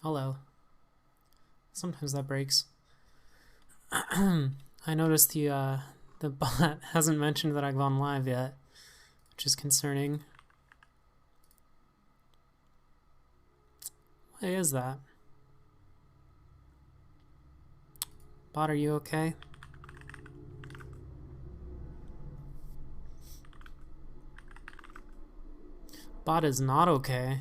Hello. Sometimes that breaks. I noticed the bot hasn't mentioned that I've gone live yet, which is concerning. Why is that? Bot, are you okay? Bot is not okay.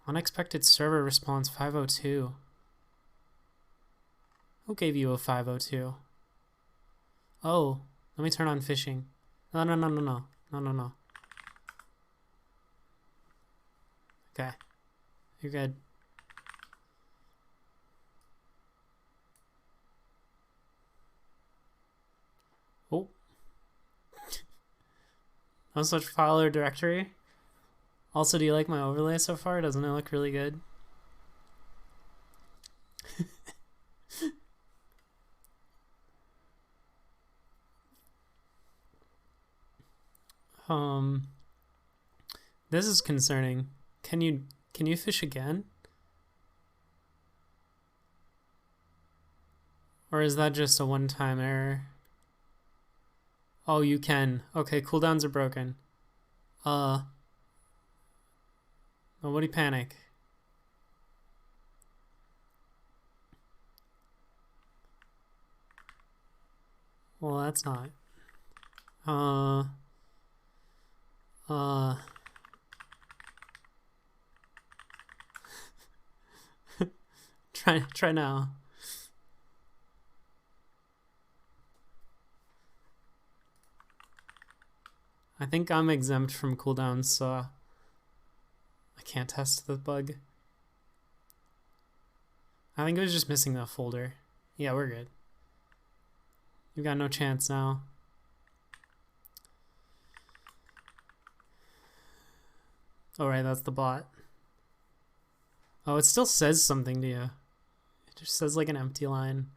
Unexpected server response 502. Who gave you a 502? Oh, let me turn on phishing. No, no, no, no, no. No, no, no. Okay. You're good. Oh. No such file or directory. Also, do you like my overlay so far? Doesn't it look really good? Um, this is concerning. Can you fish again? Or is that just a one-time error? Oh, you can. Okay, cooldowns are broken. Nobody panic. Well, that's not. Try now. I think I'm exempt from cooldowns, so I can't test the bug. I think it was just missing that folder. Yeah, we're good. You've got no chance now. Oh, right, that's the bot. Oh, it still says something to you. It just says like an empty line.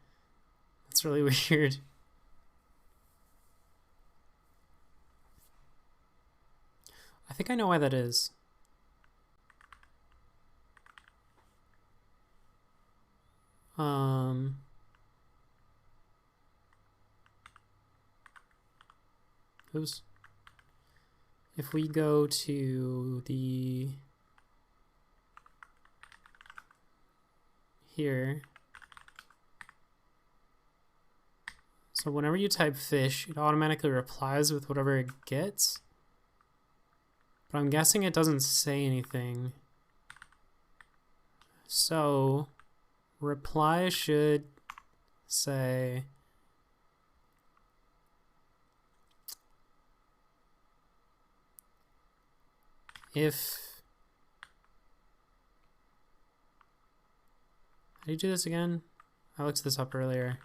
That's really weird. I think I know why that is. Oops. If we go to the here, so whenever you type fish, it automatically replies with whatever it gets. But I'm guessing it doesn't say anything. So reply should say if. How do you do this again? I looked this up earlier.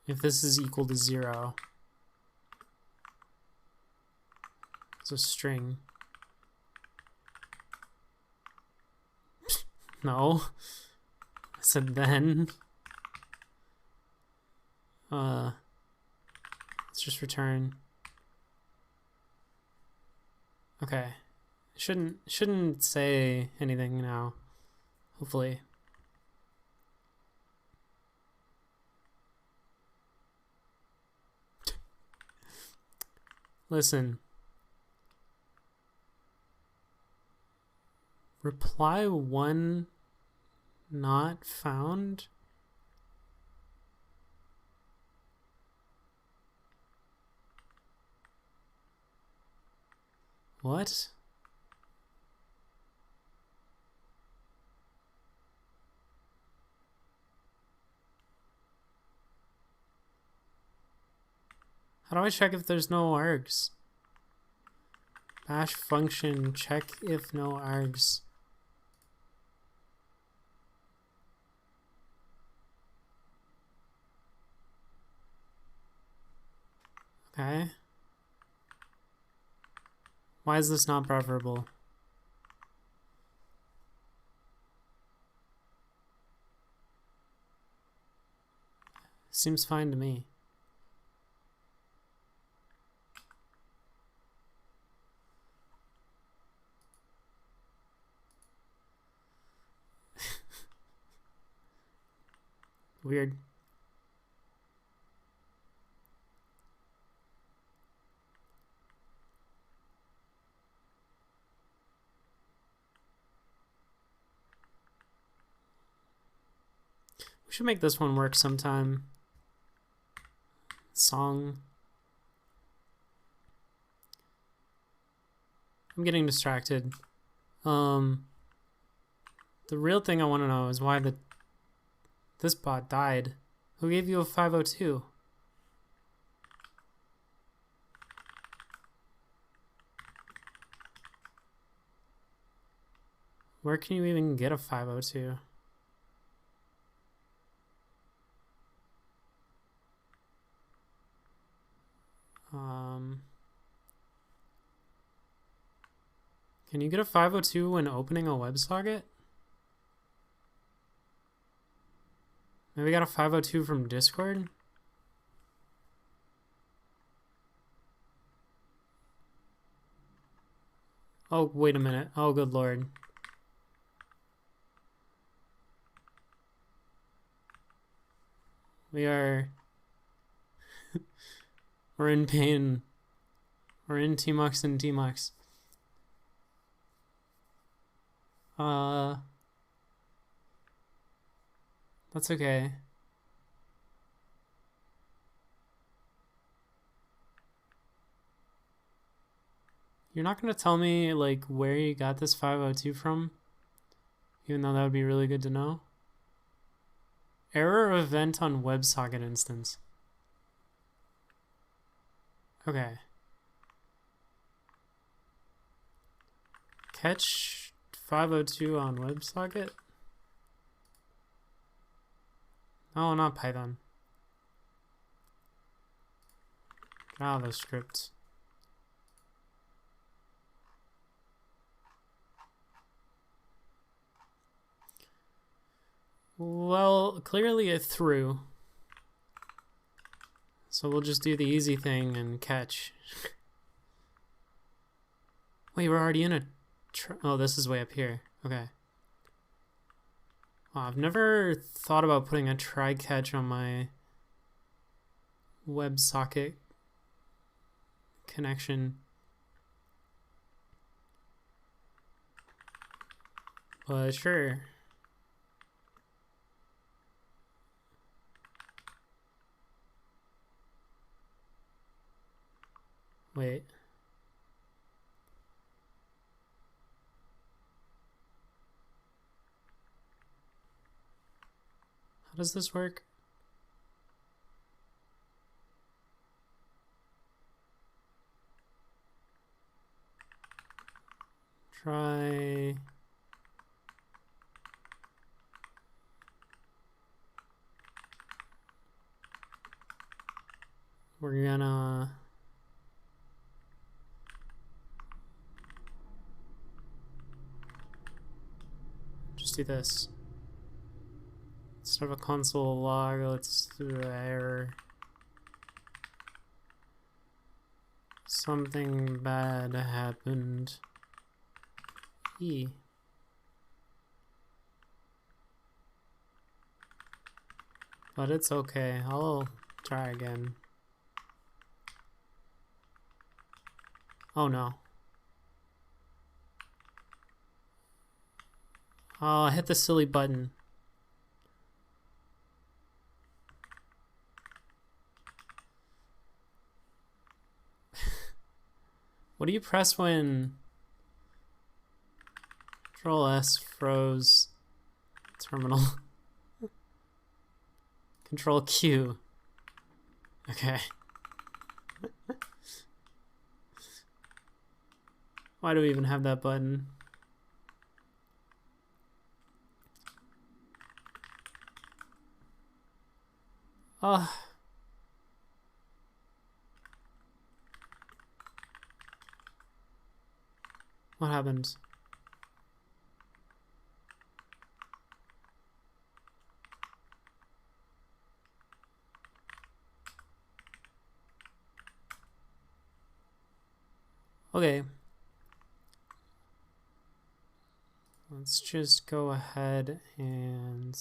If this is equal to 0. It's a string. No. I said then. Let's just return. Okay. Shouldn't say anything now. Hopefully. Listen. Reply 1 not found. What? How do I check if there's no args? Bash function check if no args. Okay. Why is this not preferable? Seems fine to me. Weird. We should make this one work sometime. Song. I'm getting distracted. The real thing I want to know is why this bot died. Who gave you a 502? Where can you even get a 502? Can you get a 502 when opening a WebSocket? Maybe we got a 502 from Discord? Oh, wait a minute. Oh, good lord. We're in pain. We're in Tmux and Tmux. That's okay. You're not gonna tell me, like, where you got this 502 from? Even though that would be really good to know. Error event on WebSocket instance. Okay. Catch 502 on WebSocket? Oh, not Python. JavaScript. Well, clearly it threw. So we'll just do the easy thing and catch. Wait, we're already in a... oh, this is way up here. Okay. Oh, I've never thought about putting a try catch on my WebSocket connection. But sure. Wait. How does this work? Try... we're gonna... just do this. Instead of a console log, let's do error. Something bad happened. E. But it's okay. I'll try again. Oh no. Oh, I hit the silly button. What do you press when Control S froze terminal? Control Q. Okay. Why do we even have that button? Oh. What happened? Okay. Let's just go ahead and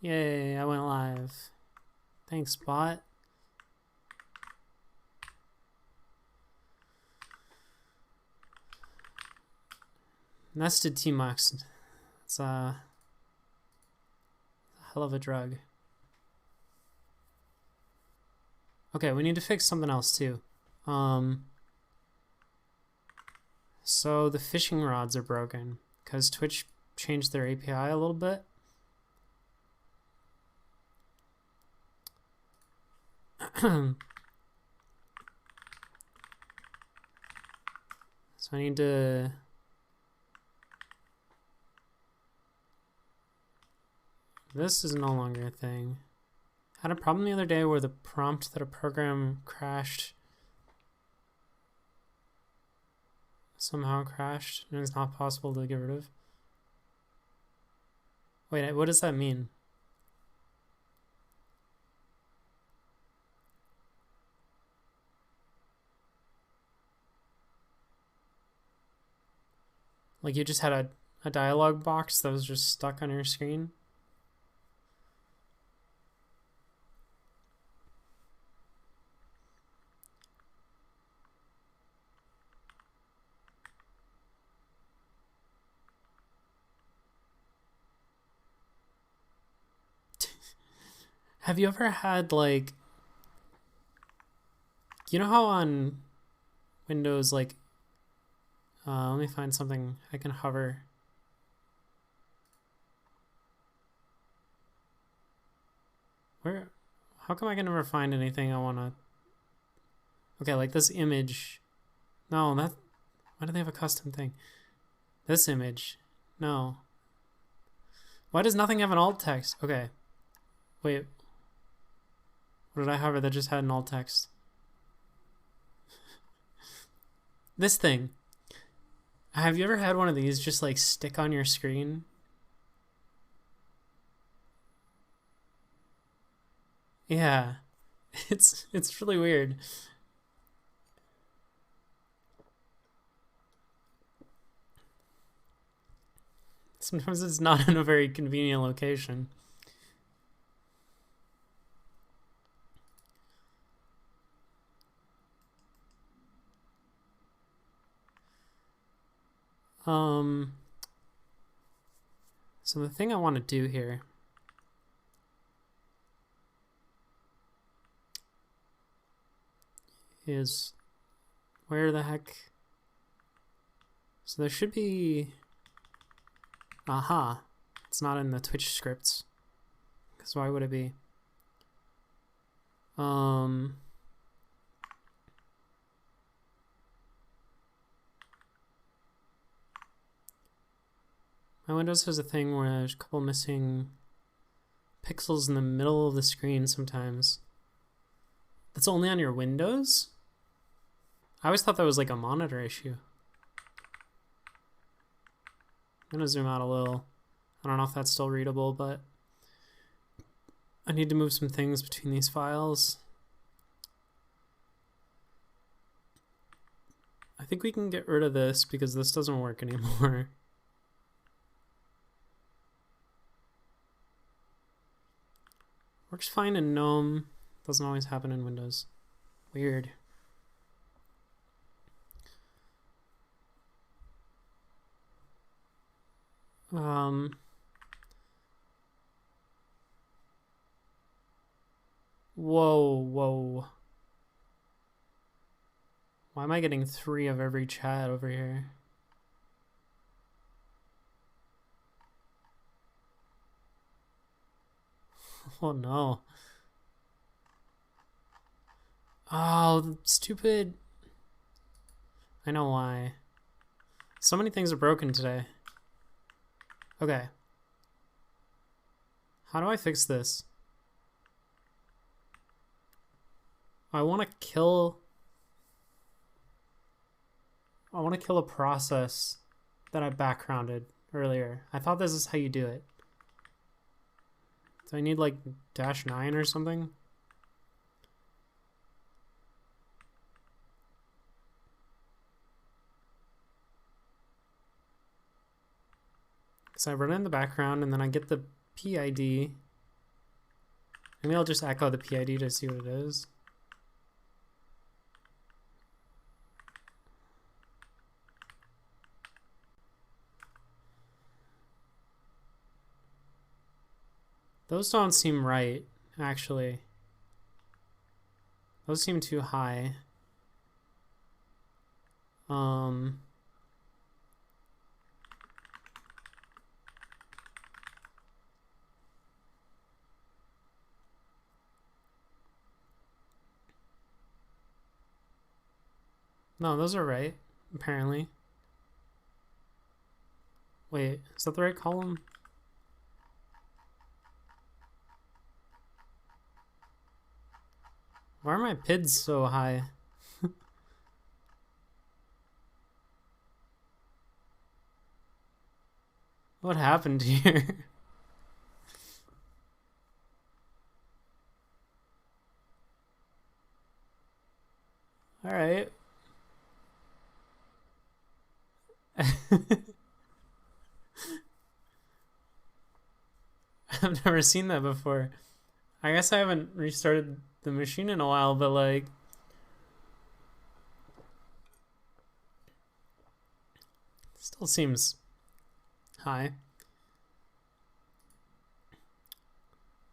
Yay, I went live. Thanks, bot. Nested Tmux. It's a hell of a drug. Okay, we need to fix something else too. So the fishing rods are broken because Twitch changed their API a little bit. So I need to this is no longer a thing. Had a problem the other day where the prompt that a program crashed somehow crashed and it's not possible to get rid of. Wait, what does that mean? Like you just had a dialog box that was just stuck on your screen? Have you ever had like, you know how on Windows like, let me find something I can hover. Where, how come I can never find anything I want to, okay, like this image. No, that, why do they have a custom thing? This image, no. Why does nothing have an alt text? Okay, wait. What did I hover that just had an alt text? This thing. Have you ever had one of these just like stick on your screen? Yeah. It's really weird. Sometimes it's not in a very convenient location. So the thing I want to do here is where the heck? So there should be, aha, it's not in the Twitch scripts, because why would it be? My Windows has a thing where there's a couple missing pixels in the middle of the screen sometimes. That's only on your Windows? I always thought that was like a monitor issue. I'm gonna zoom out a little. I don't know if that's still readable, but I need to move some things between these files. I think we can get rid of this because this doesn't work anymore. Works fine in GNOME. Doesn't always happen in Windows. Weird. Whoa. Why am I getting 3 of every chat over here? Oh no. Oh, stupid. I know why. So many things are broken today. Okay. How do I fix this? I want to kill a process that I backgrounded earlier. I thought this is how you do it. Do I need like -9 or something? So I run it in the background and then I get the PID Maybe I'll just echo the PID to see what it is. Those don't seem right, actually. Those seem too high. No, those are right, apparently. Wait, is that the right column? Why are my PIDs so high? What happened here? Alright. I've never seen that before. I guess I haven't restarted the machine in a while, but like... Still seems high.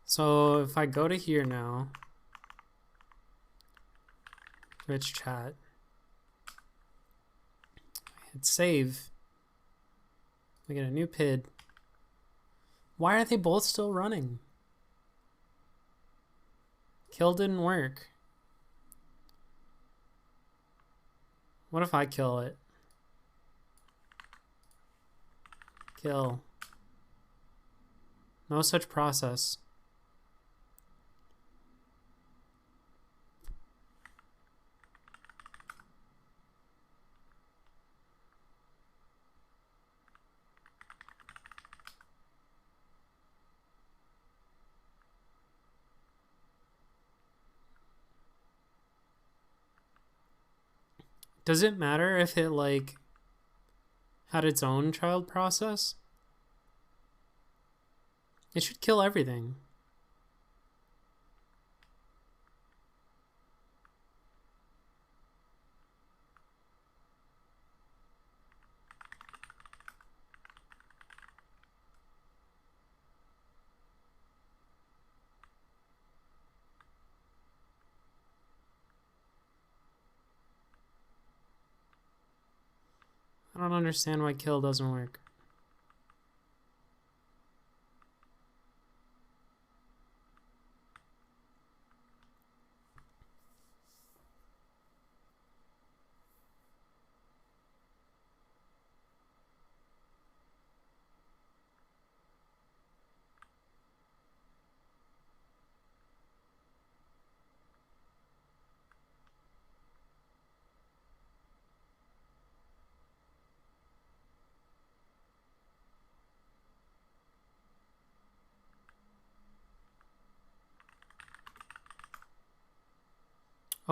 So if I go to here now, Twitch chat, I hit save, we get a new PID. Why are they both still running? Kill didn't work. What if I kill it? Kill. No such process. Does it matter if it like had its own child process? It should kill everything. I don't understand why kill doesn't work.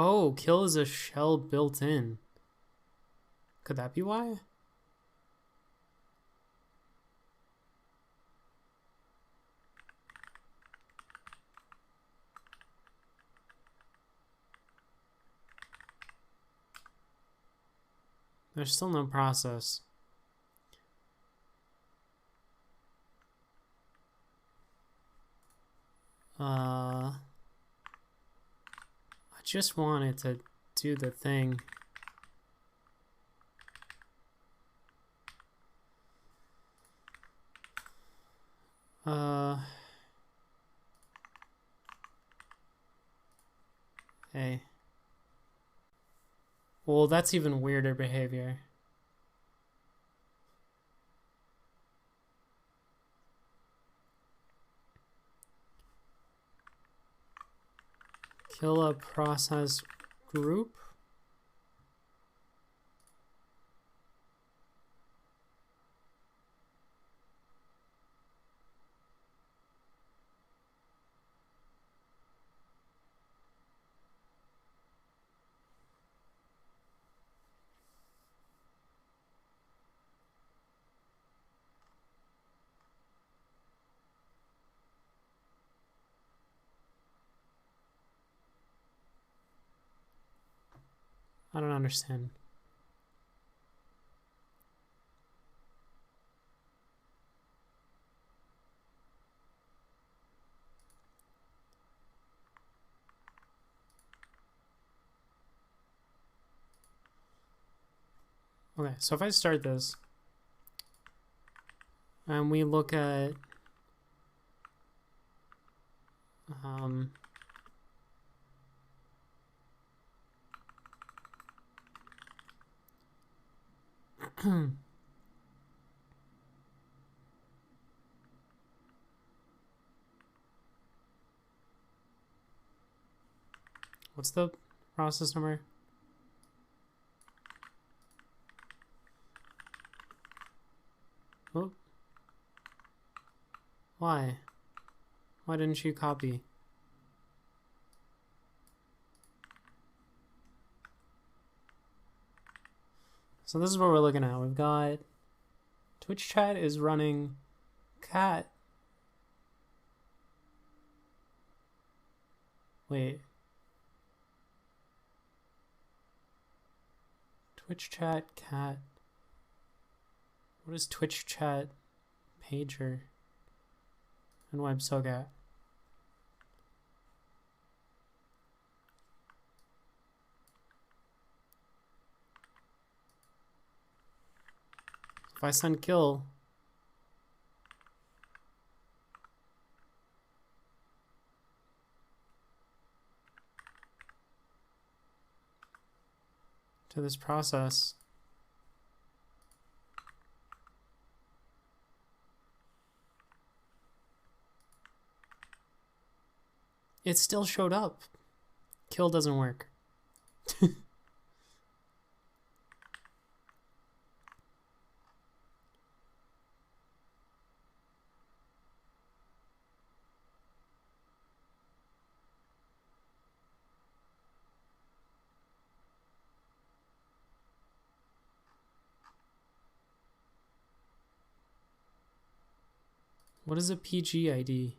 Oh, kill is a shell built in. Could that be why? There's still no process. I just want it to do the thing. Hey. Well, that's even weirder behavior. Kill a process group. I don't understand. Okay, so if I start this and we look at what's the process number? Oh. Why? Why didn't you copy? So this is what we're looking at. We've got Twitch chat is running cat. Wait. Twitch chat cat. What is Twitch chat pager and WebSocket? If I send kill, to this process, it still showed up. Kill doesn't work. What is a PG ID?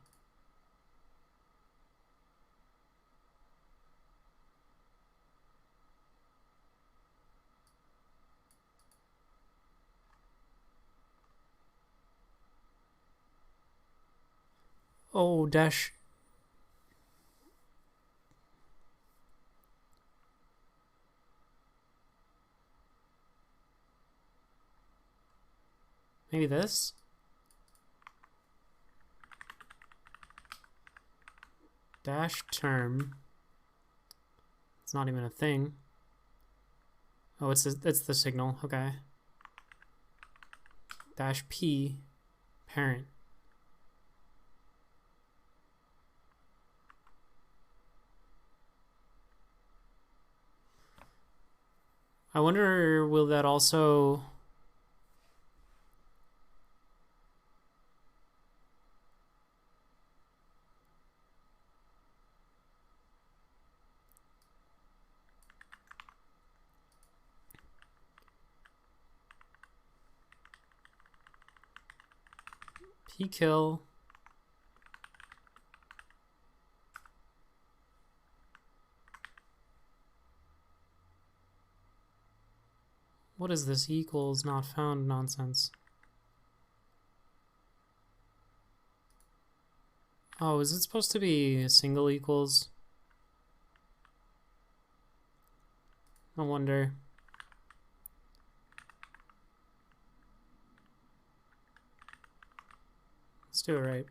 Oh, dash. Maybe this? Dash term. It's not even a thing. Oh, it's the signal. Okay. Dash P parent. I wonder, will that also... P-kill. What is this equals not found nonsense? Oh, is it supposed to be single equals? I wonder. Let's do it right.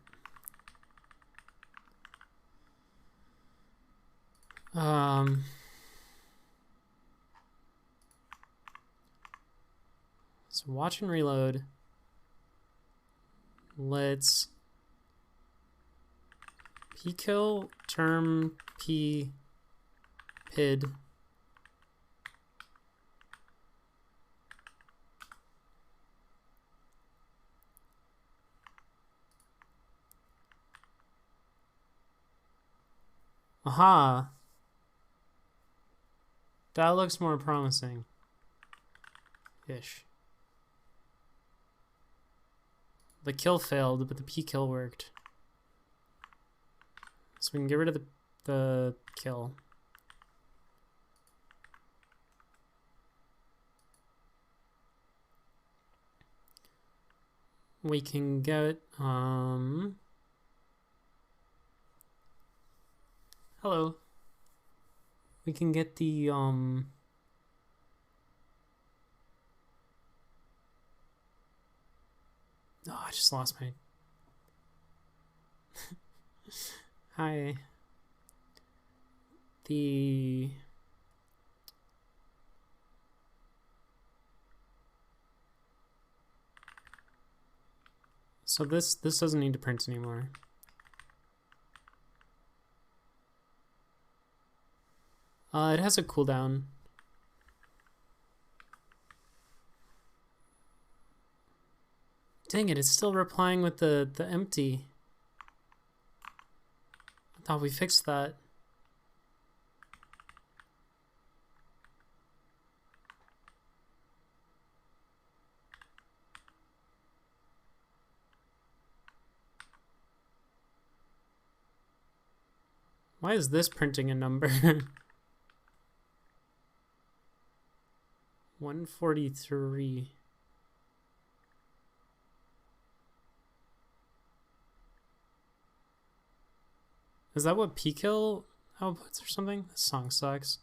So watch and reload. Let's pkill term p pid. Aha! That looks more promising. Ish. The kill failed, but the p-kill worked. So we can get rid of the kill. we can get, hello. We can get the, oh, I just lost my, hi. The, so this doesn't need to print anymore. It has a cooldown. Dang it, it's still replying with the empty. I thought we fixed that. Why is this printing a number? 143. Is that what pkill outputs or something? This song sucks.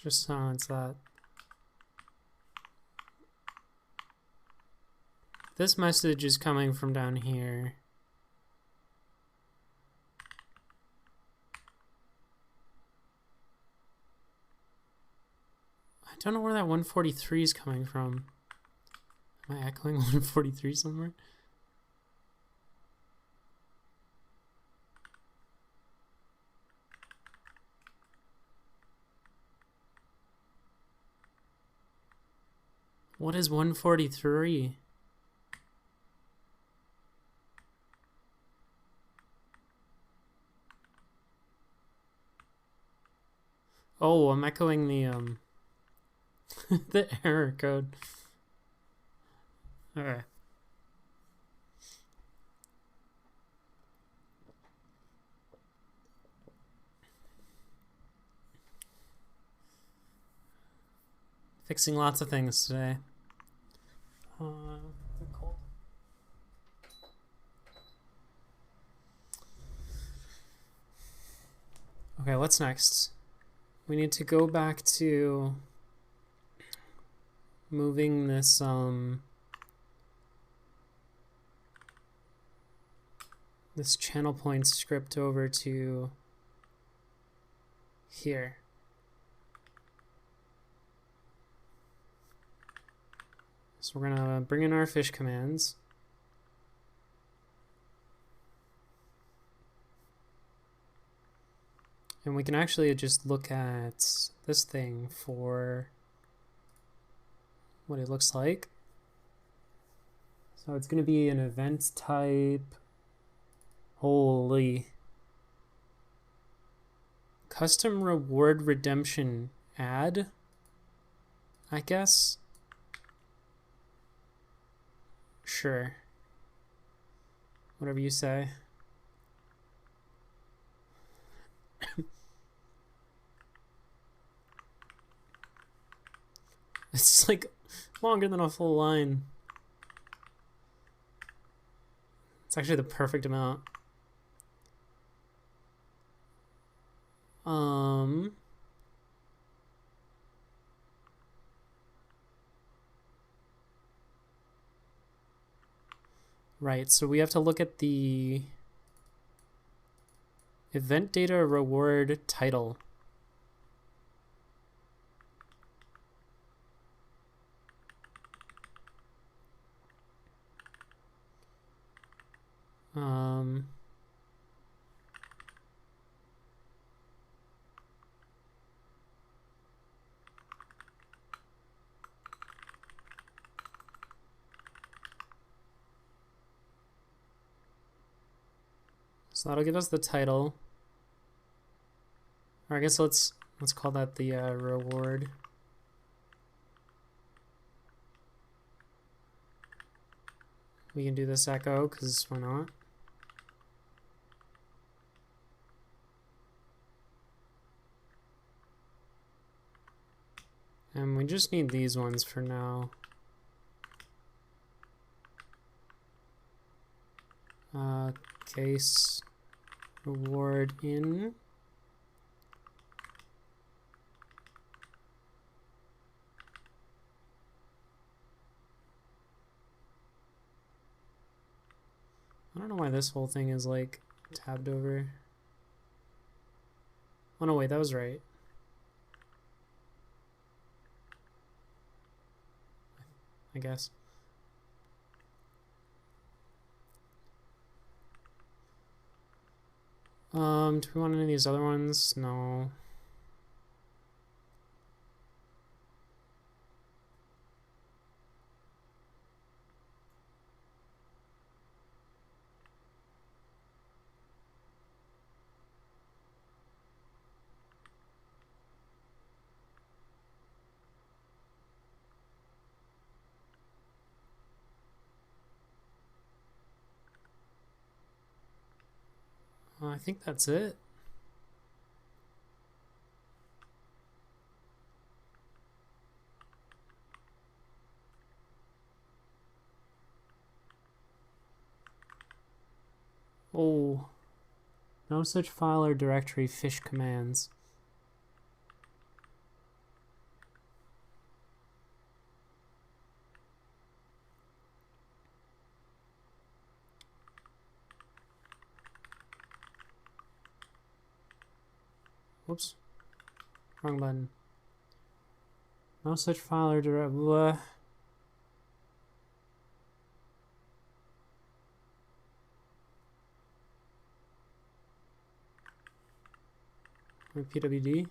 Just silence that. This message is coming from down here. I don't know where that 143 is coming from. Am I echoing 143 somewhere? What is 143? Oh, I'm echoing the the error code. Okay. Fixing lots of things today. Cold. Okay, what's next? We need to go back to moving this this channel point script over to here. So we're gonna bring in our fish commands. And we can actually just look at this thing for what it looks like. So it's going to be an event type. Holy. Custom reward redemption add, I guess. Sure. Whatever you say. It's like longer than a full line. It's actually the perfect amount. Right, so we have to look at the event data reward title. So that'll give us the title. Or I guess let's call that the reward. We can do this echo, because why not? And we just need these ones for now. Case reward in. I don't know why this whole thing is like tabbed over. Oh no, wait, that was right. I guess. Do we want any of these other ones? No. I think that's it. Oh, no such file or directory fish commands. Whoops, wrong button. No such file or directory. PWD.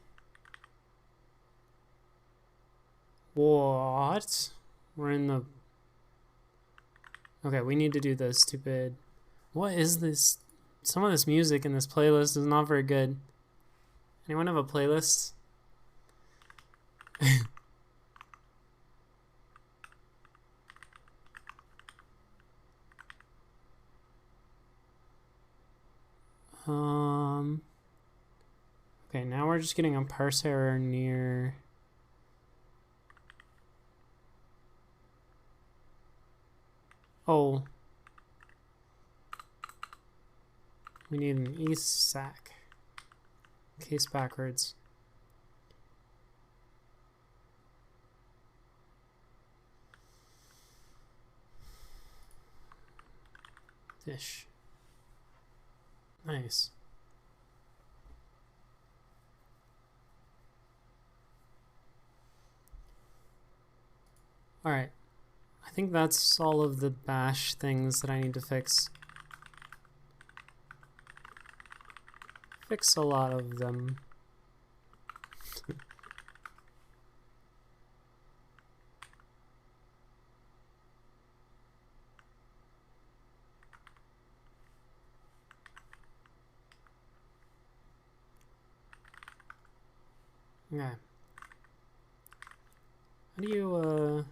What? We're in the... Okay, we need to do the stupid... What is this? Some of this music in this playlist is not very good. Anyone have a playlist? Okay, now we're just getting a parse error near... Oh. We need an ESAC. Case backwards. Fish. Nice. Alright. I think that's all of the bash things that I need to fix. Fix a lot of them. Okay. How do you,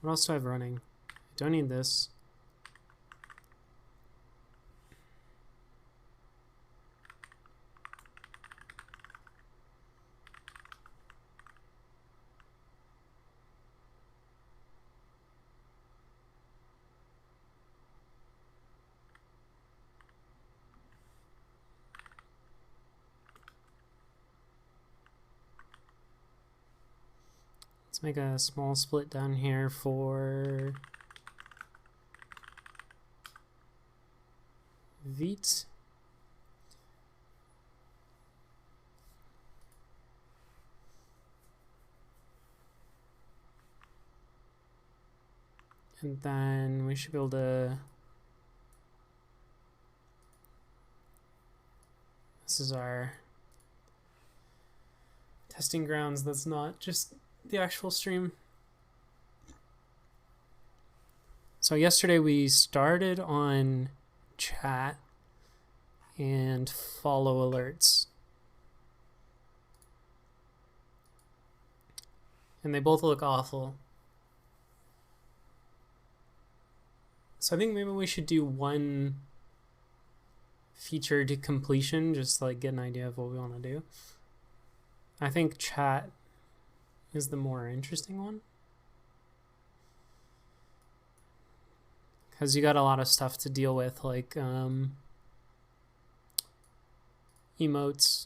what else do I have running? I don't need this. Let's make a small split down here for Vite. And then we should be able to... This is our testing grounds that's not just the actual stream. So yesterday we started on chat and follow alerts. And they both look awful. So I think maybe we should do one feature to completion, just like get an idea of what we want to do. I think chat is the more interesting one, because you got a lot of stuff to deal with, like emotes.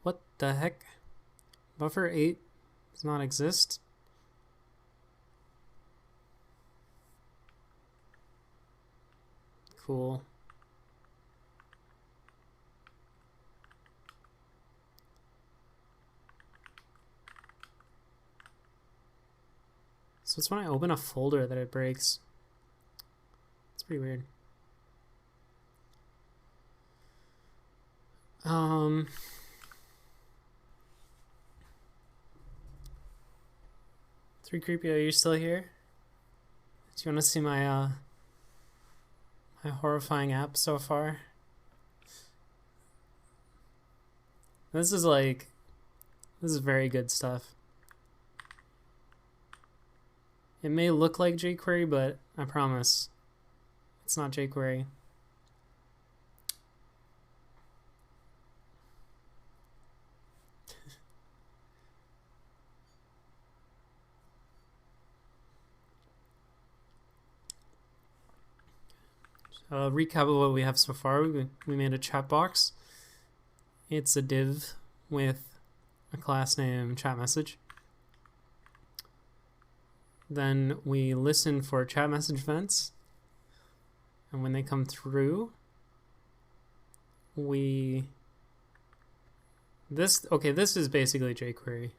What the heck? Buffer 8 does not exist? Cool. So it's when I open a folder that it breaks. It's pretty weird. Three Creepy, are you still here? Do you want to see my my horrifying app so far? This is very good stuff. It may look like jQuery, but I promise it's not jQuery. Recap of what we have so far. We made a chat box. It's a div with a class name chat message. Then we listen for chat message events, and when they come through, this is basically jQuery.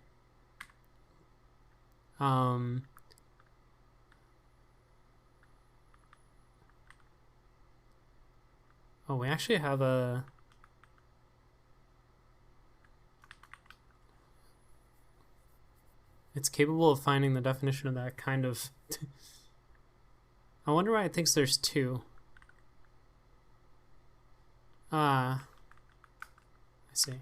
Oh, we actually have a... It's capable of finding the definition of that kind of... I wonder why it thinks there's two. I see.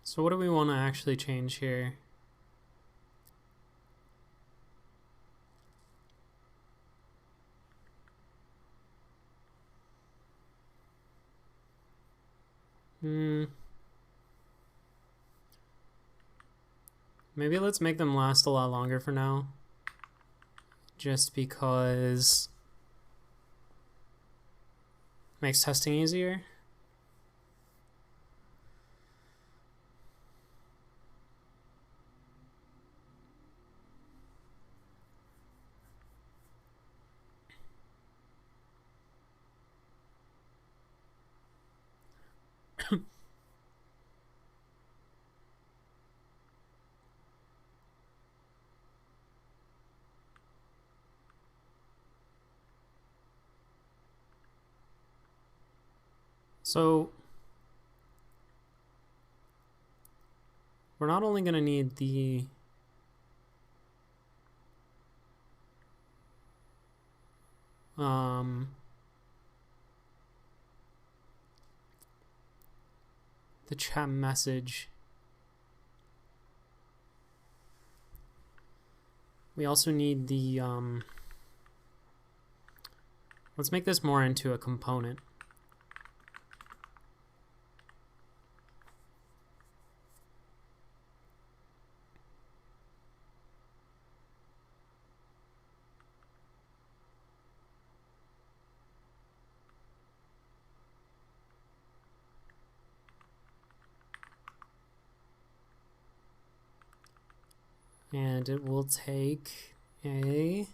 So what do we want to actually change here? Maybe let's make them last a lot longer for now. Just because it makes testing easier. So we're not only going to need the chat message. We also need the let's make this more into a component. And it will take a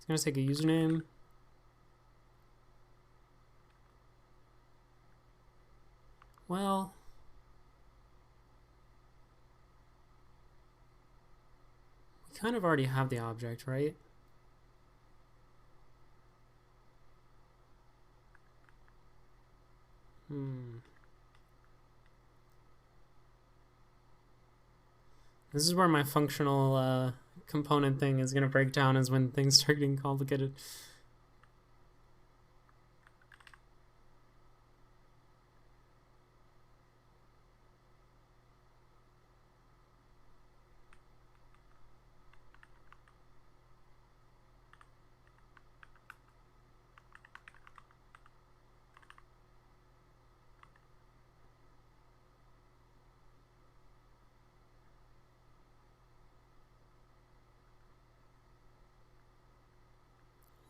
It's gonna take a username. Well, we kind of already have the object, right? This is where my functional component thing is going to break down, is when things start getting complicated.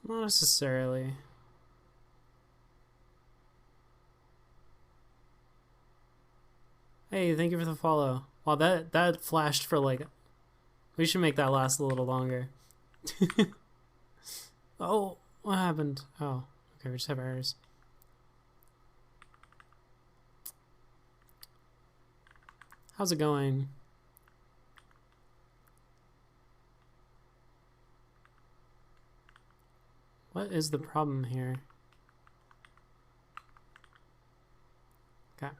Not necessarily. Hey, thank you for the follow. Wow, that flashed for like... We should make that last a little longer. Oh, what happened? Oh, okay, we just have errors. How's it going? What is the problem here? Okay.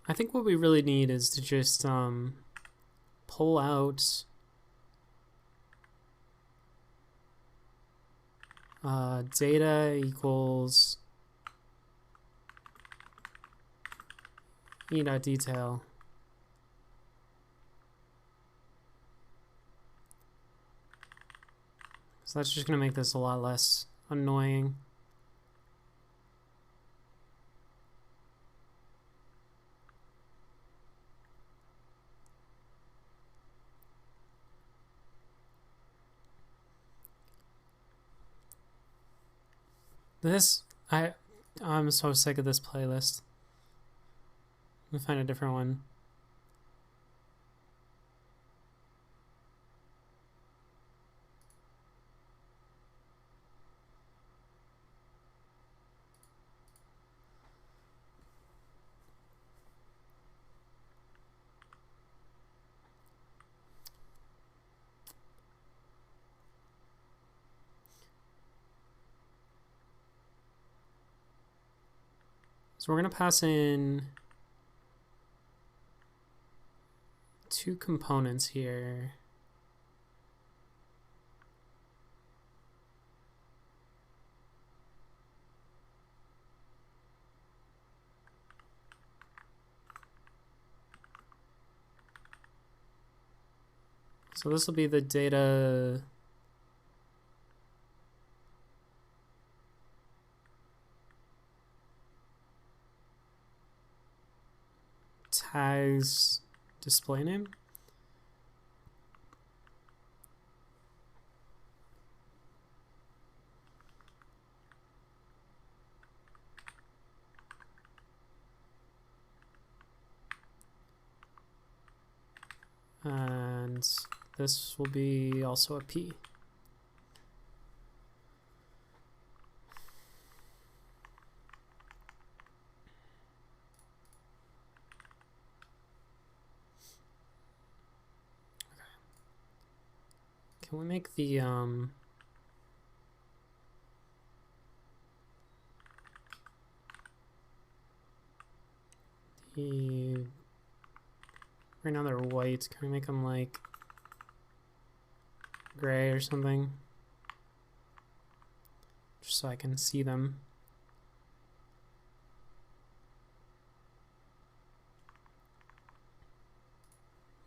I think what we really need is to just pull out data equals e.detail. So that's just going to make this a lot less annoying. I'm so sick of this playlist. Let me find a different one. So we're going to pass in two components here. So this will be the data tags display name. And this will be also a P. Can we make the right now they're white. Can we make them like gray or something? Just so I can see them.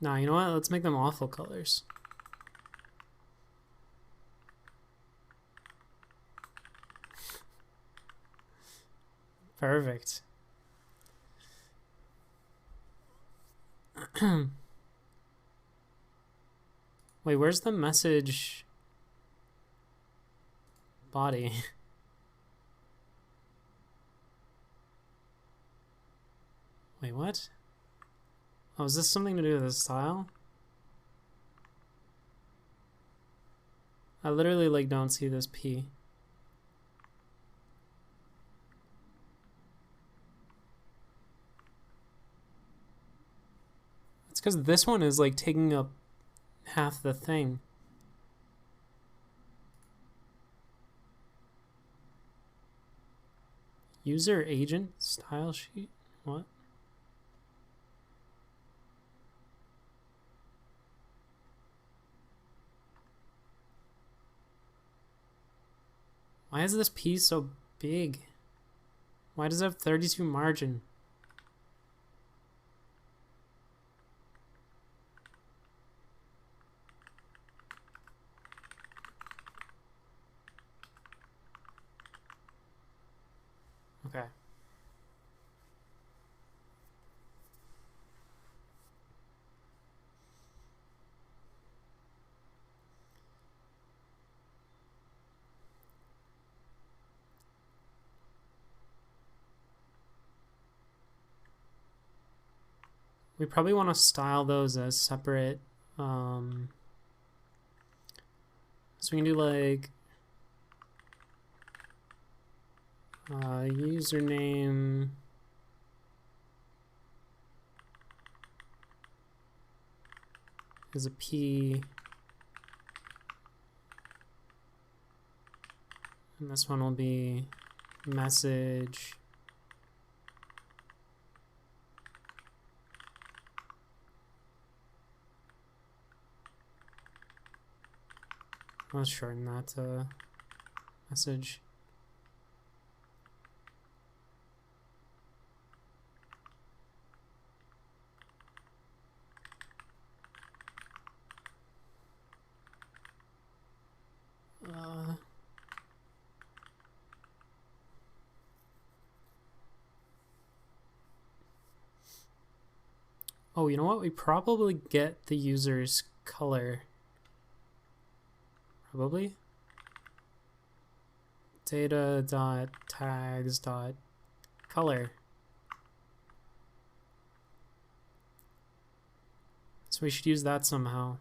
Nah, you know what? Let's make them awful colors. Perfect. Wait, where's the message body? Wait, what? Oh, is this something to do with the style? I literally like don't see this P. It's because this one is like taking up half the thing. User agent style sheet? What? Why is this P so big? Why does it have 32 margin? Okay. We probably want to style those as separate. So we can do like username is a P, and this one will be message. Let's shorten that to message. Oh, you know what? We probably get the user's color. Probably. Data.tags.color. So we should use that somehow.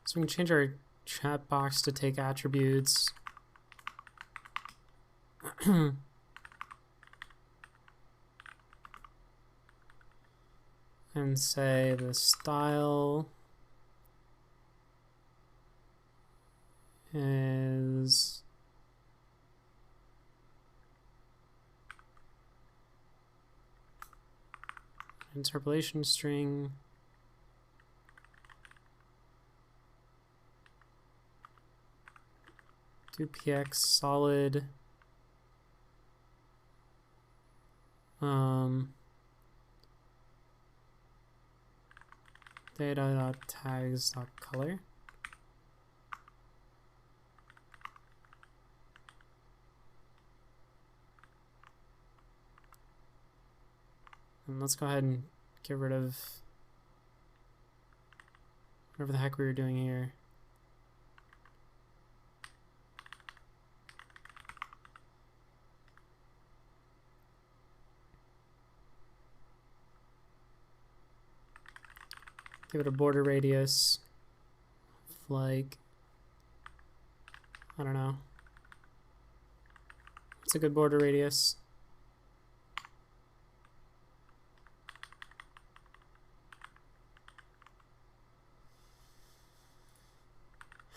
So we can change our chat box to take attributes. And say the style is interpolation string. Do px solid. Data.tags.color. And let's go ahead and get rid of whatever the heck we were doing here. Give it a border radius of like, I don't know. What's a good border radius?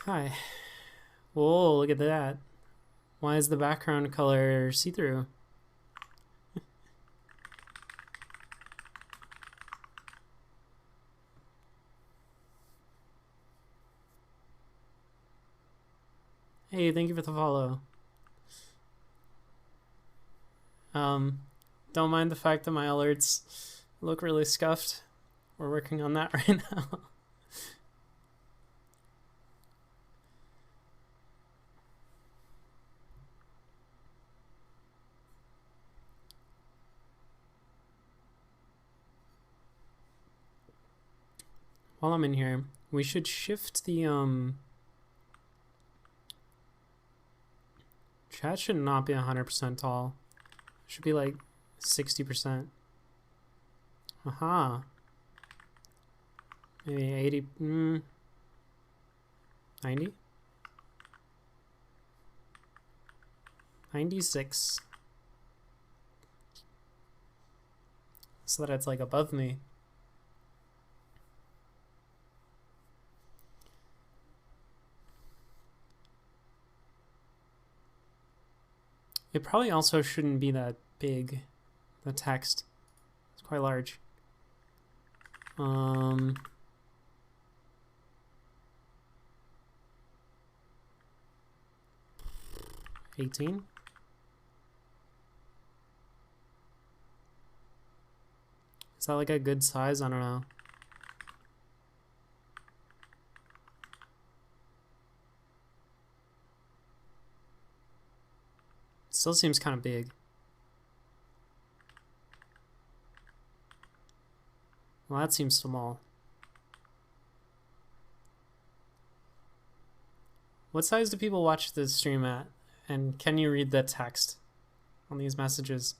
Hi. Whoa, look at that. Why is the background color see-through? Hey, thank you for the follow. Don't mind the fact that my alerts look really scuffed. We're working on that right now. While I'm in here, we should shift the chat should not be 100% tall. It should be like 60%. Aha. Maybe 80, 90? 96. So that it's like above me. It probably also shouldn't be that big, the text. It's quite large. 18. Is that like a good size? I don't know. Still seems kind of big. Well, that seems small. What size do people watch the stream at? And can you read the text on these messages?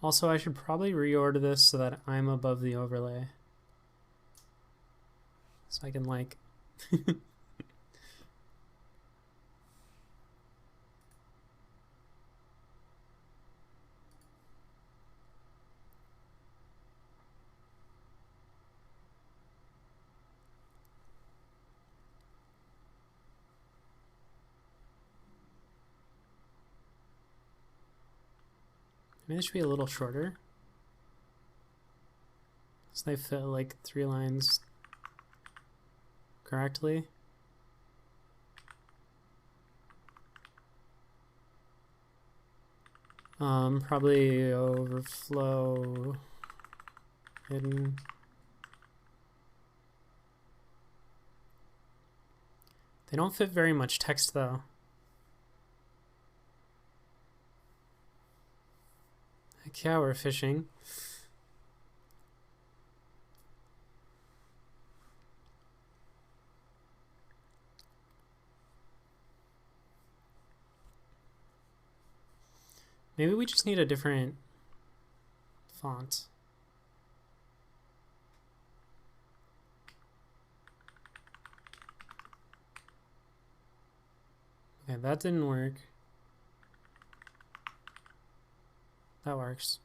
Also, I should probably reorder this so that I'm above the overlay. So I can like... Maybe this should be a little shorter. So they fit like 3 lines correctly. Probably overflow hidden. They don't fit very much text though. Heck yeah, we're fishing. Maybe we just need a different font. Okay, that didn't work. That works.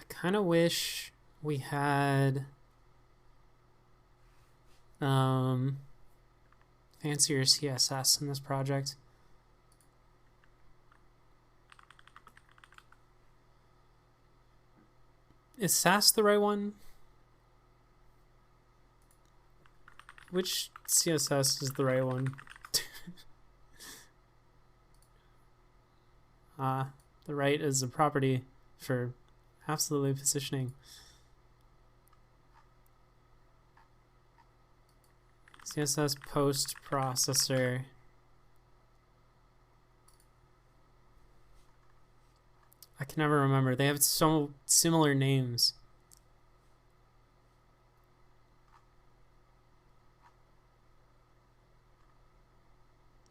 I kind of wish we had fancier CSS in this project. Is Sass the right one? Which CSS is the right one? The right is a property for absolutely positioning. CSS post processor. I can never remember. They have so similar names.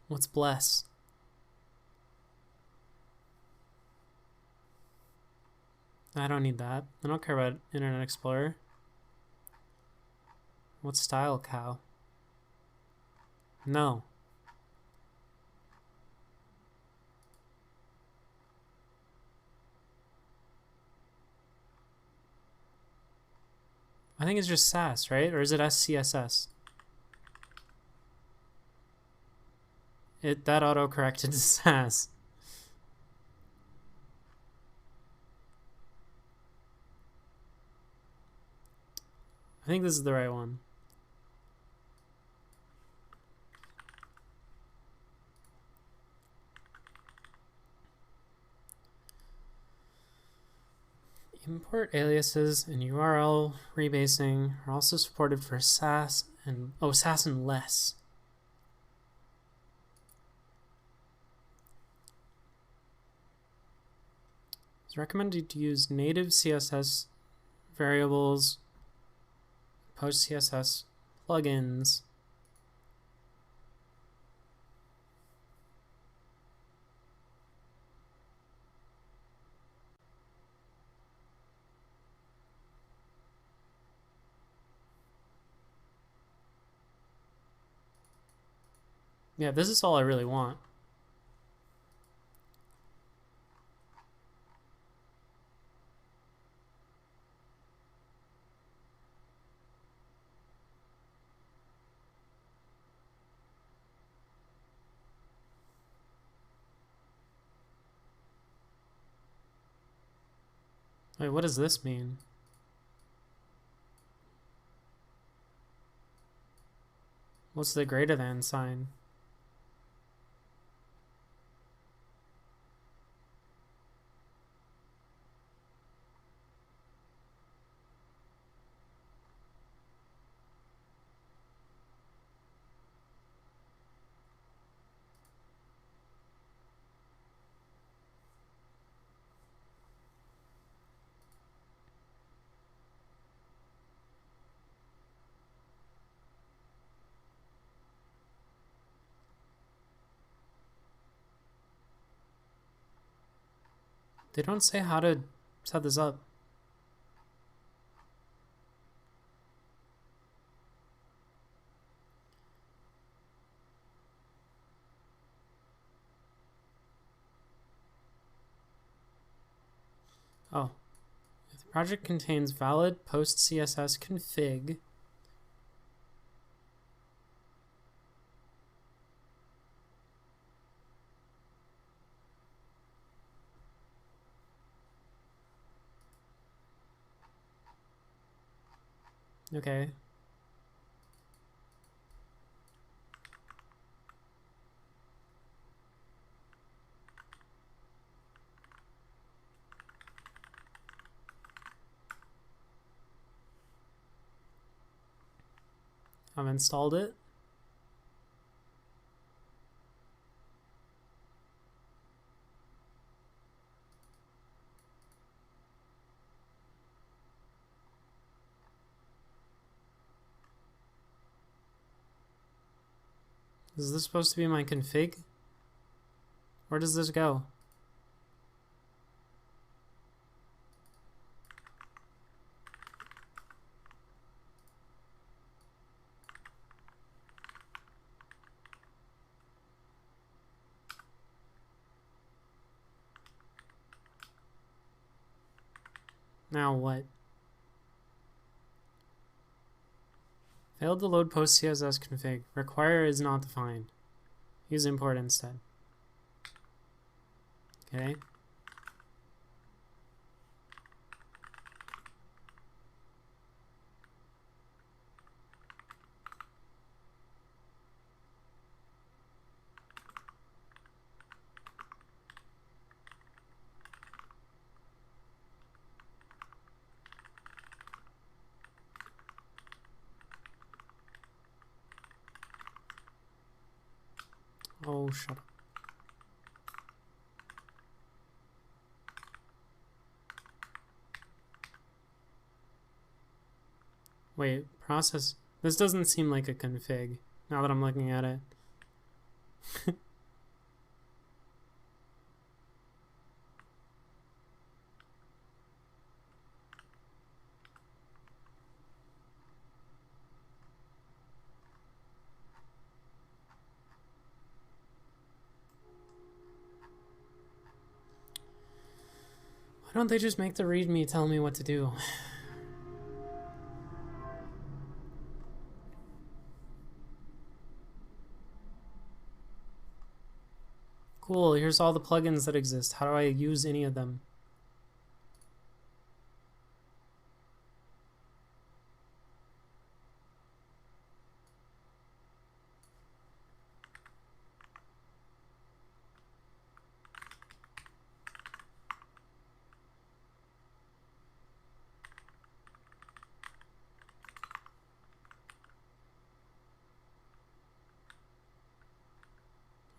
What's bless? I don't need that. I don't care about Internet Explorer. What's style cow? No. I think it's just SAS, right? Or is it SCSS? That auto-corrected to SAS. I think this is the right one. Import aliases and URL rebasing are also supported for SAS and SAS and less. It's recommended to use native CSS variables, post CSS plugins. Yeah, this is all I really want. Wait, what does this mean? What's the greater than sign? They don't say how to set this up. Oh. If the project contains valid post CSS config, okay. I've installed it. Is this supposed to be my config? Where does this go? Now what? Failed to load post CSS config. Require is not defined. Use import instead. Okay. Oh, shut up. Wait, process. This doesn't seem like a config, now that I'm looking at it. Why don't they just make the README tell me what to do? Cool, here's all the plugins that exist. How do I use any of them?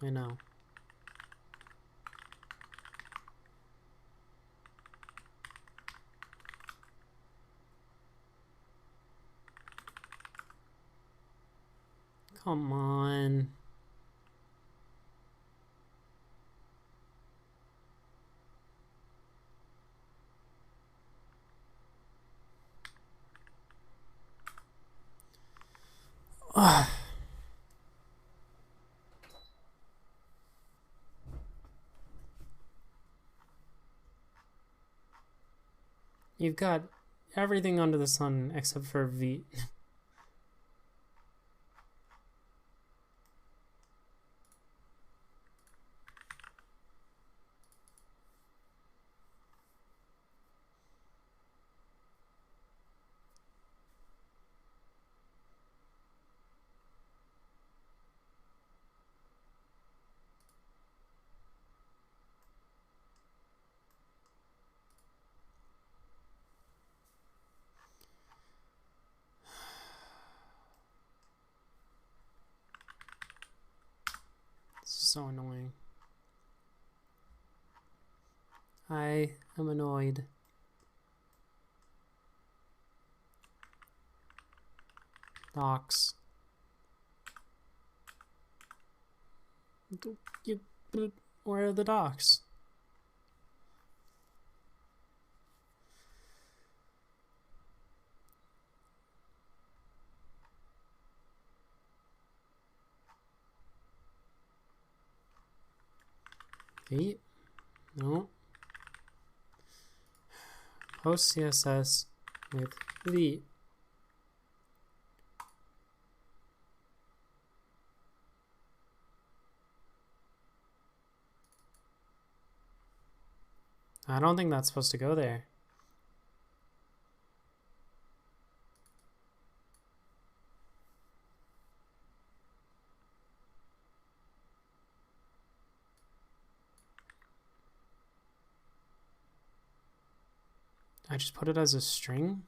I know. Come on. Ugh. You've got everything under the sun except for V. This is so annoying. I am annoyed. Docs. Where are the docs? Eight? No. Post CSS with the. I don't think that's supposed to go there. I just put it as a string?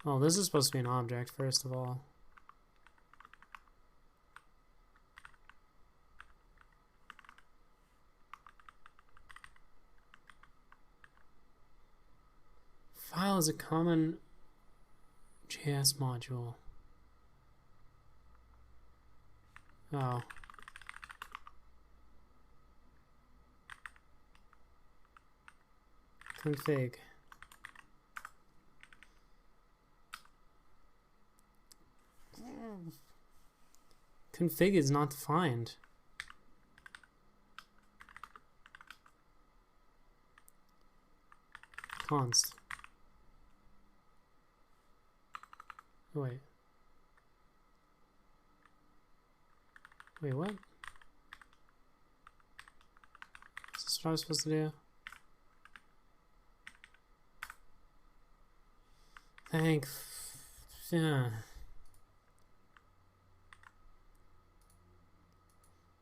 Oh, this is supposed to be an object, first of all. File is a common JS module. Oh. Config. Config is not defined. Const. Oh, wait. Wait, what? Is this what I was supposed to do? Yeah.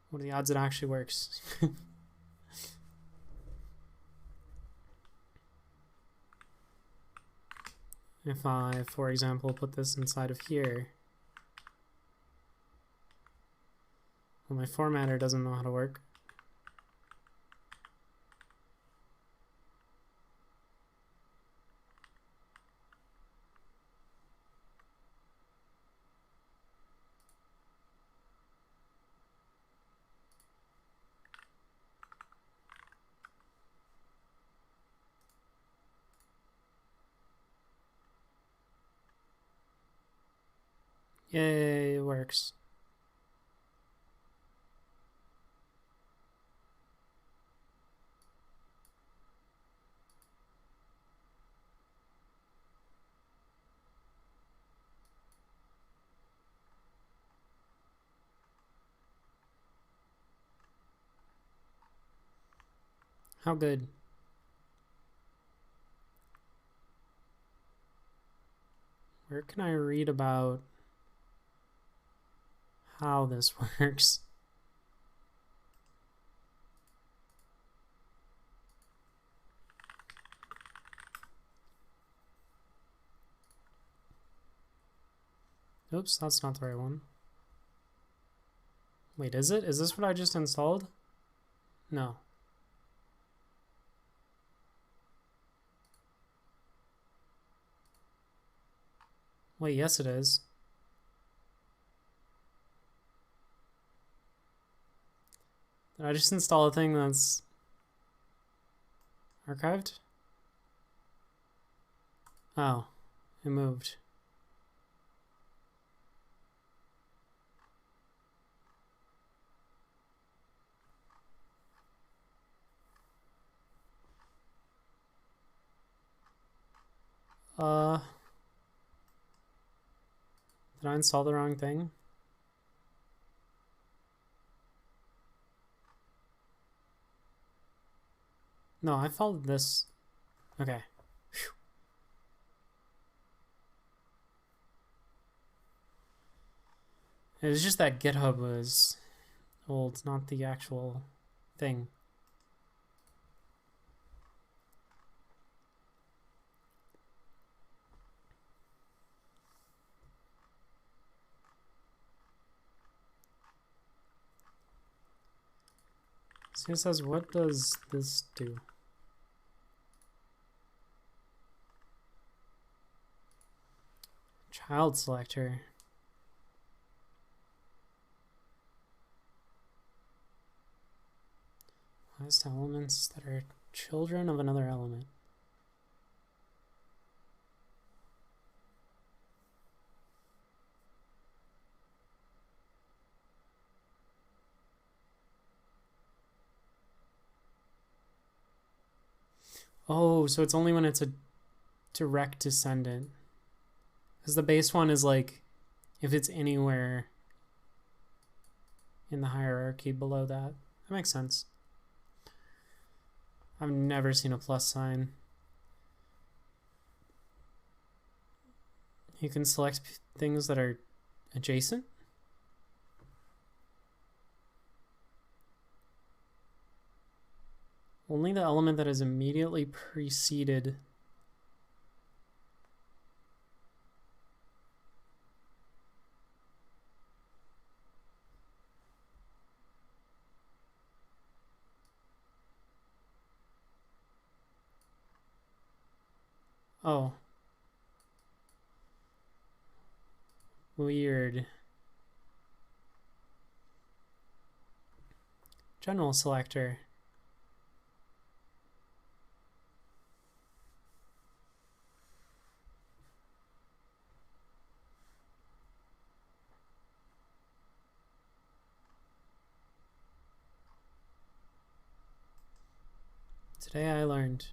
What are the odds it actually works? If I, for example, put this inside of here, well, my formatter doesn't know how to work. Yay, it works. How good? Where can I read about how this works? Oops, that's not the right one. Wait, is it? Is this what I just installed? No. Wait, yes it is. Did I just install a thing that's archived? Oh, it moved. Did I install the wrong thing? No, I followed this. Okay. Whew. It was just that GitHub was old, not the actual thing. So it says, what does this do? Child selector. List elements that are children of another element. Oh, so it's only when it's a direct descendant. Because the base one is like, if it's anywhere in the hierarchy below that. That makes sense. I've never seen a plus sign. You can select things that are adjacent. Only the element that is immediately preceded. Oh. Weird. General selector. Today I learned.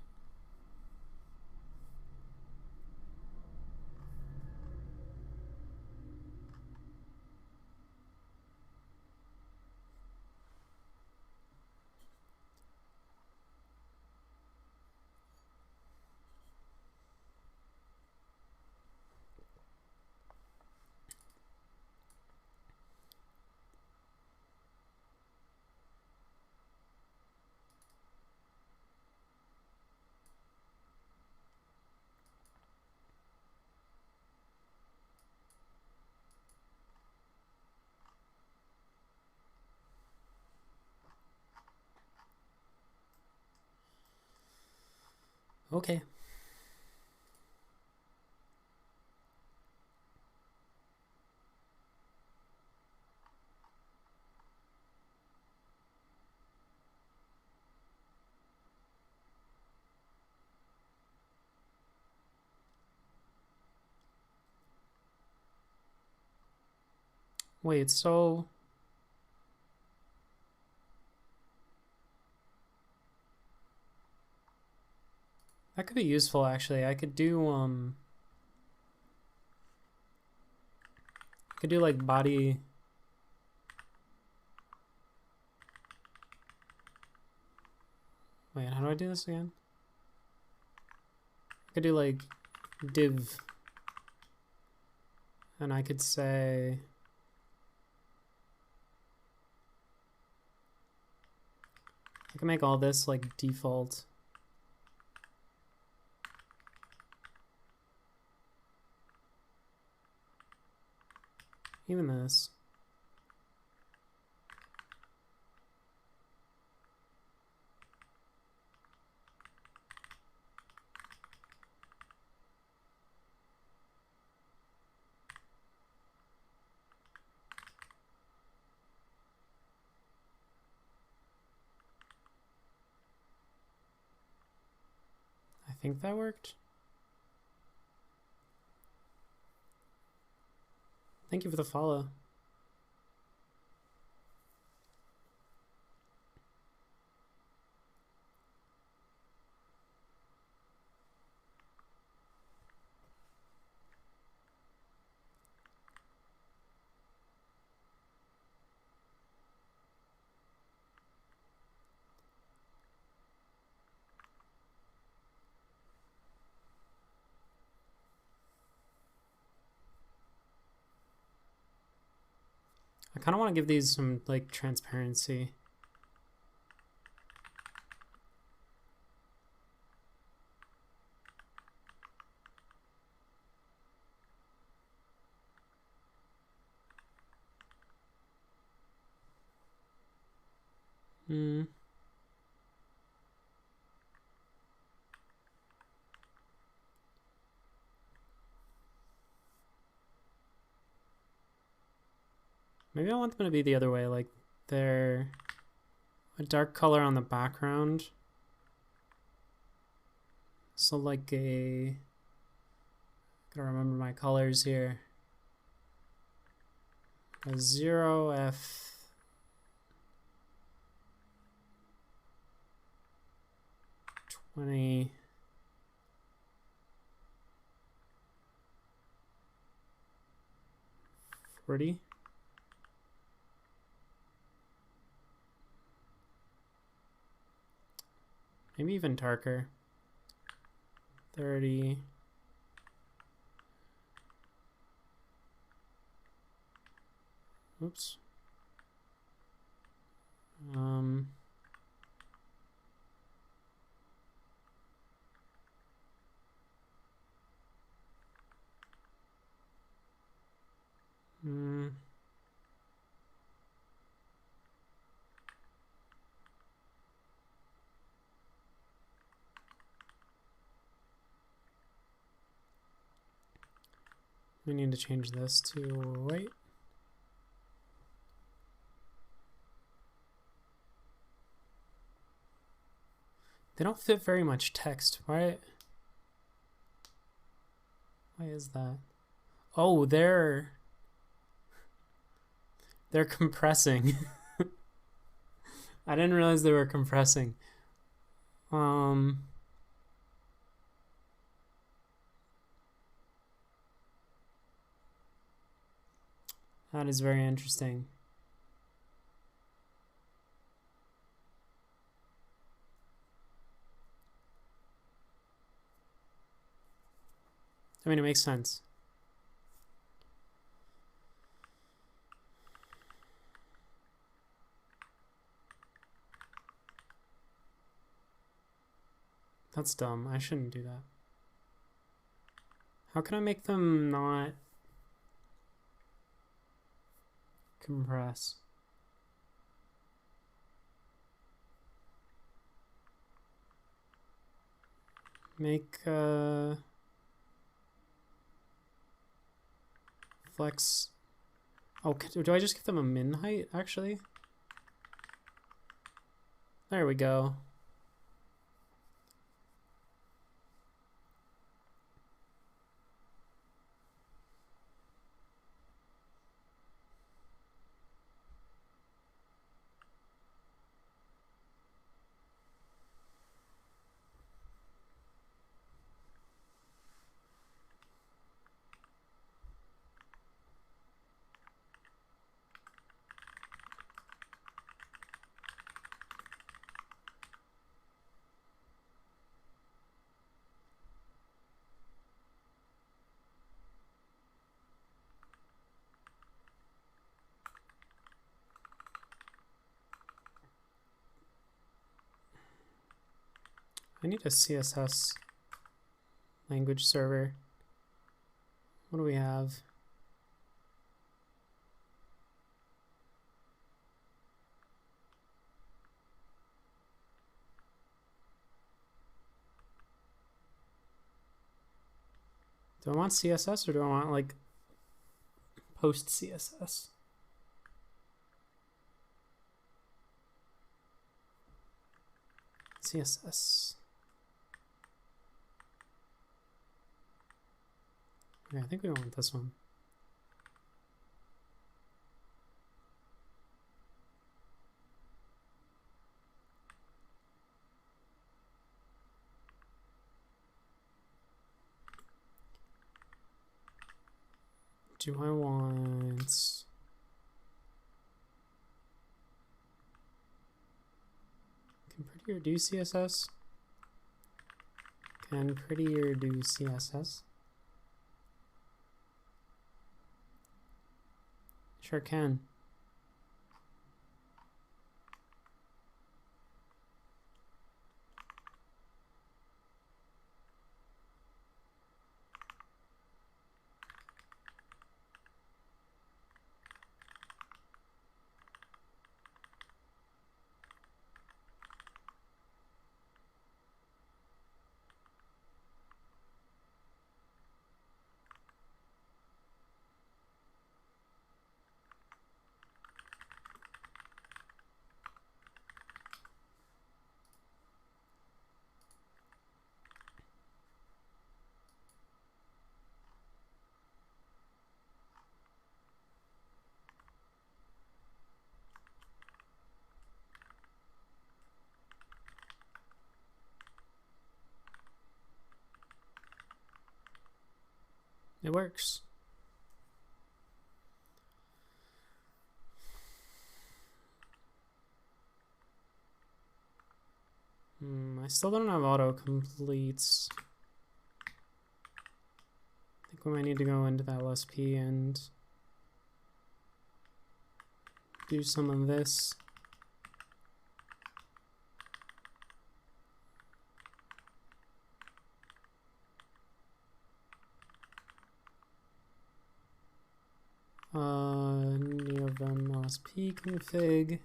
Okay. Wait, so that could be useful actually. I could do like body Wait, how do I do this again? I could do like div. And I could say I can make all this like default. Even this. I think that worked. Thank you for the follow. I kind of want to give these some like transparency. Hmm. Maybe I want them to be the other way, like they're a dark color on the background. So like a, gotta remember my colors here. A 0F. /20. /40. Maybe even darker. 30. Oops. Hmm. We need to change this to white. They don't fit very much text. Why is that? Oh, they're compressing. I didn't realize they were compressing. That is very interesting. I mean, it makes sense. That's dumb. I shouldn't do that. How can I make them not compress? Make flex. Oh, do I just give them a min height actually? There we go. I need a CSS language server. What do we have? Do I want CSS or do I want like post CSS? CSS. Okay, I think we want this one. Do I want... Can Prettier do CSS? Can Prettier do CSS? Sure can. It works. I still don't have autocompletes. I think we might need to go into that LSP and do some of this. Neovim LSP config.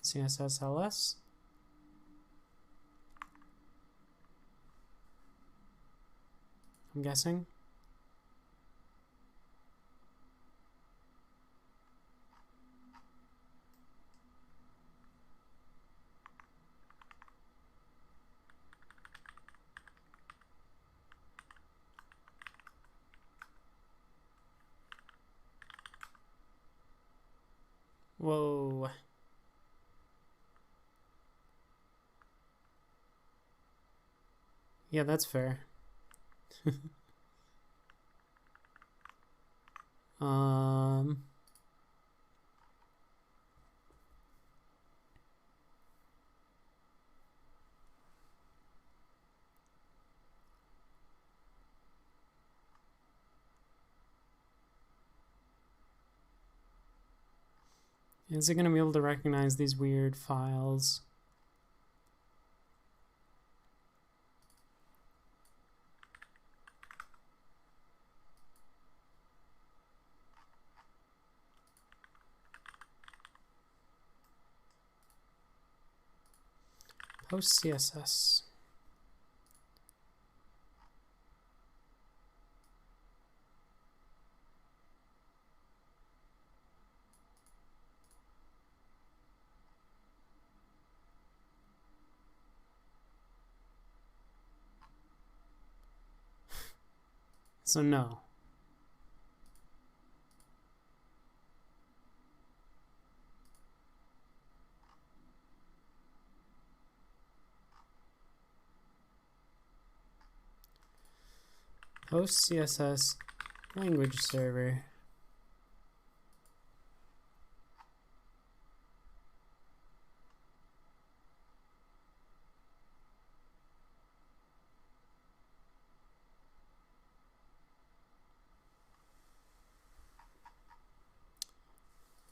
CSS ls. I'm guessing. Whoa. Yeah, that's fair. um... Is it going to be able to recognize these weird files? Post CSS. So no. Post CSS language server.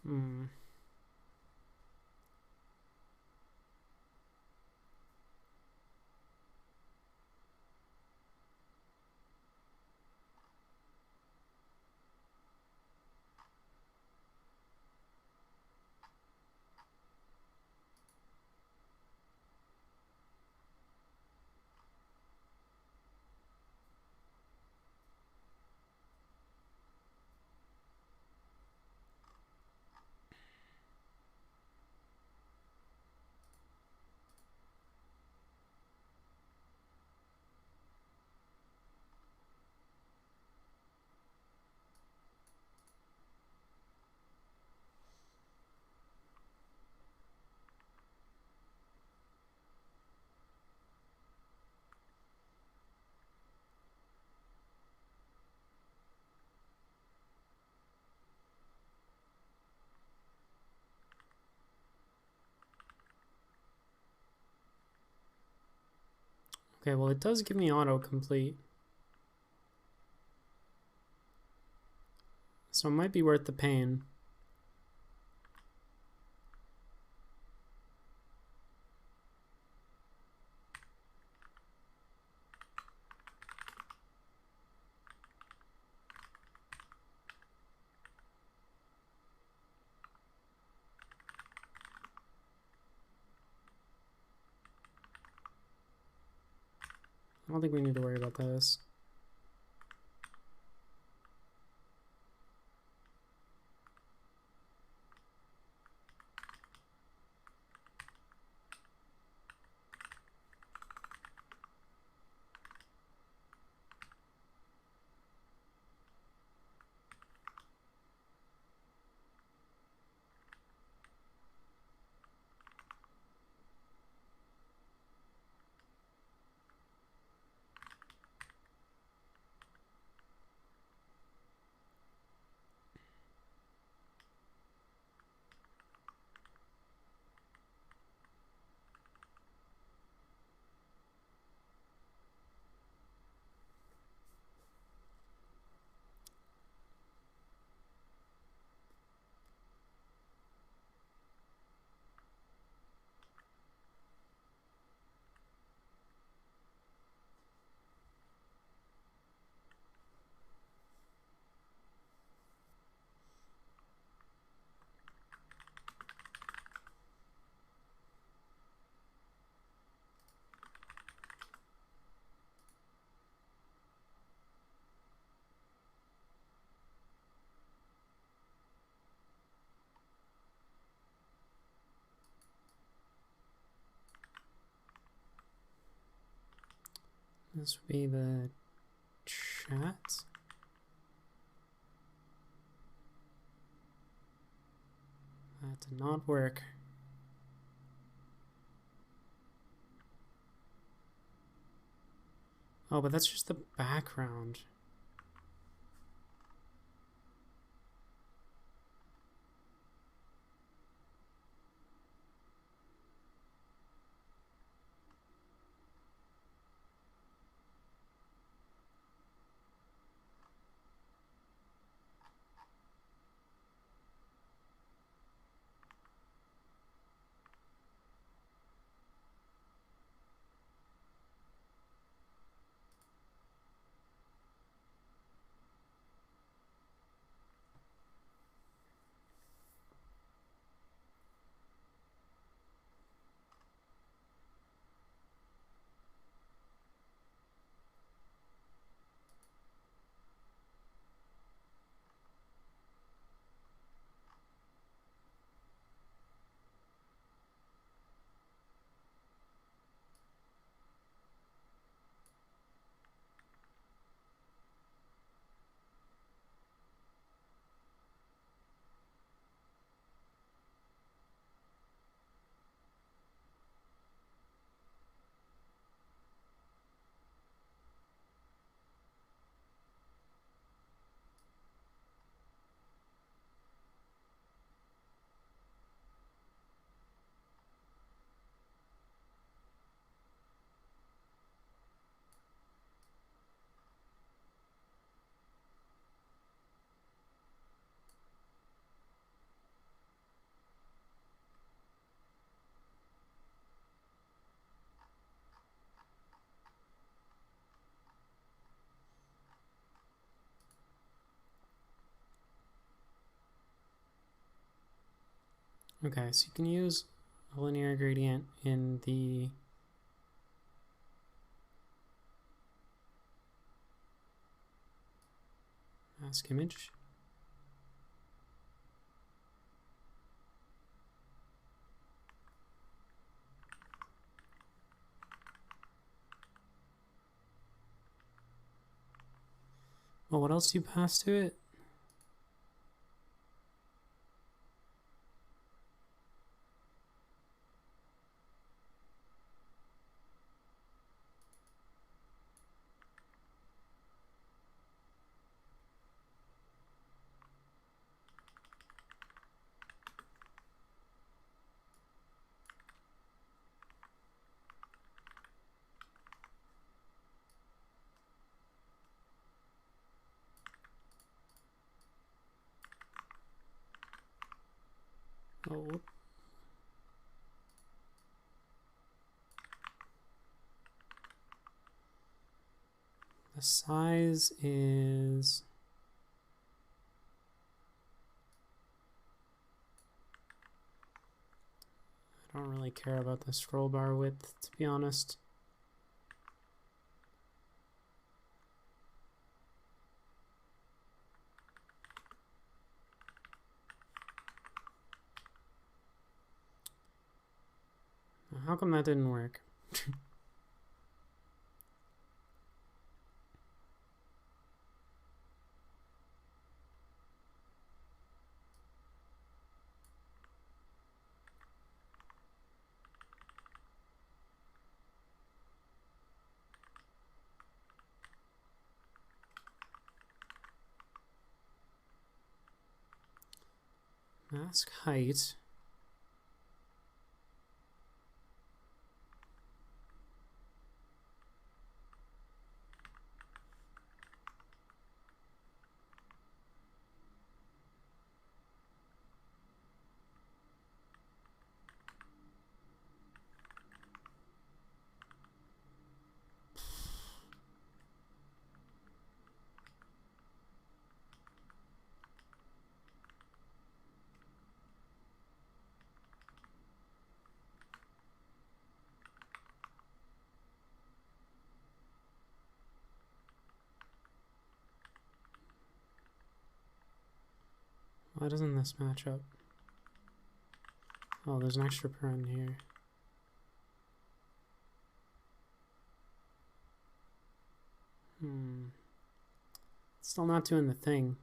Hmm. Okay, well, it does give me autocomplete. So it might be worth the pain. I don't think we need to worry about this. This would be the chat. That did not work. Oh, but that's just the background. Okay, so you can use a linear gradient in the mask image. Well, what else do you pass to it? Oh, the size is... I don't really care about the scroll bar width, to be honest. How come that didn't work? Mask height. Why doesn't this match up? Oh, there's an extra paren here. Still not doing the thing.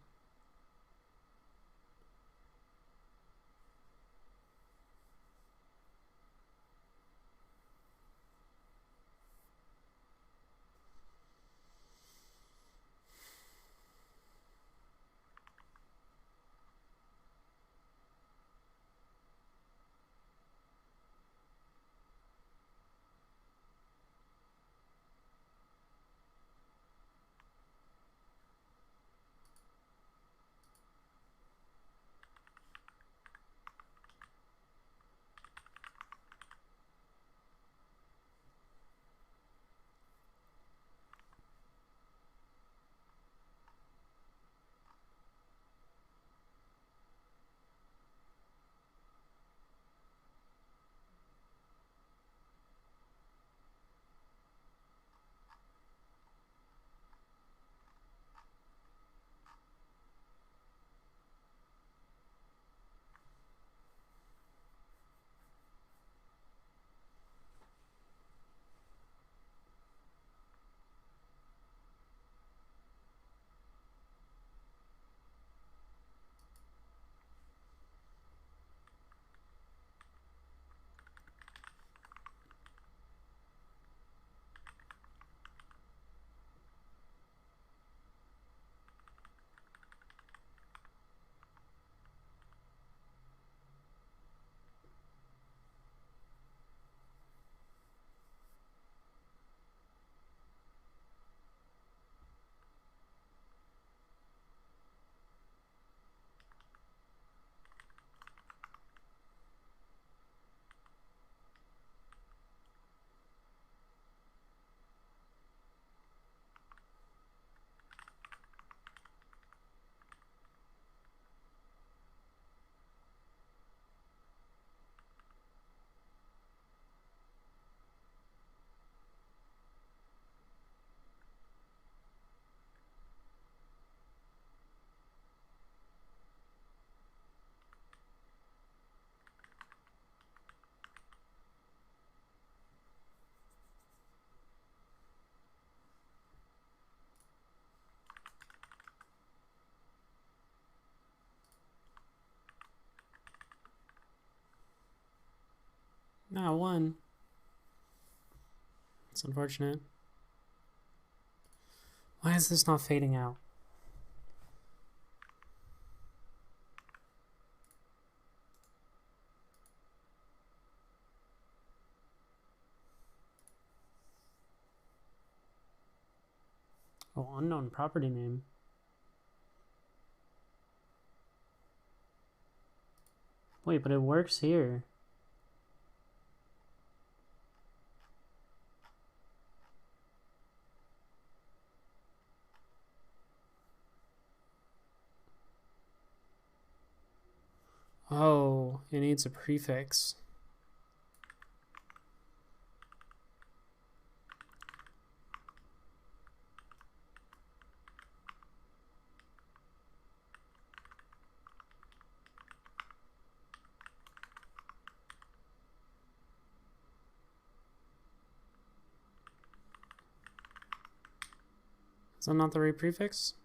Not one. It's unfortunate. Why is this not fading out? Oh, unknown property name. Wait, but it works here. Oh, it needs a prefix. Is that not the right prefix?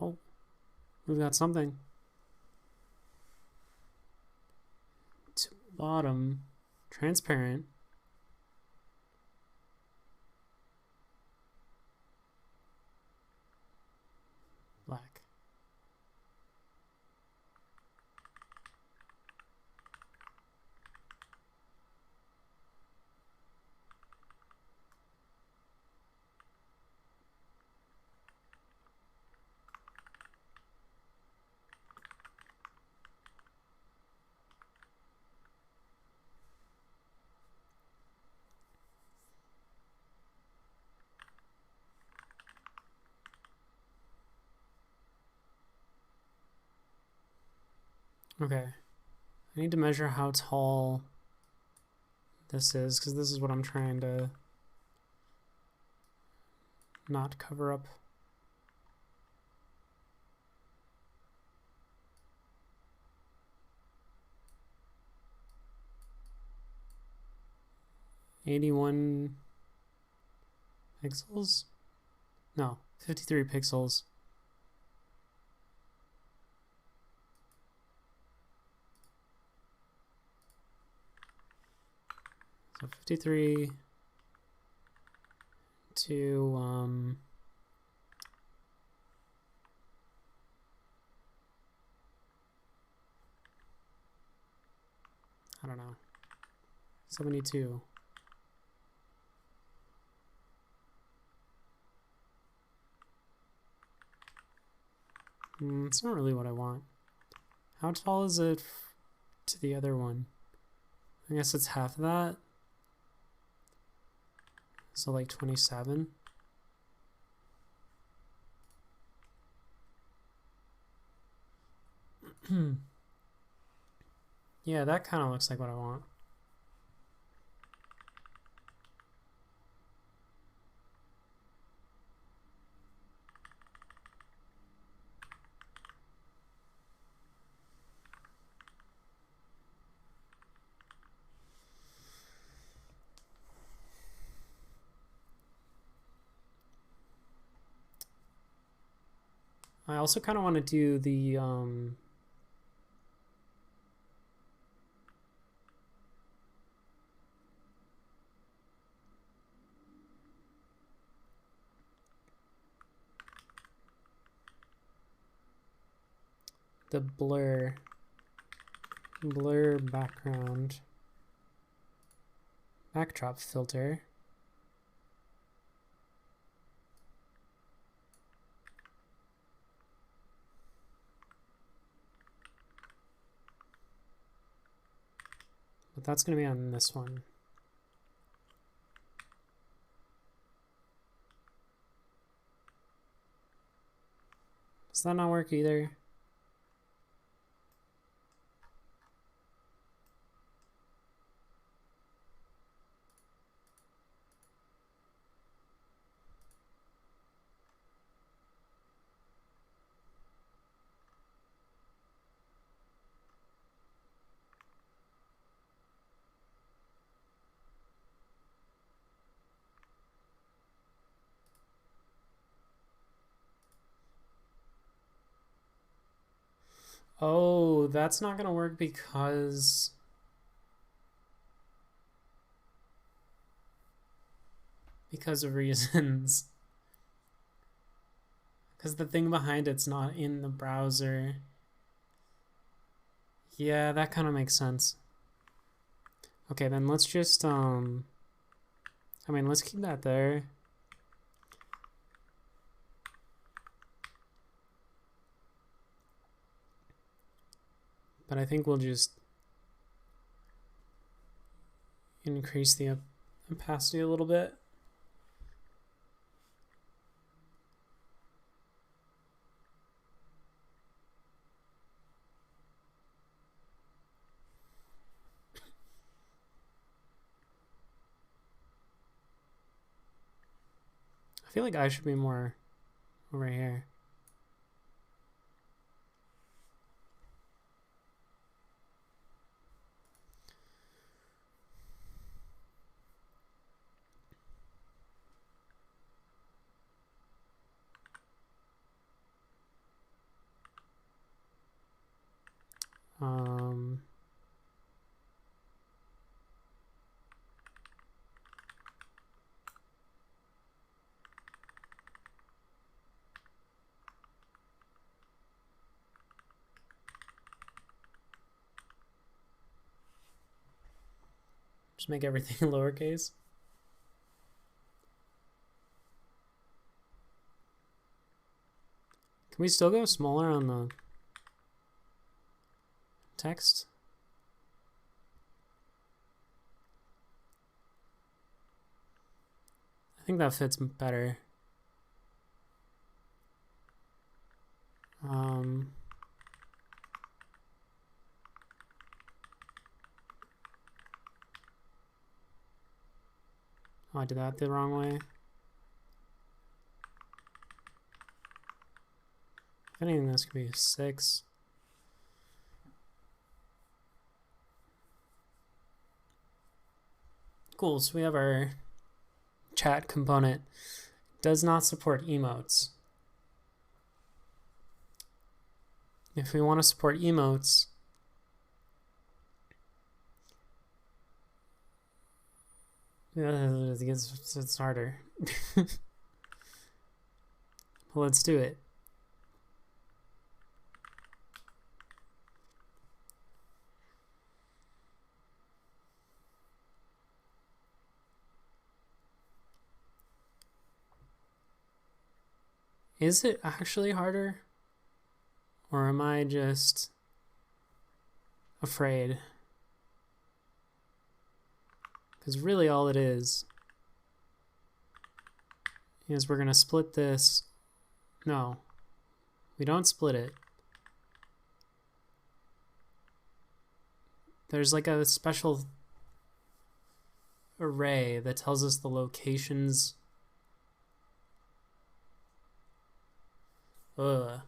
Oh, we've got something. To bottom, transparent. Black. Okay. I need to measure how tall this is, because this is what I'm trying to not cover up. $81 pixels? No, 53 pixels. So 53 to I don't know, 72. It's not really what I want. How tall is it to the other one? I guess it's half of that. So like 27. Yeah, that kind of looks like what I want. I also kind of want to do the blur background backdrop filter. But that's going to be on this one. Does that not work either? Oh, that's not gonna work because of reasons. Because the thing behind it's not in the browser. Yeah, that kind of makes sense. Okay, then let's just let's keep that there. But I think we'll just increase the opacity a little bit. I feel like I should be more over here. Um, just make everything lowercase. Can we still go smaller on the text? I think that fits better. Oh, I did that the wrong way. If anything, this could be a 6. Cool, so we have our chat component. Does not support emotes. If we want to support emotes, it's harder. Well, let's do it. Is it actually harder? Or am I just afraid? Because really all it is we're going to split this. No, we don't split it. There's like a special array that tells us the locations. Ugh.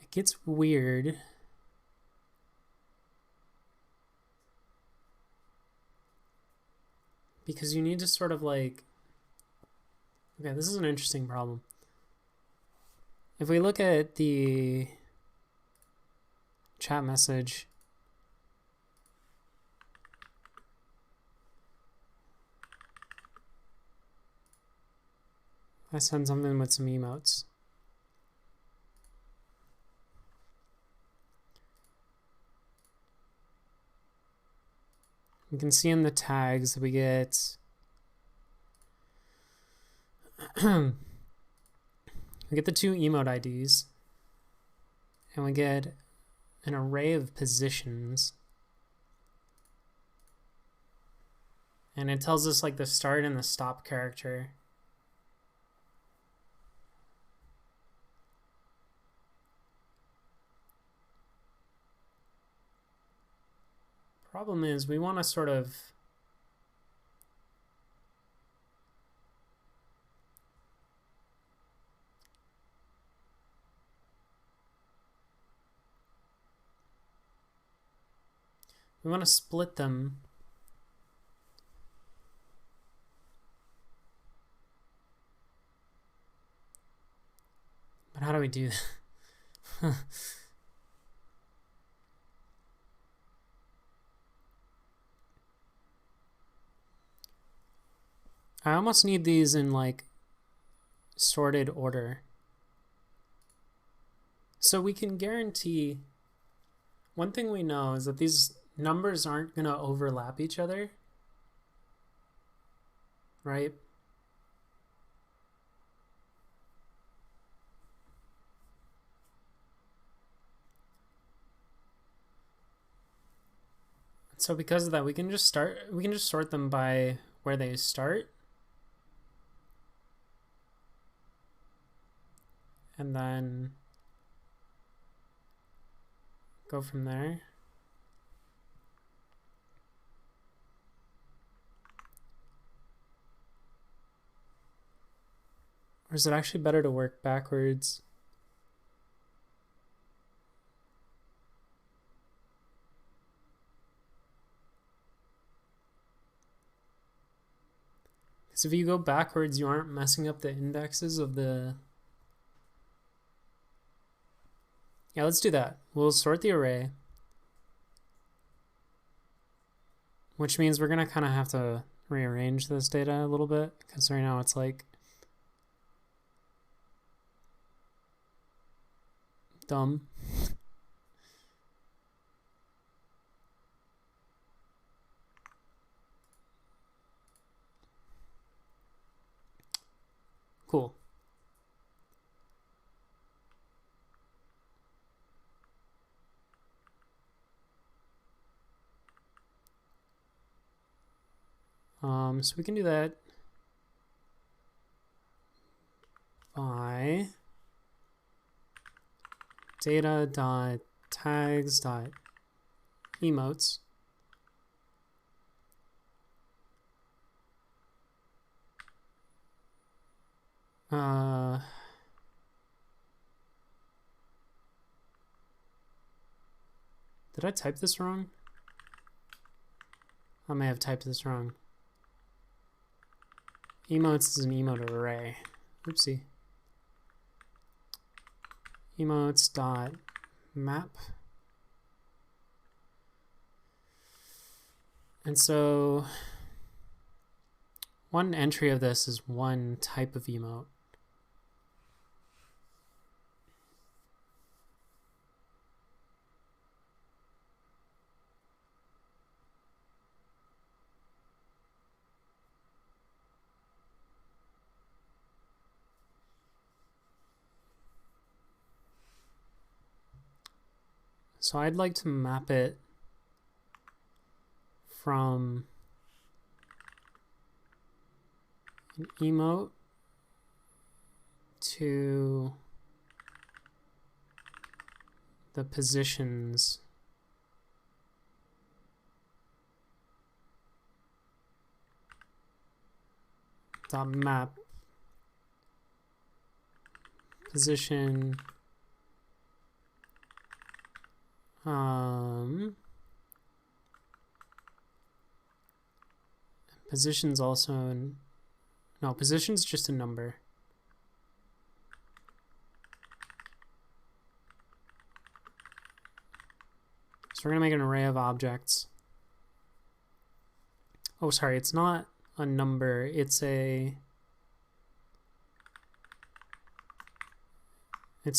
It gets weird. Because you need to sort of like... Okay, this is an interesting problem. If we look at the chat message, I send something with some emotes. You can see in the tags that we get we get the 2 emote IDs, and we get an array of positions, and it tells us like the start and the stop character. Problem is we want to sort of We want to split them. But how do we do that? I almost need these in like sorted order. So we can guarantee, one thing we know is that these numbers aren't going to overlap each other, right? So because of that, we can just sort them by where they start. And then go from there. Or is it actually better to work backwards? Because if you go backwards, you aren't messing up the indexes of the... Yeah, let's do that. We'll sort the array, which means we're going to kind of have to rearrange this data a little bit, because right now it's like dumb. Cool. So we can do that by data.tags.emotes. Did I type this wrong? I may have typed this wrong. Emotes is an emote array. Oopsie. Emotes.map. And so one entry of this is one type of emote. So I'd like to map it from an emote to the positions dot map position positions also no, position's just a number. So we're gonna make an array of objects. Oh, sorry, it's not a number, it's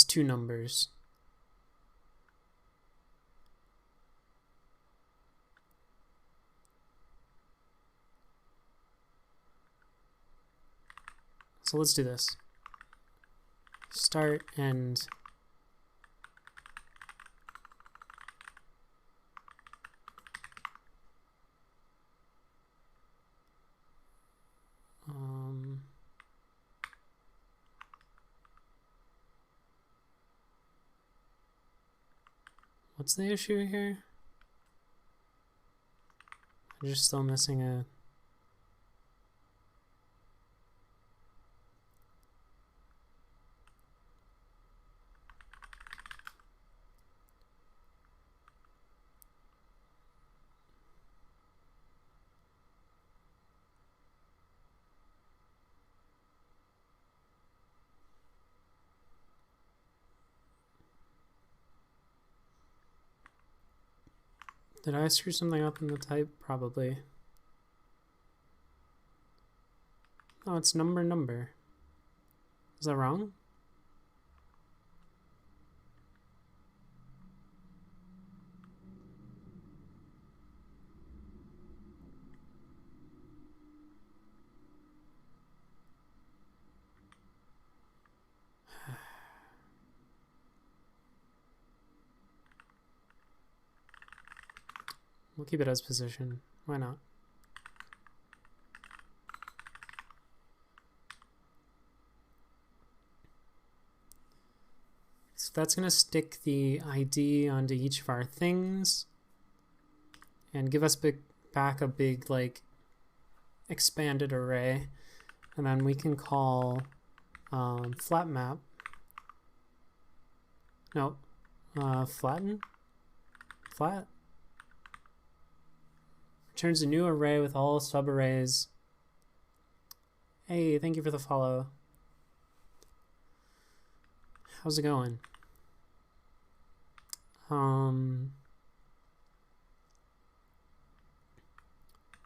two numbers. So let's do this. Start and what's the issue here? I'm just still missing a... Did I screw something up in the type? Probably. Oh, it's number. Is that wrong? We'll keep it as position. Why not? So that's going to stick the ID onto each of our things and give us back a big, like, expanded array. And then we can call flat map. No, flatten? Flat? Returns a new array with all subarrays. Hey, thank you for the follow. How's it going? We're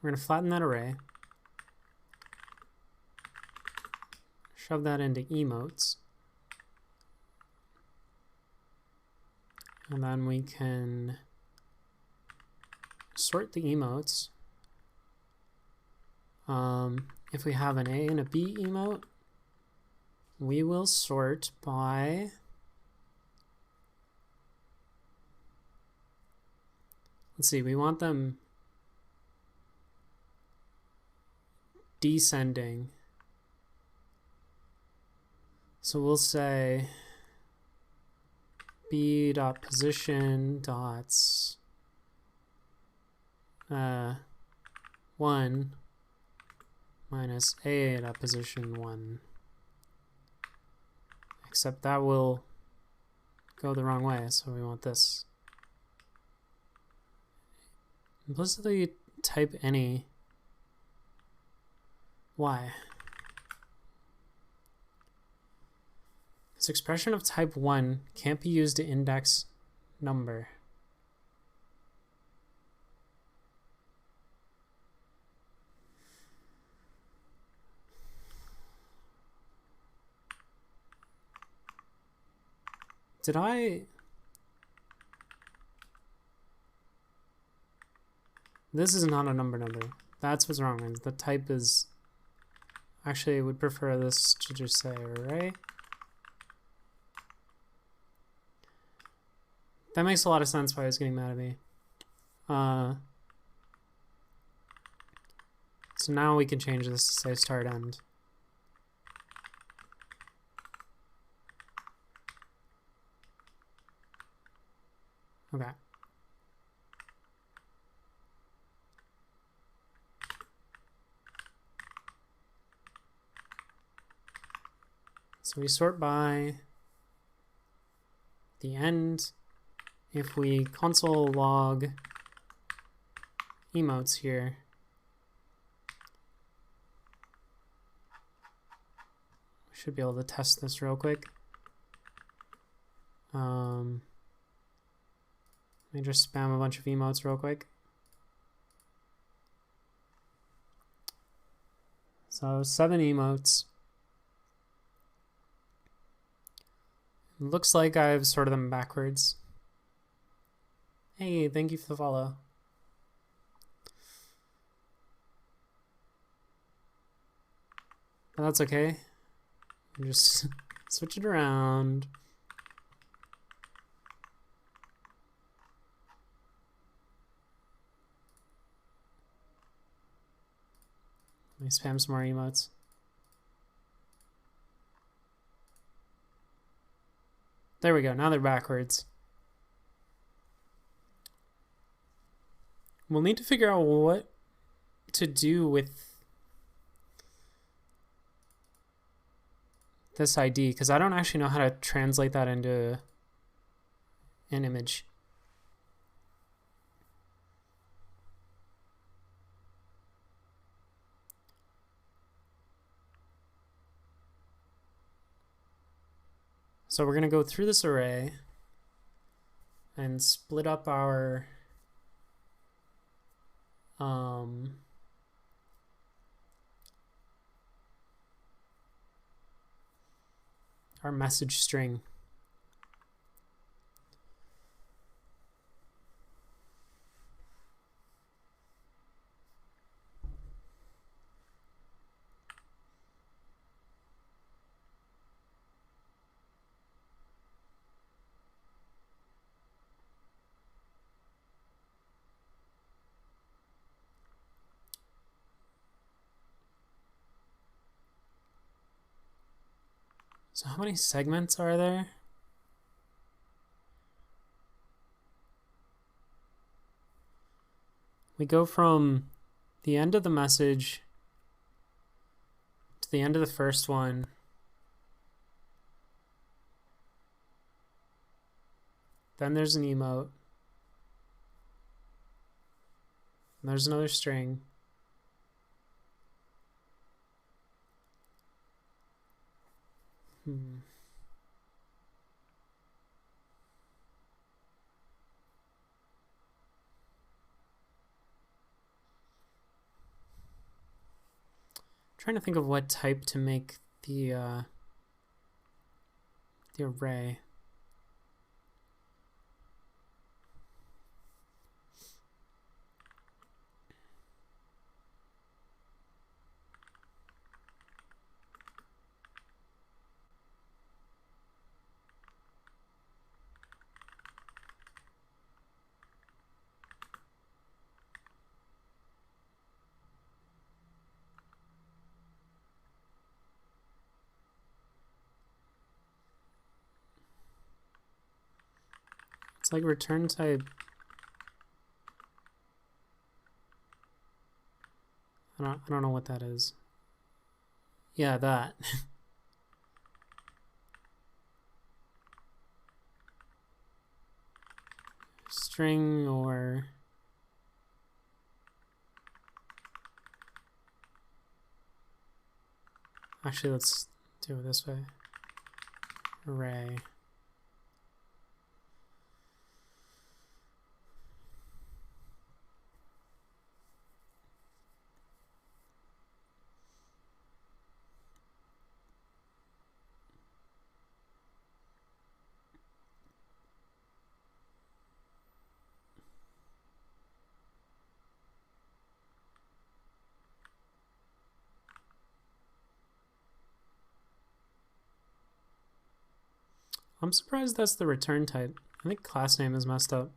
going to flatten that array. Shove that into emotes. And then we can sort the emotes. If we have an A and a B emote, we will sort by let's see, we want them descending. So we'll say b.position dots 1 minus a.position 1. Except that will go the wrong way, so we want this. Implicitly type any. Why? This expression of type 1 can't be used to index number. Did I? This is not a number. That's what's wrong. The type is... Actually, I would prefer this to just say array. That makes a lot of sense why it's getting mad at me. So now we can change this to say start end. Okay. So we sort by the end. If we console log emotes here, we should be able to test this real quick. Let me just spam a bunch of emotes real quick. So 7 emotes. Looks like I've sorted them backwards. Hey, thank you for the follow. But that's okay. Just switch it around. Let me spam some more emotes. There we go. Now they're backwards. We'll need to figure out what to do with this ID, because I don't actually know how to translate that into an image. So we're going to go through this array and split up our um, our message string. So how many segments are there? We go from the end of the message to the end of the first one. Then there's an emote. And there's another string. Trying to think of what type to make the array. It's like return type. I don't know what that is. Yeah, that. String or actually let's do it this way. Array. I'm surprised that's the return type. I think class name is messed up.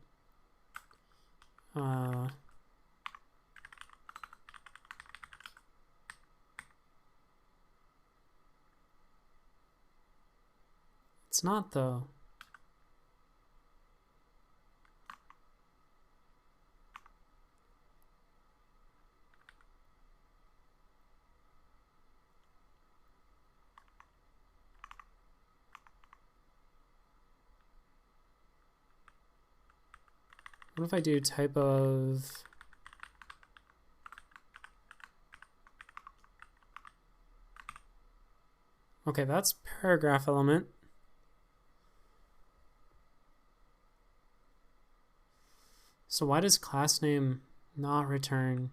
It's not though. What if I do type of okay, that's paragraph element. So why does class name not return?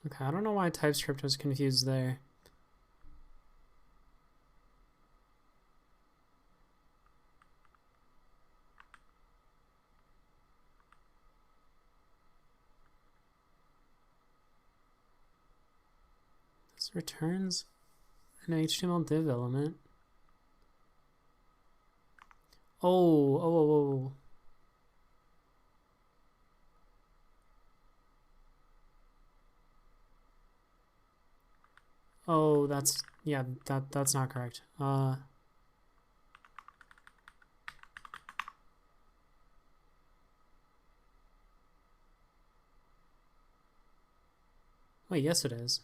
Okay, I don't know why TypeScript was confused there. This returns an HTML div element. Oh. Oh, that's, yeah, that's not correct. Wait, yes it is.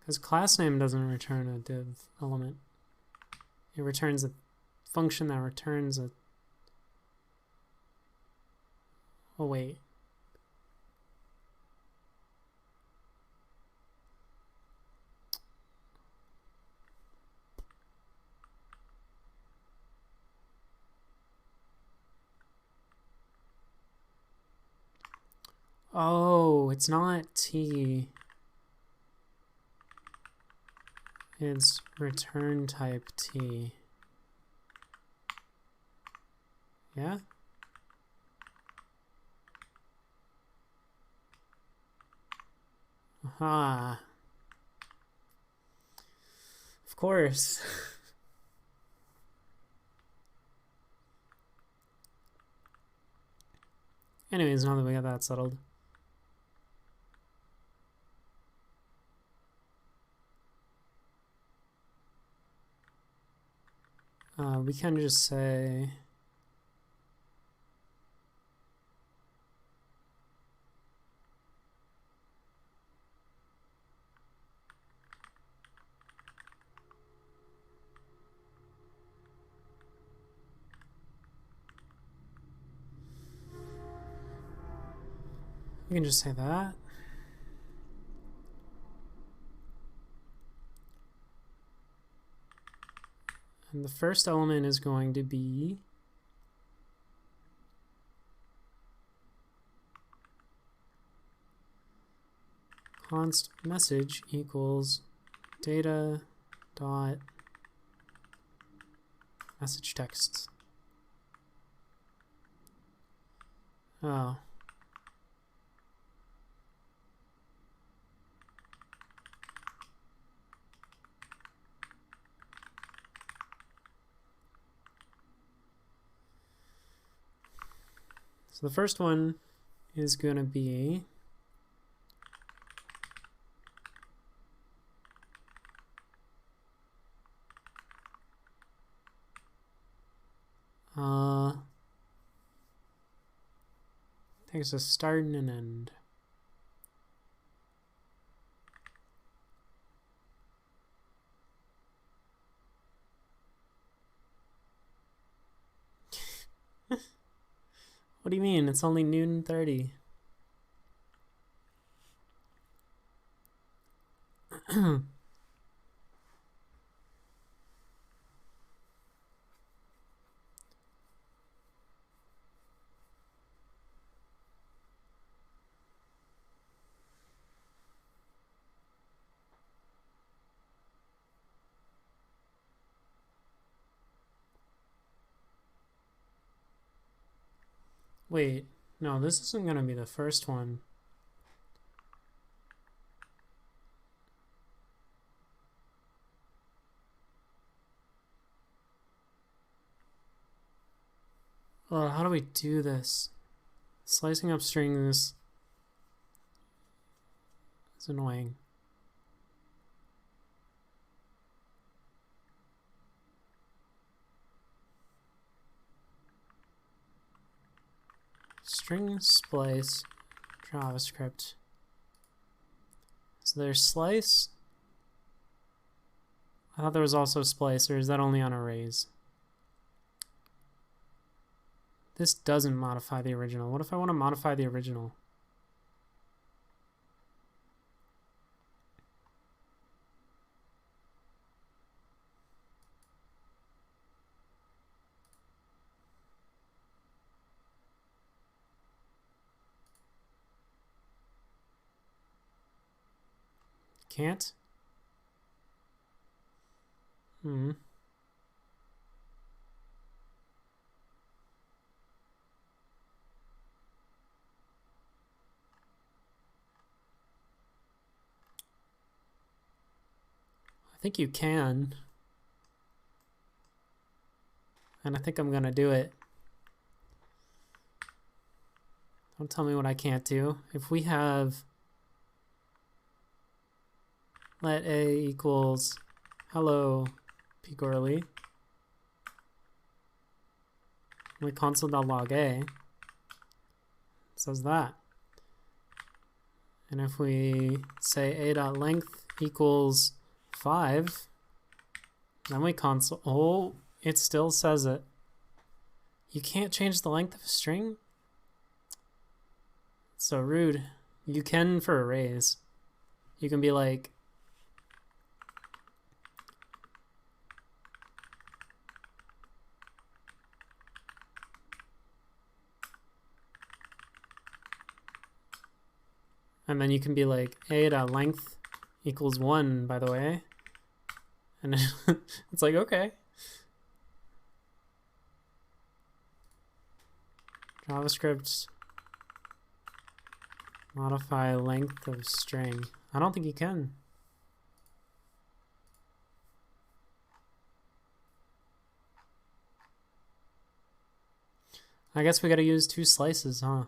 Because class name doesn't return a div element. It returns a function that returns a... Oh, wait. Oh, it's not T. It's return type T. Yeah? Aha. Of course. Anyways, now that we got that settled. We can just say... We can just say that. And the first element is going to be const message equals data dot message text. Oh. So the first one is going to be takes a start and an end. What do you mean? It's only noon 30. Wait, no, this isn't going to be the first one. How do we do this? Slicing up strings is annoying. String splice JavaScript. So there's slice. I thought there was also splice, or is that only on arrays? This doesn't modify the original. What if I want to modify the original? Can't? Hmm. I think you can. And I think I'm gonna do it. Don't tell me what I can't do. If we have let a equals hello peak early, we console.log a, it says that. And if we say a.length equals 5, then we console. Oh, it still says it. You can't change the length of a string? So rude. You can for arrays. You can be like, and then you can be like a.length equals 1, by the way. And it's like, okay. JavaScript modify length of string. I don't think you can. I guess we gotta use 2 slices, huh?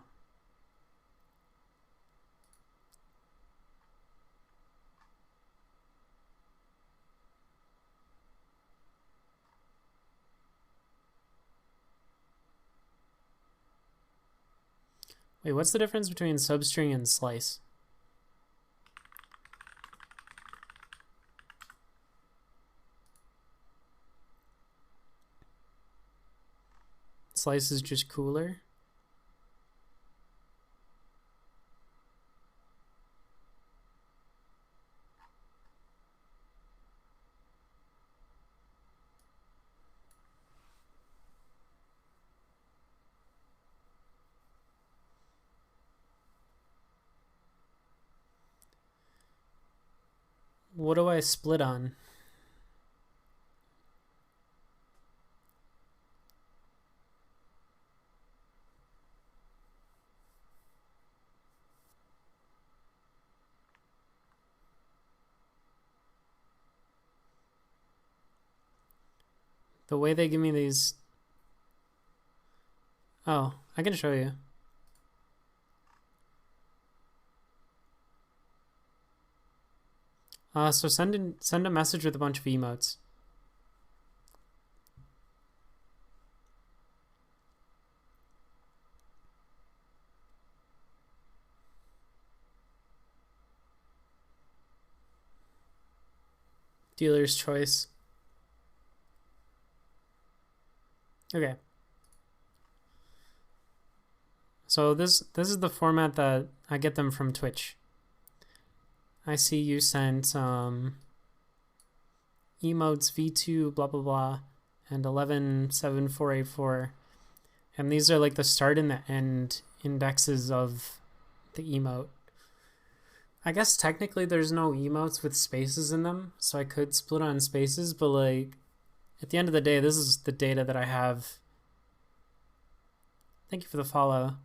Wait, what's the difference between substring and slice? Slice is just cooler. What do I split on? The way they give me these... Oh, I can show you. So send a message with a bunch of emotes. Dealer's choice. Okay. So this is the format that I get them from Twitch. I see you sent emotes v2 blah blah blah and 117484, and these are like the start and the end indexes of the emote. I guess technically there's no emotes with spaces in them, so I could split on spaces, but like at the end of the day, this is the data that I have. Thank you for the follow.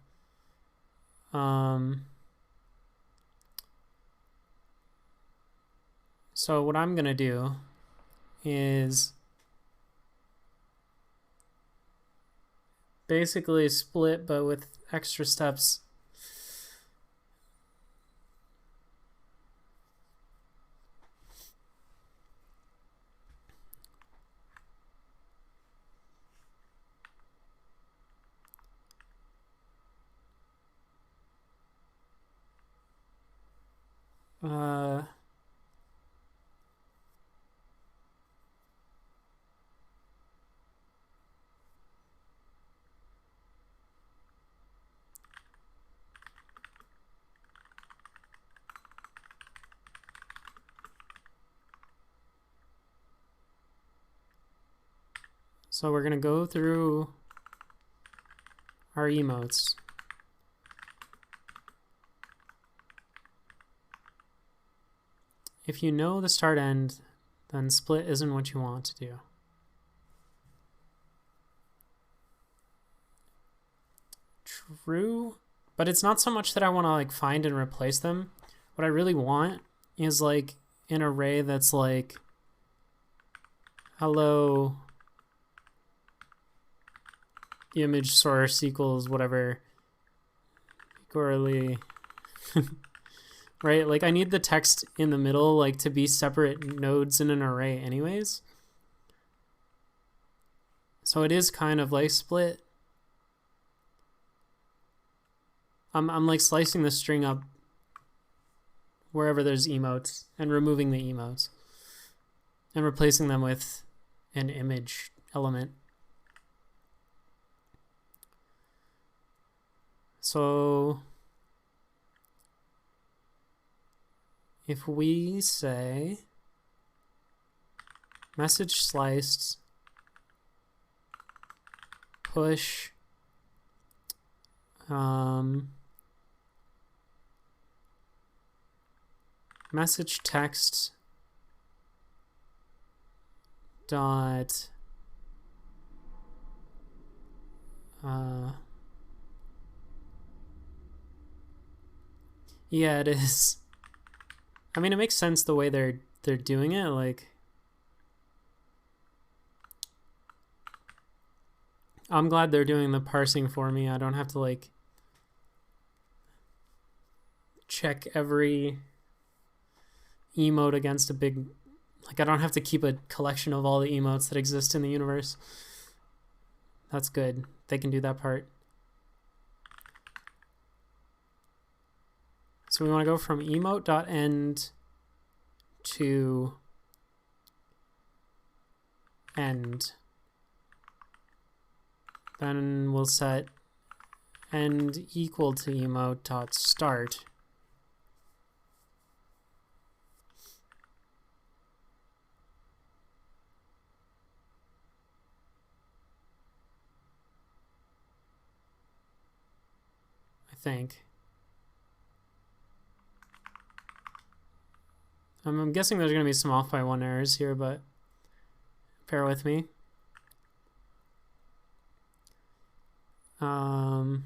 So what I'm gonna do is basically split, but with extra steps. So we're gonna go through our emotes. if you know the start end, then split isn't what you want to do. True, but it's not so much that I want to like find and replace them. What I really want is like an array that's like hello image source equals whatever Gorley right? Like I need the text in the middle like to be separate nodes in an array anyways. So it is kind of like split. I'm like slicing the string up wherever there's emotes and removing the emotes and replacing them with an image element. So if we say message sliced push message text dot yeah, it is. I mean, it makes sense the way they're doing it. Like, I'm glad they're doing the parsing for me. I don't have to like check every emote against a big, like I don't have to keep a collection of all the emotes that exist in the universe. That's good. They can do that part. So we want to go from emote.end to end. Then we'll set end equal to emote.start. I think. I'm guessing there's going to be some off by one errors here, but bear with me. To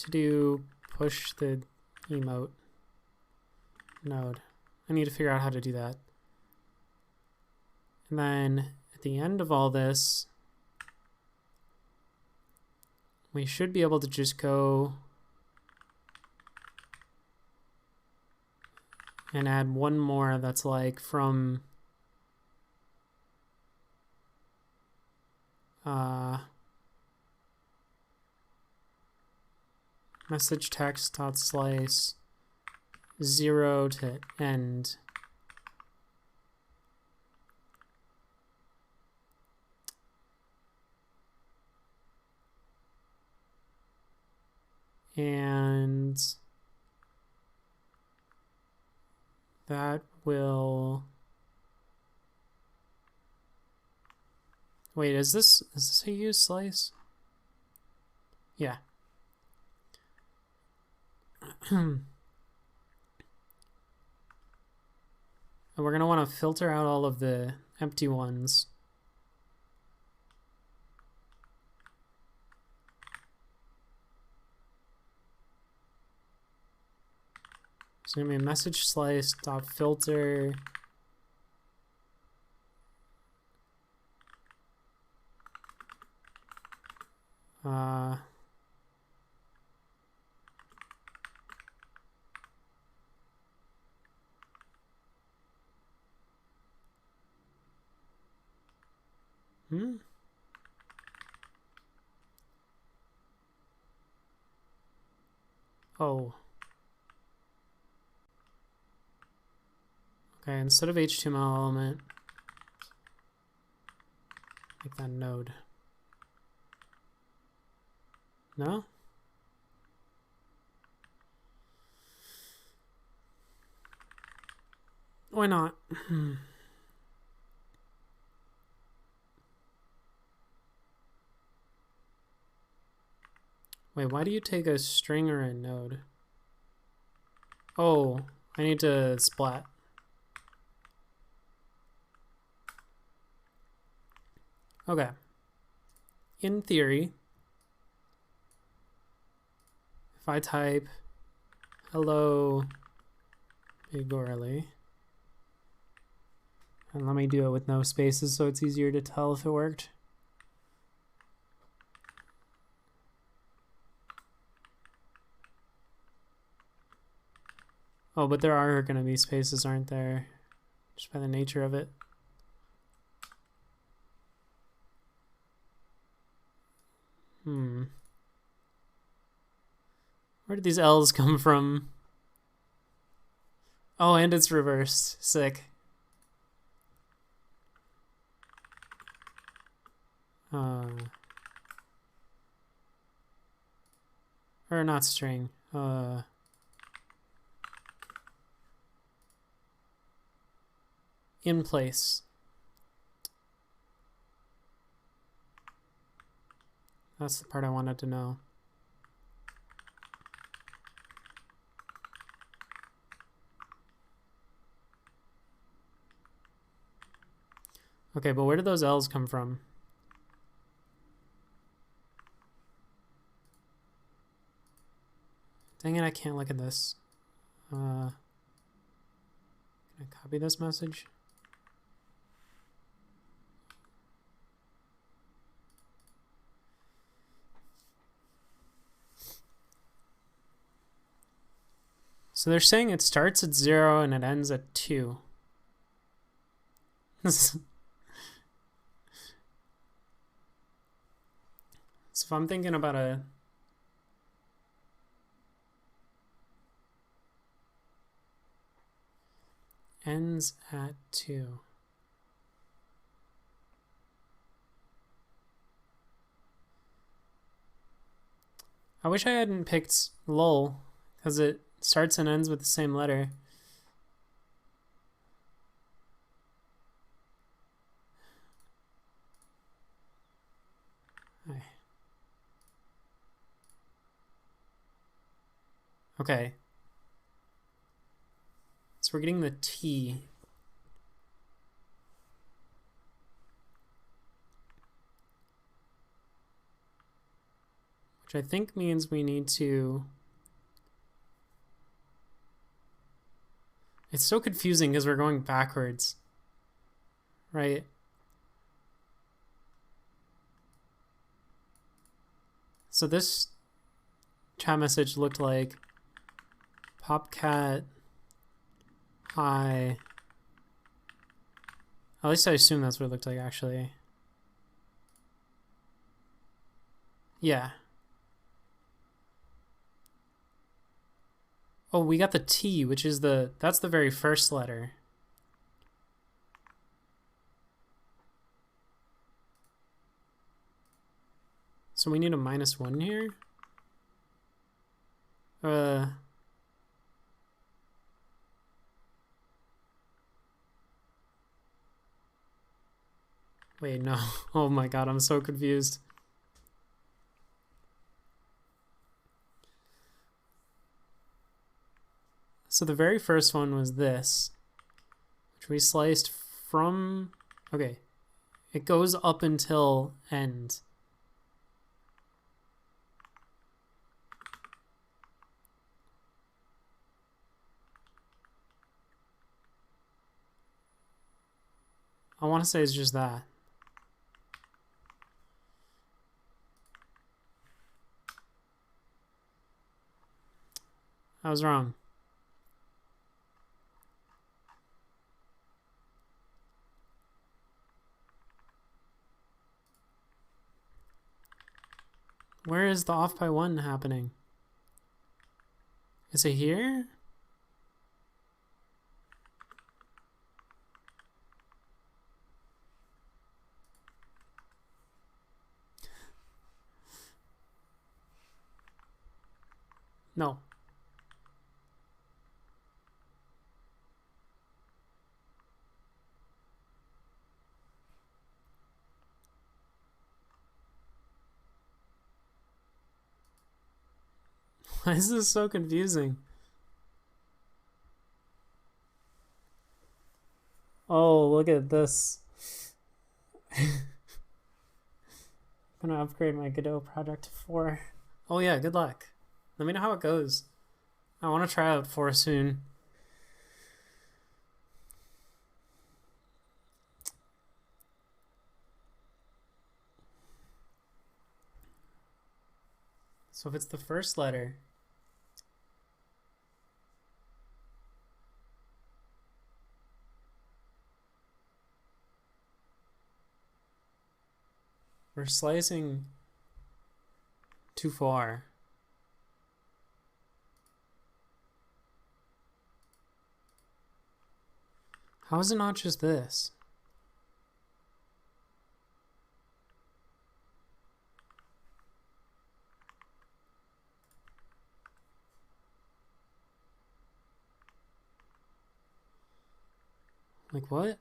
do push the emote node. I need to figure out how to do that. And then at the end of all this, we should be able to just go and add one more that's like from message text dot slice 0 to end. And that will, wait, is this a use slice? Yeah. And we're going to want to filter out all of the empty ones. It's going to be a message slice dot filter Oh. Okay, instead of HTML element, make that node. No? Why not? Wait, why do you take a string or a node? Oh, I need to splat. Okay. In theory, if I type hello Bigorally, and let me do it with no spaces so it's easier to tell if it worked. Oh, but there are going to be spaces, aren't there? Just by the nature of it. Where did these L's come from? Oh, and it's reversed. Sick. Or not string. In place. That's the part I wanted to know. Okay, but where did those L's come from? Dang it, I can't look at this. Can I copy this message? So they're saying it starts at 0 and it ends at 2. So if I'm thinking about a ends at 2. I wish I hadn't picked lol, because it starts and ends with the same letter. Okay. So we're getting the T. Which I think means we need to... It's so confusing because we're going backwards. Right? So this chat message looked like Popcat hi. At least I assume that's what it looked like, actually. Yeah. Oh, we got the T, which is that's the very first letter. So we need a -1 here? Wait, no. Oh my god, I'm so confused. So the very first one was this, which we sliced from... Okay. It goes up until end. I want to say it's just that. I was wrong. Where is the off by 1 happening? Is it here? No. Why is this so confusing? Oh, look at this. I'm gonna upgrade my Godot project to 4. Oh yeah, good luck. Let me know how it goes. I want to try out 4 soon. So if it's the first letter, we're slicing too far. How is it not just this? Like what?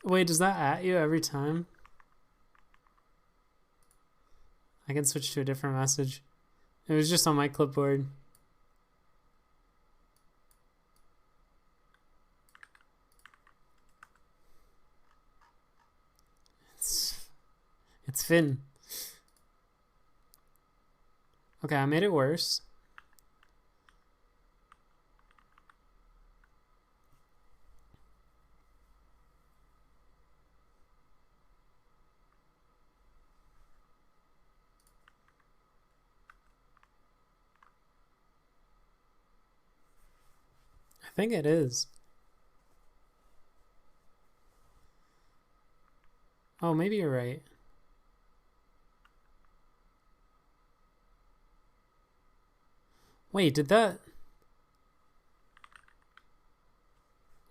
Wait, does that at you every time? I can switch to a different message. It was just on my clipboard. It's Finn. Okay, I made it worse. I think it is. Oh, maybe you're right. Wait, did that...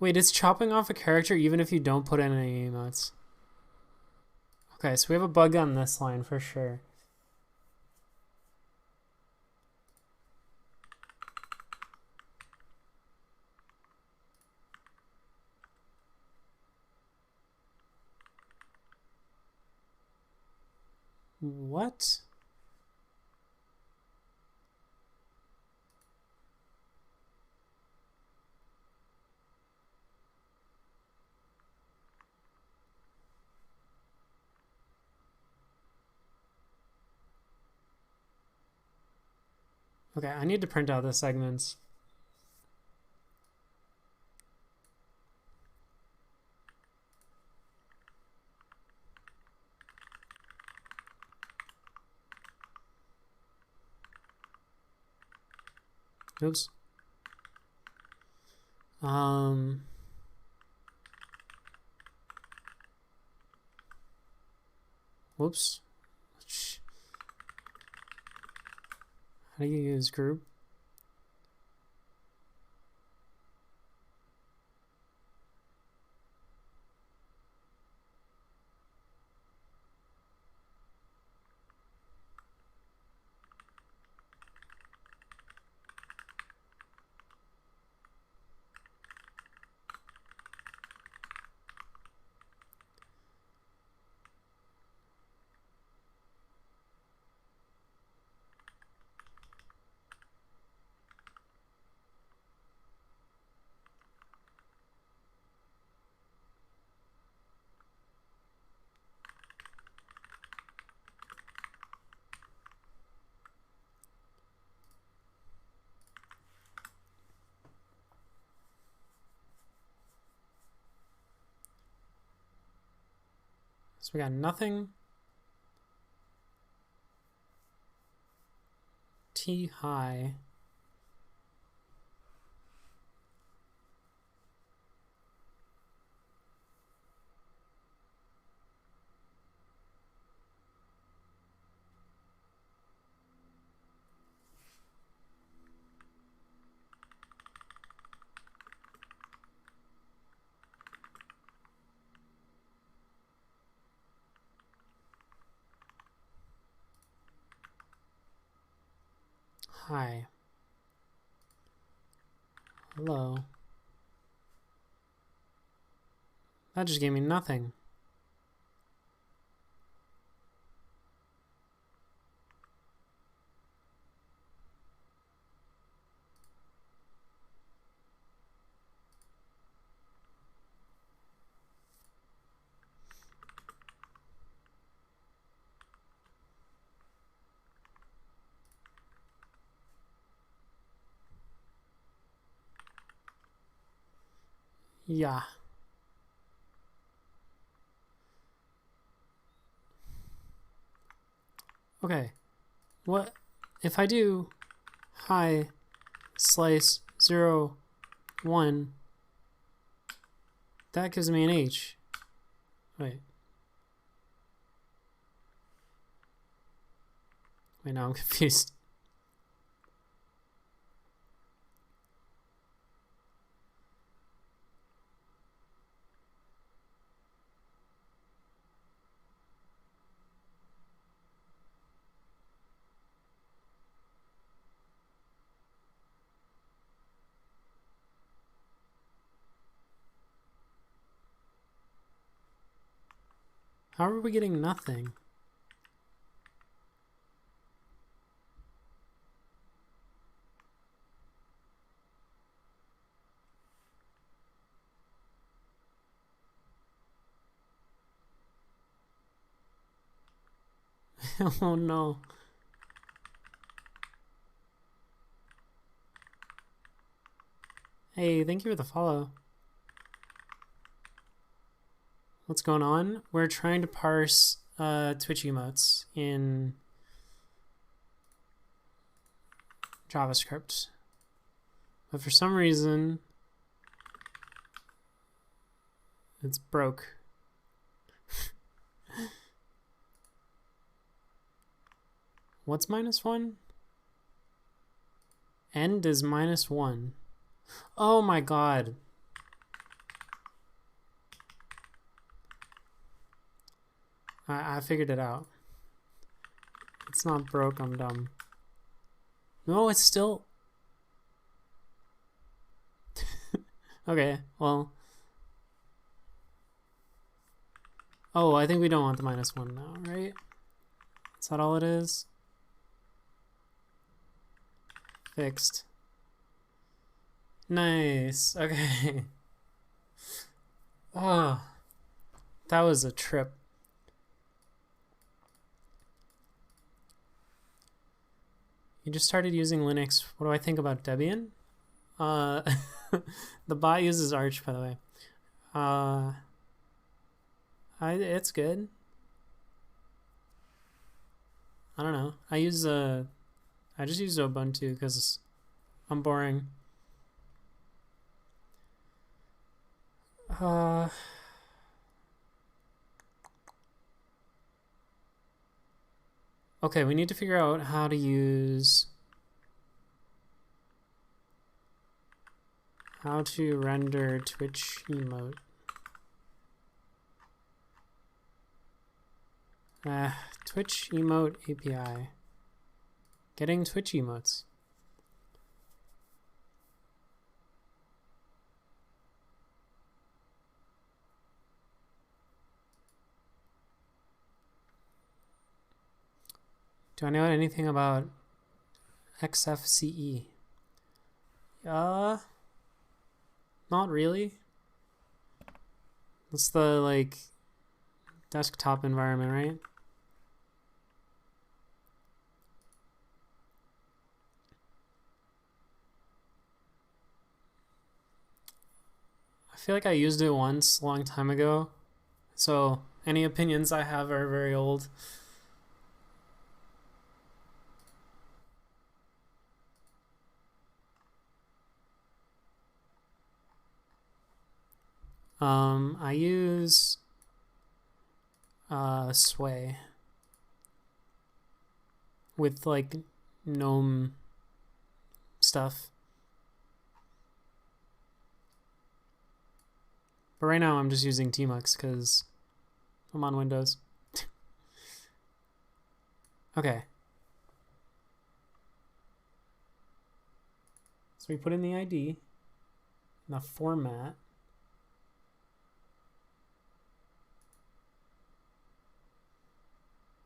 Wait, it's chopping off a character even if you don't put in any emotes. Okay, so we have a bug on this line for sure. What? Okay, I need to print out the segments. Oops. Whoops. How do you use group? So we got nothing. T high. Hi. Hello. That just gave me nothing. Yeah. Okay. What if I do hi slice 0, 1? That gives me an H. Wait. Wait, now I'm confused. How are we getting nothing? Oh no. Hey, thank you for the follow. What's going on? We're trying to parse Twitch emotes in JavaScript. But for some reason, it's broke. What's -1? End is -1. Oh my god. I figured it out. It's not broke, I'm dumb. No, it's still... Okay, well... Oh, I think we don't want the -1 now, right? Is that all it is? Fixed. Nice, okay. Oh, that was a trip. You just started using Linux. What do I think about Debian? The bot uses Arch, by the way. It's good. I don't know. I just use Ubuntu because I'm boring. Okay, we need to figure out how to render Twitch emote. Twitch emote API. Getting Twitch emotes. Do I know anything about XFCE? Not really. It's the like desktop environment, right? I feel like I used it once a long time ago, so any opinions I have are very old. I use Sway with like GNOME stuff. But right now I'm just using Tmux because I'm on Windows. Okay. we put in the ID, the format.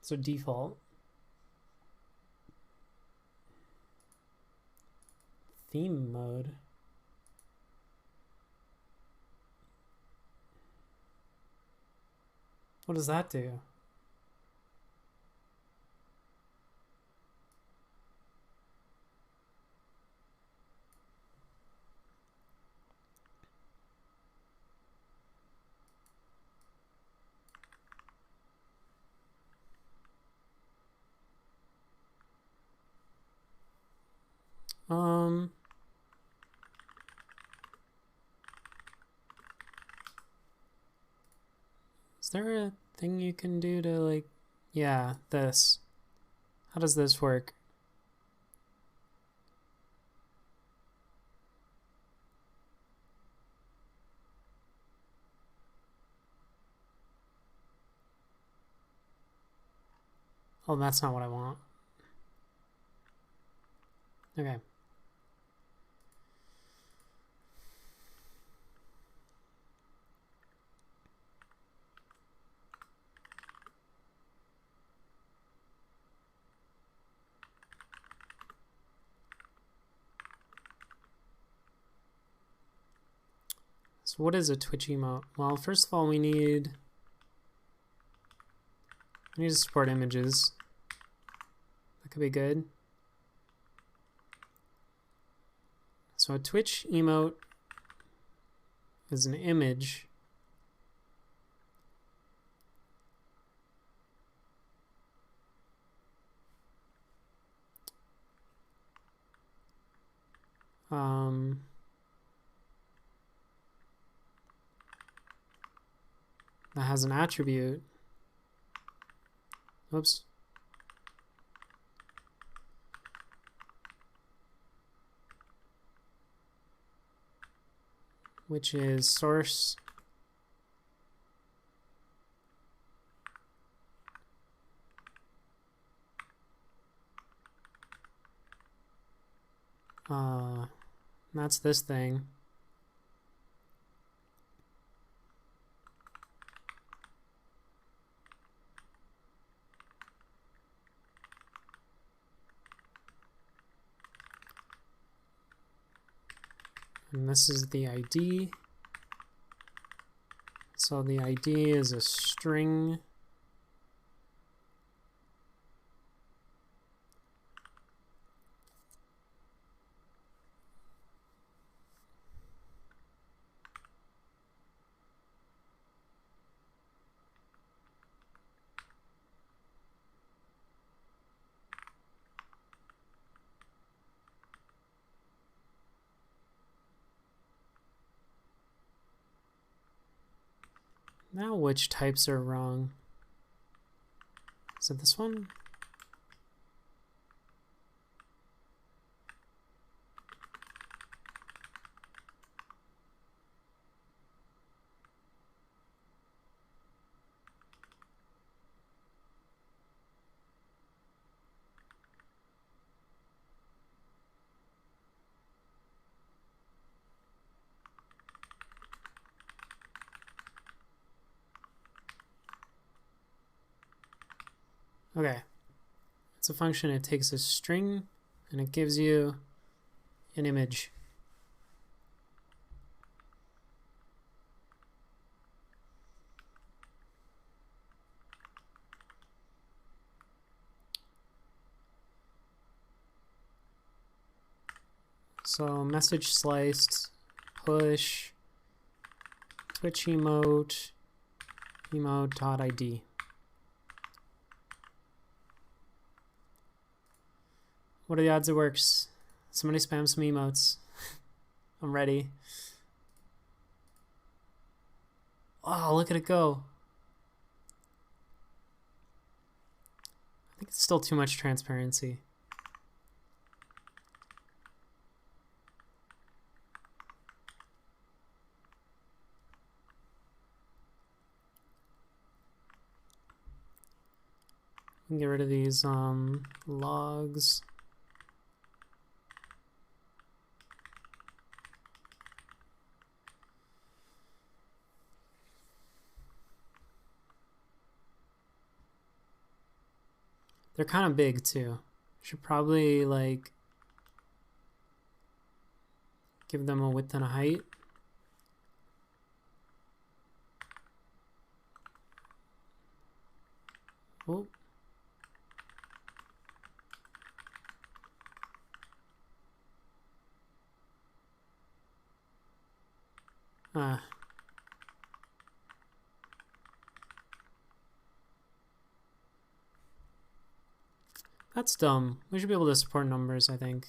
So default. Theme mode. What does that do? Is there a thing you can do to like, yeah, this. How does this work? Oh, that's not what I want. Okay. So what is a Twitch emote? Well, first of all, we need to support images. That could be good. So a Twitch emote is an image. That has an attribute. Oops. Which is source that's this thing. And this is the ID. So the ID is a string. Now which types are wrong? Is it this one? Okay. It's a function. It takes a string and it gives you an image. So message sliced, push, Twitch emote, emote.id. What are the odds it works? Somebody spam some emotes. I'm ready. Oh, look at it go. I think it's still too much transparency. We can get rid of these logs. They're kind of big too. Should probably like give them a width and a height. Oh. Ah. That's dumb. We should be able to support numbers, I think.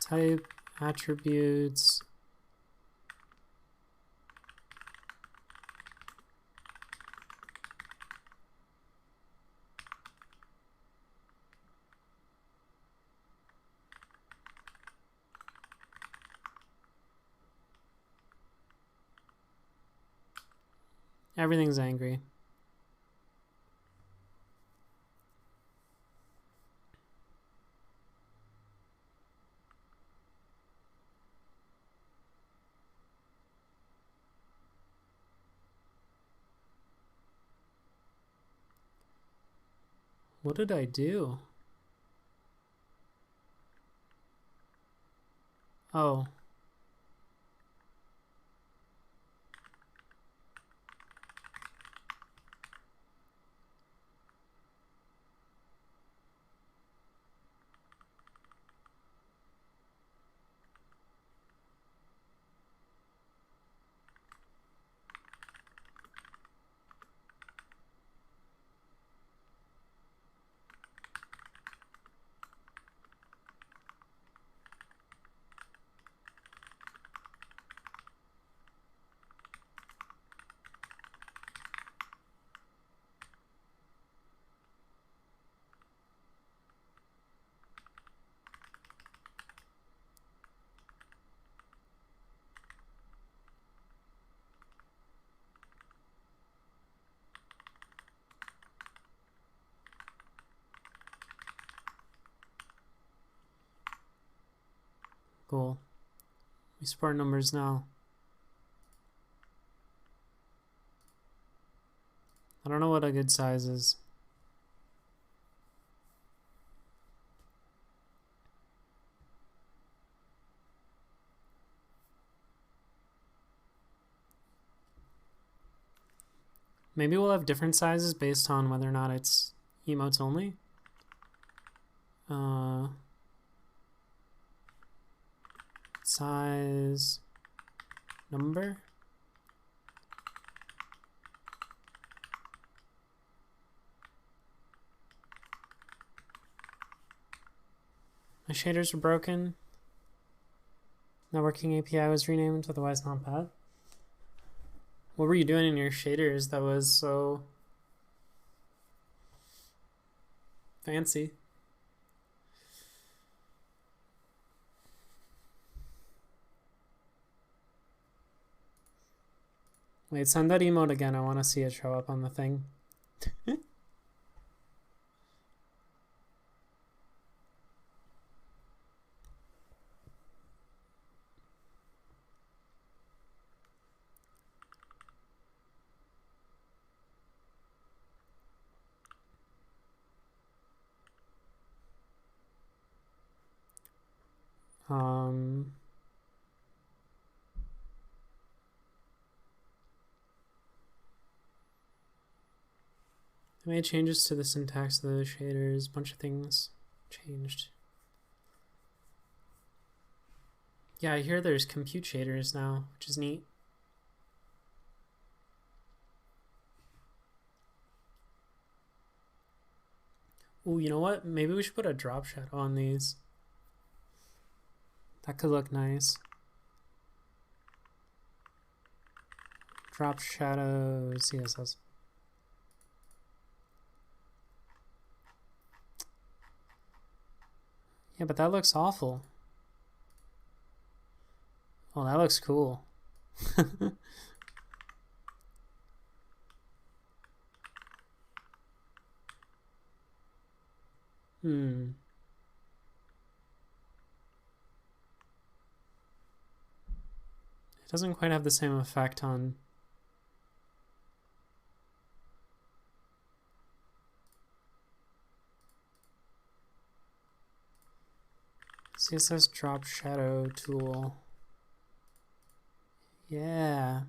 Type, attributes. Everything's angry. What did I do? Oh. Cool. We support numbers now. I don't know what a good size is. Maybe we'll have different sizes based on whether or not it's emotes only. Size, number. My shaders are broken. Networking API was renamed, otherwise not bad. What were you doing in your shaders that was so fancy? Wait, send that emote again. I want to see it show up on the thing. I made changes to the syntax of the shaders. A bunch of things changed. Yeah, I hear there's compute shaders now, which is neat. Ooh, you know what? Maybe we should put a drop shadow on these. That could look nice. Drop shadow CSS. Yeah, but that looks awful. Oh, that looks cool. It doesn't quite have the same effect on... CSS drop shadow tool. Yeah.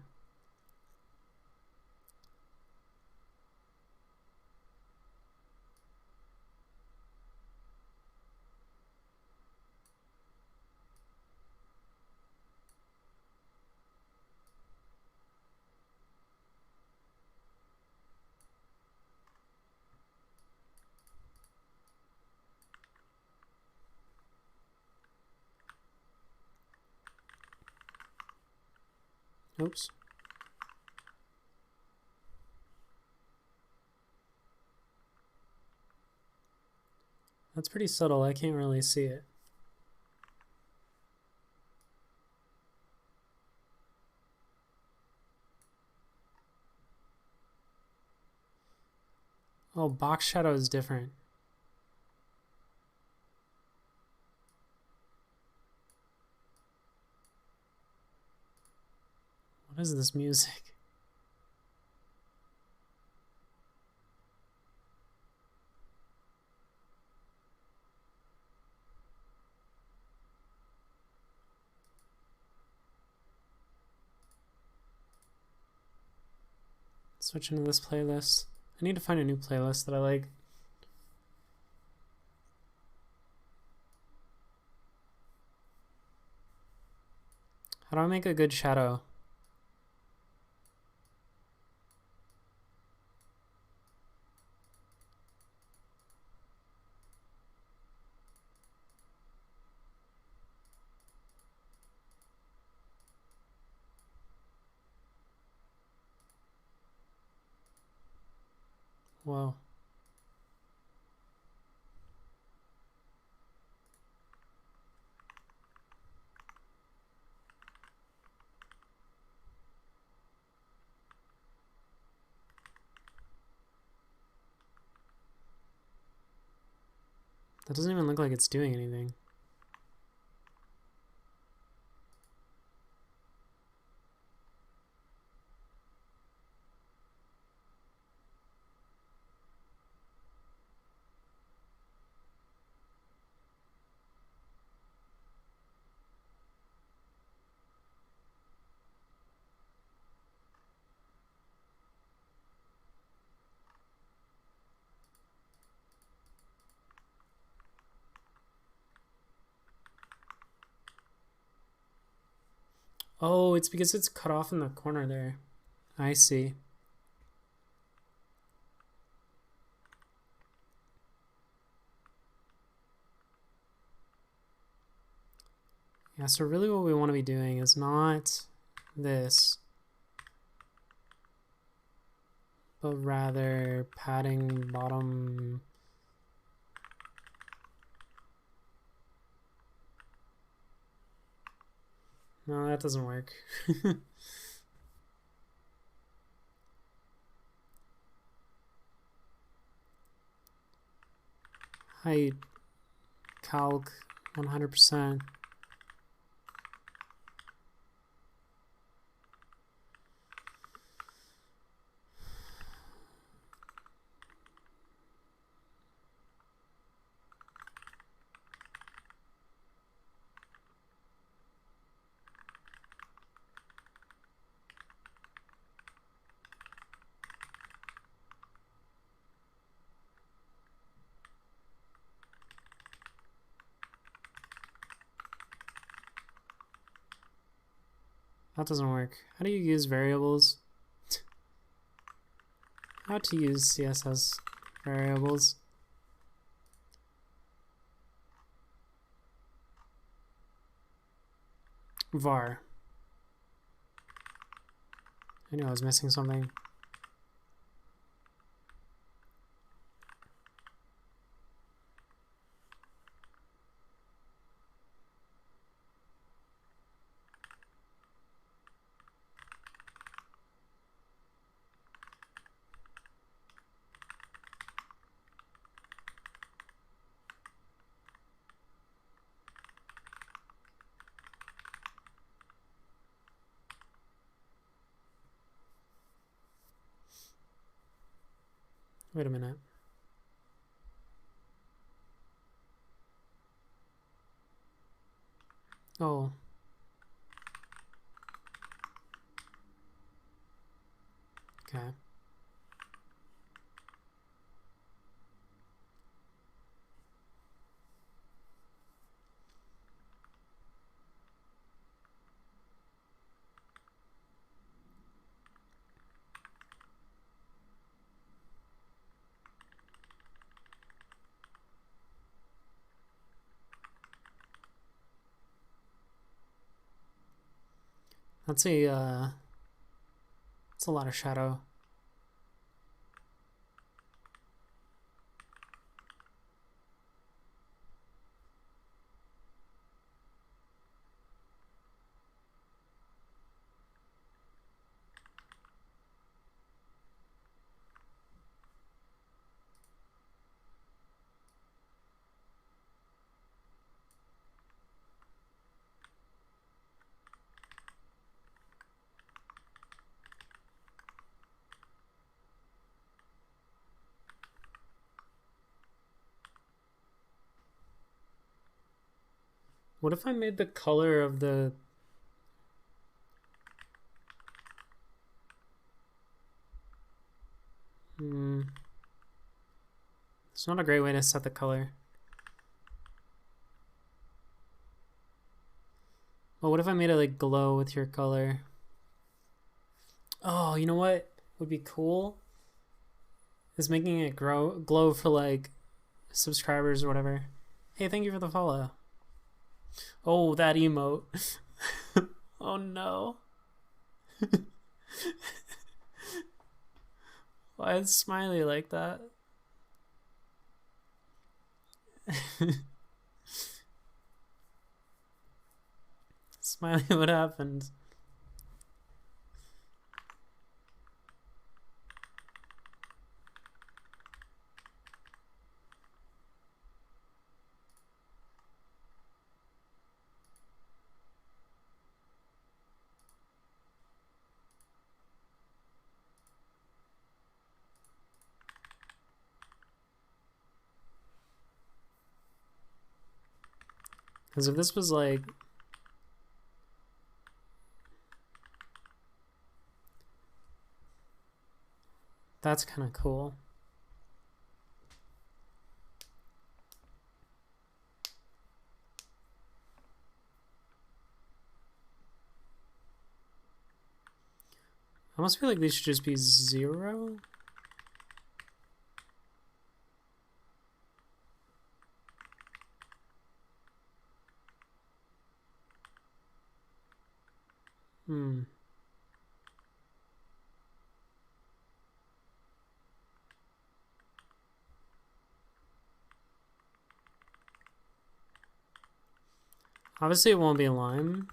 Oops. That's pretty subtle. I can't really see it. Oh, box shadow is different. What is this music? Switch into this playlist. I need to find a new playlist that I like. How do I make a good shadow? Whoa. That doesn't even look like it's doing anything. Oh, it's because it's cut off in the corner there. I see. Yeah, so really what we want to be doing is not this, but rather padding bottom. No, that doesn't work. Height, calc, 100%. That doesn't work. How do you use variables? How to use CSS variables? Var. I knew I was missing something. Wait a minute. Oh. Okay. That's a lot of shadow. What if I made the color of the... It's not a great way to set the color. Well, what if I made it like glow with your color? Oh, you know what would be cool? Is making it glow for like subscribers or whatever. Hey, thank you for the follow. Oh, that emote. Oh no. Why is Smiley like that? Smiley, what happened? Because if this was like... That's kind of cool. I almost feel like these should just be 0. Obviously it won't be lime.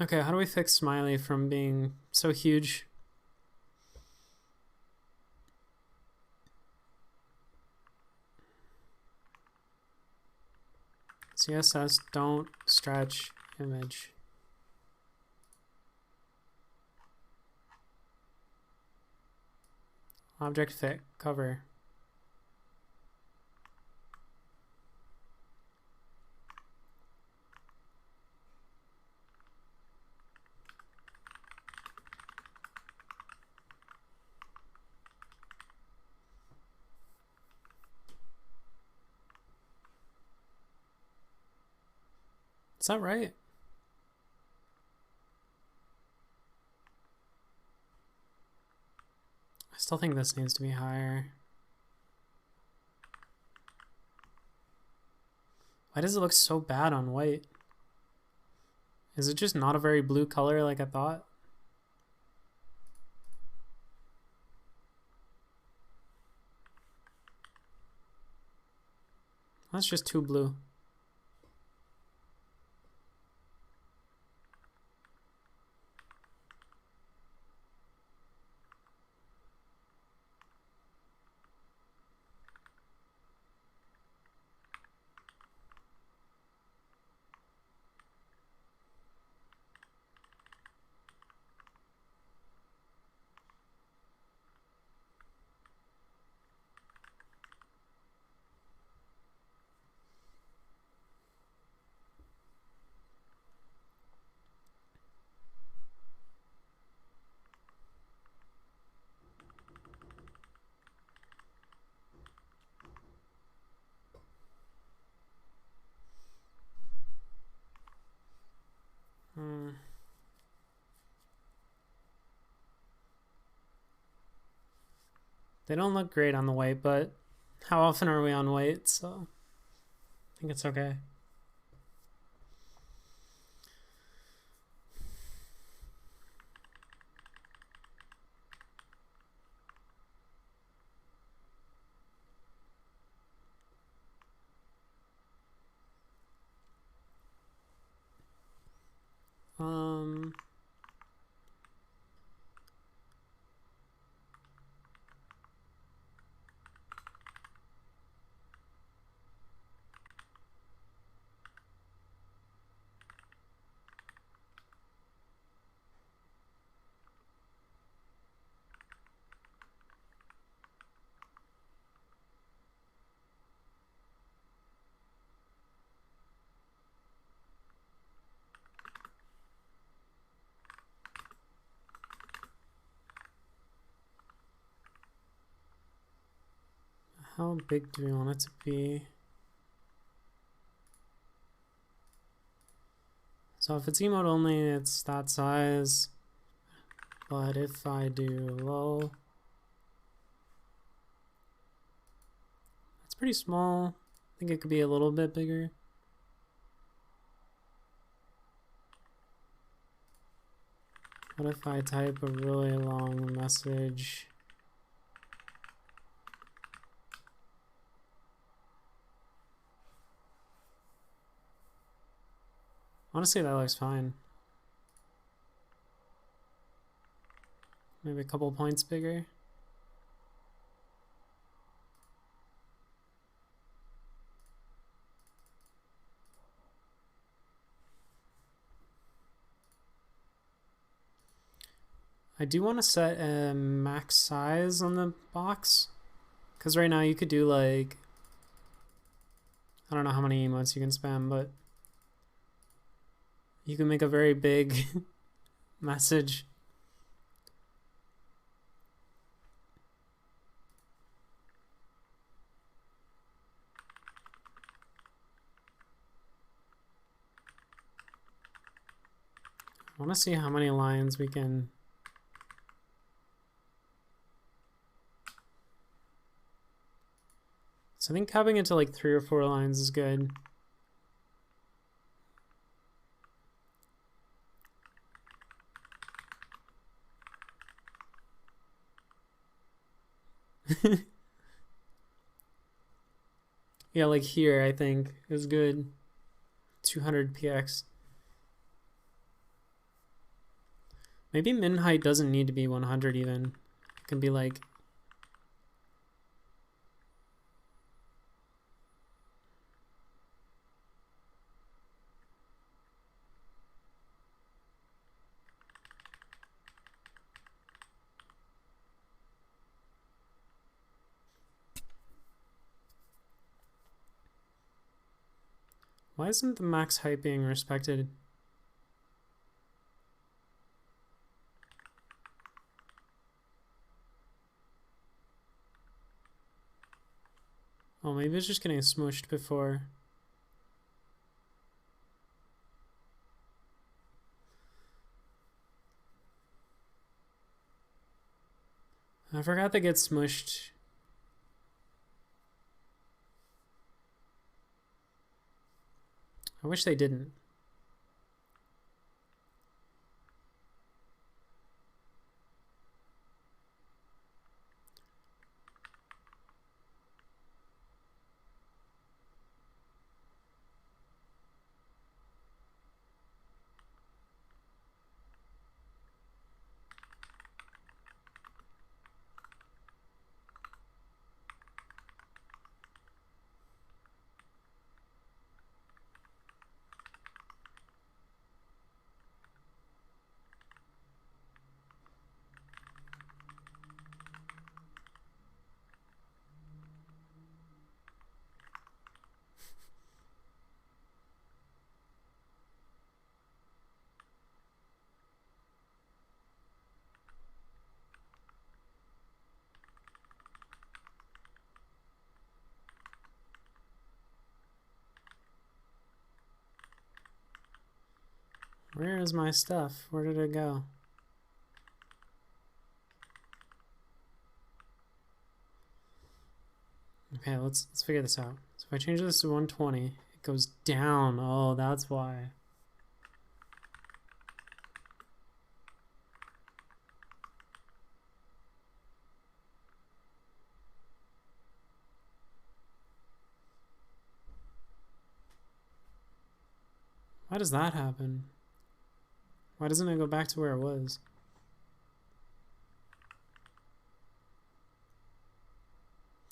Okay, how do we fix Smiley from being so huge? CSS don't stretch image. Object fit cover. Is that right? I still think this needs to be higher. Why does it look so bad on white? Is it just not a very blue color like I thought? That's just too blue. They don't look great on the white, but how often are we on white? So I think it's okay. How big do we want it to be? So if it's emote only, it's that size. But if I do low, it's pretty small. I think it could be a little bit bigger. What if I type a really long message? Honestly, that looks fine. Maybe a couple points bigger. I do want to set a max size on the box, because right now you could do like, I don't know how many emotes you can spam, but you can make a very big message. I want to see how many lines we can. So I think capping it to like 3 or 4 lines is good. Yeah, like here I think is good. 200 px. Maybe min height doesn't need to be 100 even. It can be like, why isn't the max height being respected? Oh, maybe it's just getting smushed before. I forgot they get smushed. I wish they didn't. Where is my stuff? Where did it go? Okay, let's figure this out. So if I change this to 120, it goes down. Oh, that's why. Why does that happen? Why doesn't it go back to where it was?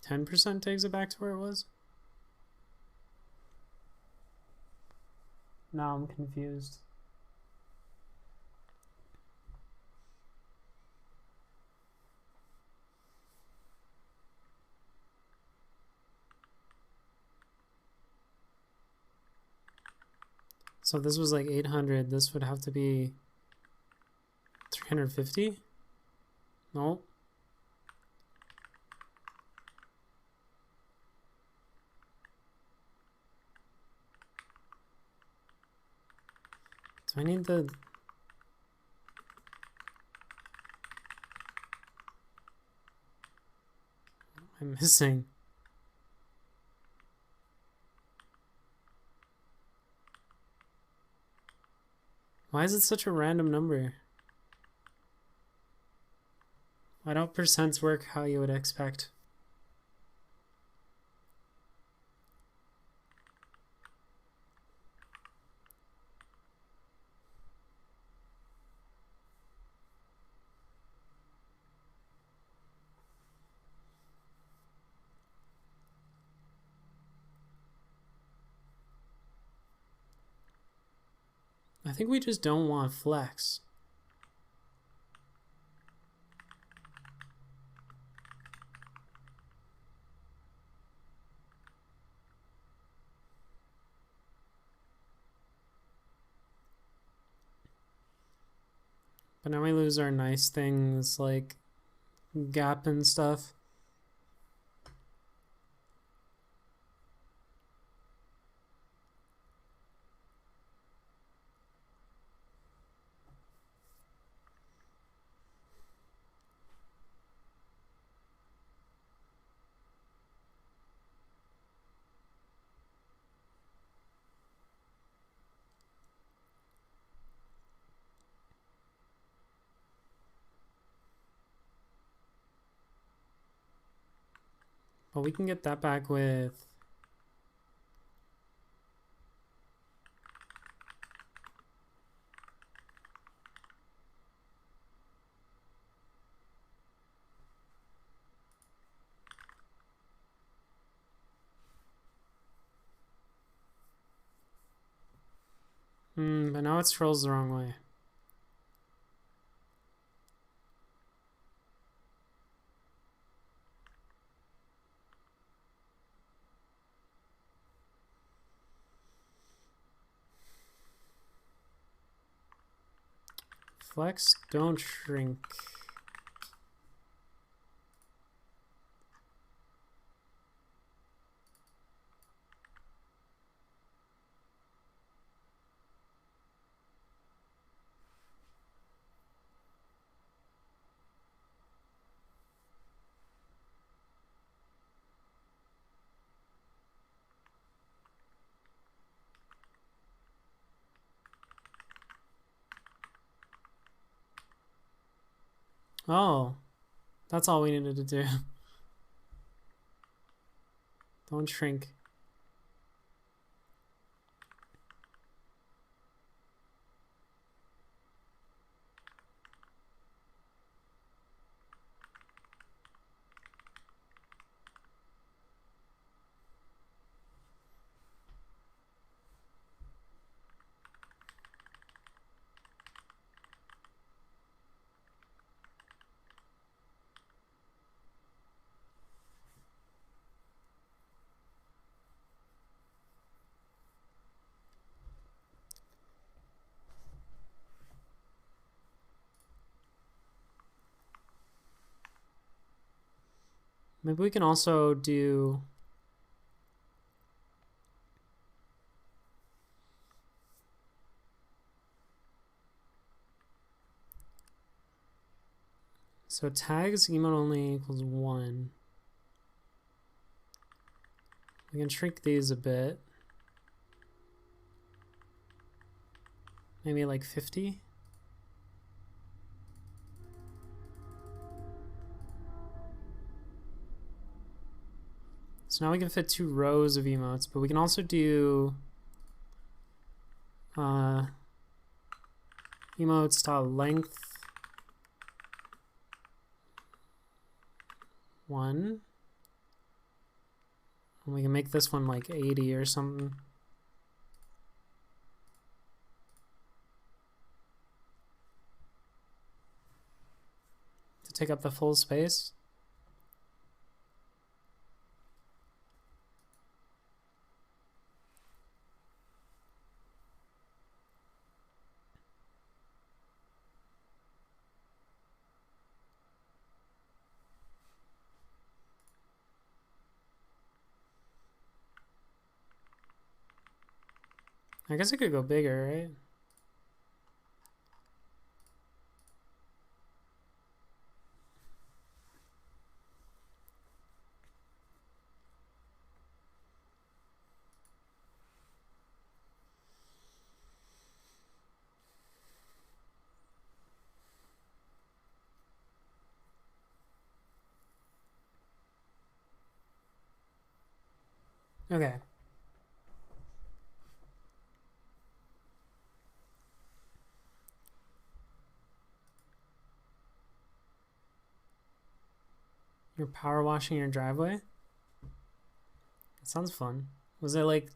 %10 takes it back to where it was? Now I'm confused. So if this was like 800, this would have to be 350? No. Do I need the... What am I missing? Why is it such a random number? Why don't percents work how you would expect? I think we just don't want flex. But now we lose our nice things like gap and stuff. But we can get that back with... but now it scrolls the wrong way. Flex, don't shrink. Oh, that's all we needed to do. Don't shrink. Maybe we can also do... So tags emote only equals 1. We can shrink these a bit. Maybe like 50. So now we can fit 2 rows of emotes, but we can also do emotes.length 1. And we can make this one like 80 or something. To take up the full space. I guess it could go bigger, right? Okay. You're power washing your driveway? That sounds fun. Was it like...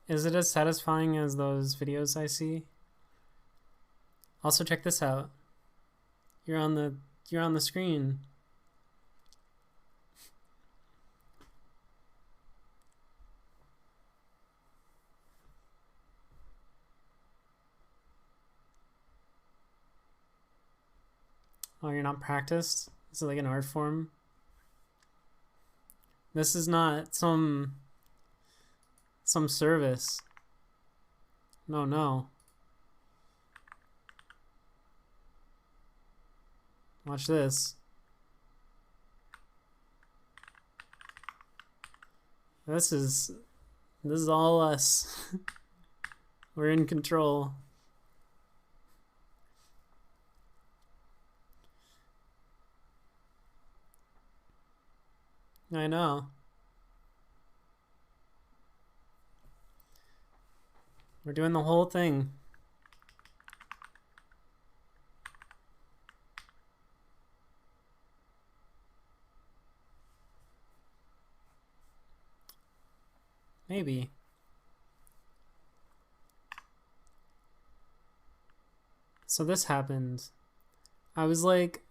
Is it as satisfying as those videos I see? Also, check this out. You're on the screen. Oh, you're not practiced? This is like an art form. This is not some service. No. Watch this. This is all us. We're in control. I know. We're doing the whole thing. Maybe. So this happened. I was like,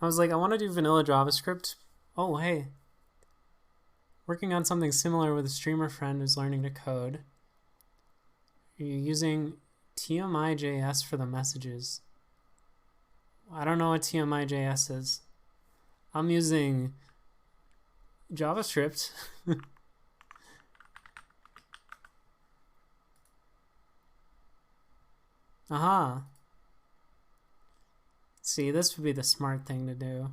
I want to do vanilla JavaScript. Oh, hey. Working on something similar with a streamer friend who's learning to code. Are you using TMI.js for the messages? I don't know what TMI.js is. I'm using JavaScript. Aha. See, this would be the smart thing to do.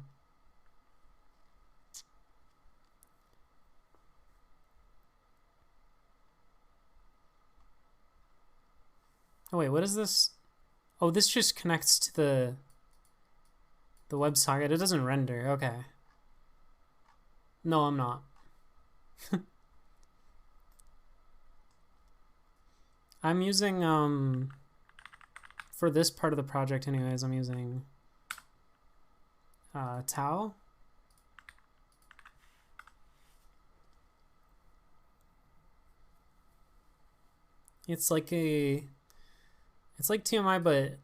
Oh wait, what is this? Oh, this just connects to the... The WebSocket, it doesn't render. Okay. No, I'm not. I'm using, for this part of the project anyways, I'm using Tau. It's like TMI, but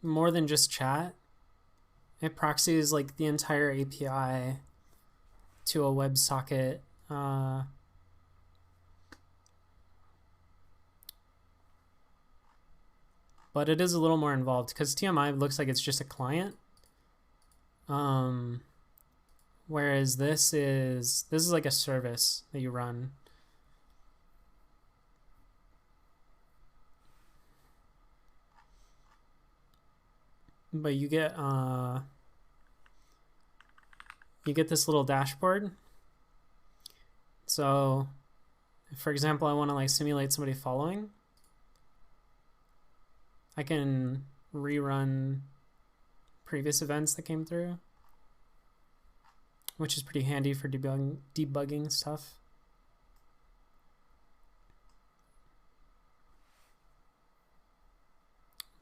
more than just chat. It proxies like the entire API to a WebSocket. But it is a little more involved because TMI looks like it's just a client. Whereas this is like a service that you run. But you get this little dashboard. So, for example, I want to like simulate somebody following. I can rerun previous events that came through, which is pretty handy for debugging stuff.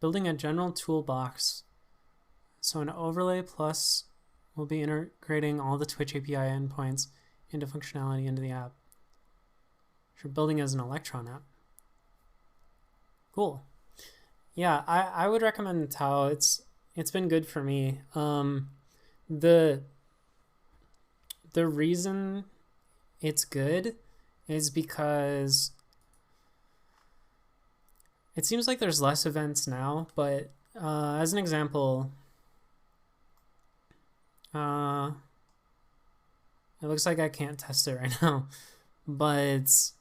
Building a general toolbox. So an overlay plus will be integrating all the Twitch API endpoints into functionality into the app. So you're building as an Electron app. Cool. Yeah, I would recommend Tau. It's been good for me. The reason it's good is because it seems like there's less events now, but as an example, it looks like I can't test it right now, but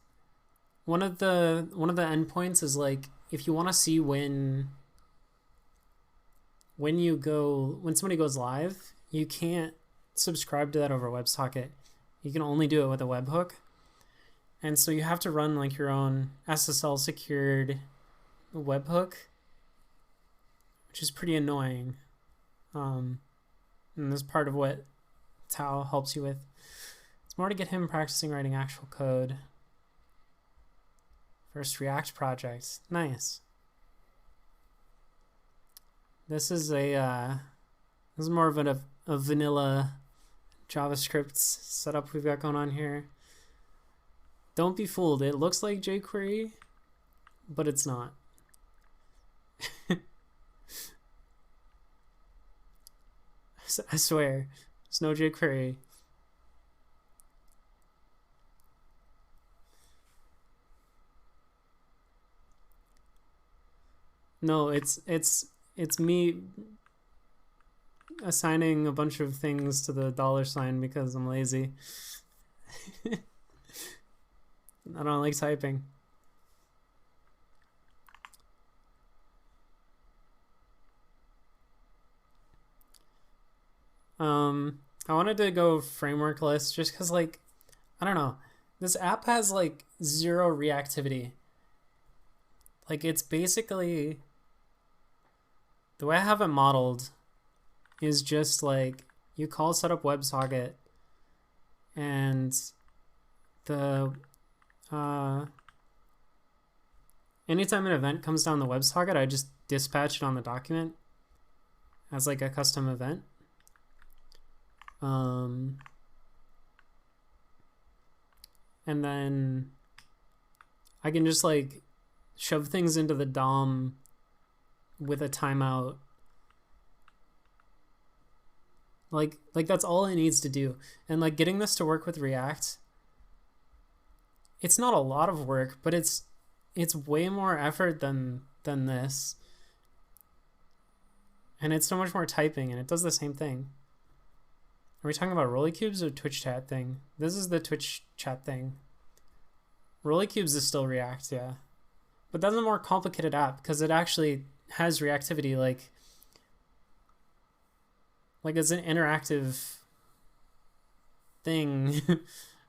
one of the endpoints is like if you want to see when somebody goes live, you can't subscribe to that over WebSocket. You can only do it with a webhook, and so you have to run like your own SSL secured webhook, which is pretty annoying. And this is part of what Tau helps you with. It's more to get him practicing writing actual code. First React project. Nice. This is more of a vanilla JavaScript setup we've got going on here. Don't be fooled. It looks like jQuery, but it's not. I swear, it's no jQuery. No, it's me assigning a bunch of things to the $sign because I'm lazy. I don't like typing. I wanted to go frameworkless just because, like, I don't know. This app has, like, zero reactivity. Like, it's basically... The way I have it modeled is just, like, you call setup WebSocket, and the... anytime an event comes down the WebSocket, I just dispatch it on the document as, like, a custom event. And then I can just like shove things into the DOM with a timeout. Like that's all it needs to do. And like getting this to work with React, it's not a lot of work, but it's way more effort than this. And it's so much more typing, and it does the same thing. Are we talking about Rollycubes or Twitch chat thing? This is the Twitch chat thing. Rollycubes is still React, yeah. But that's a more complicated app because it actually has reactivity, like it's an interactive thing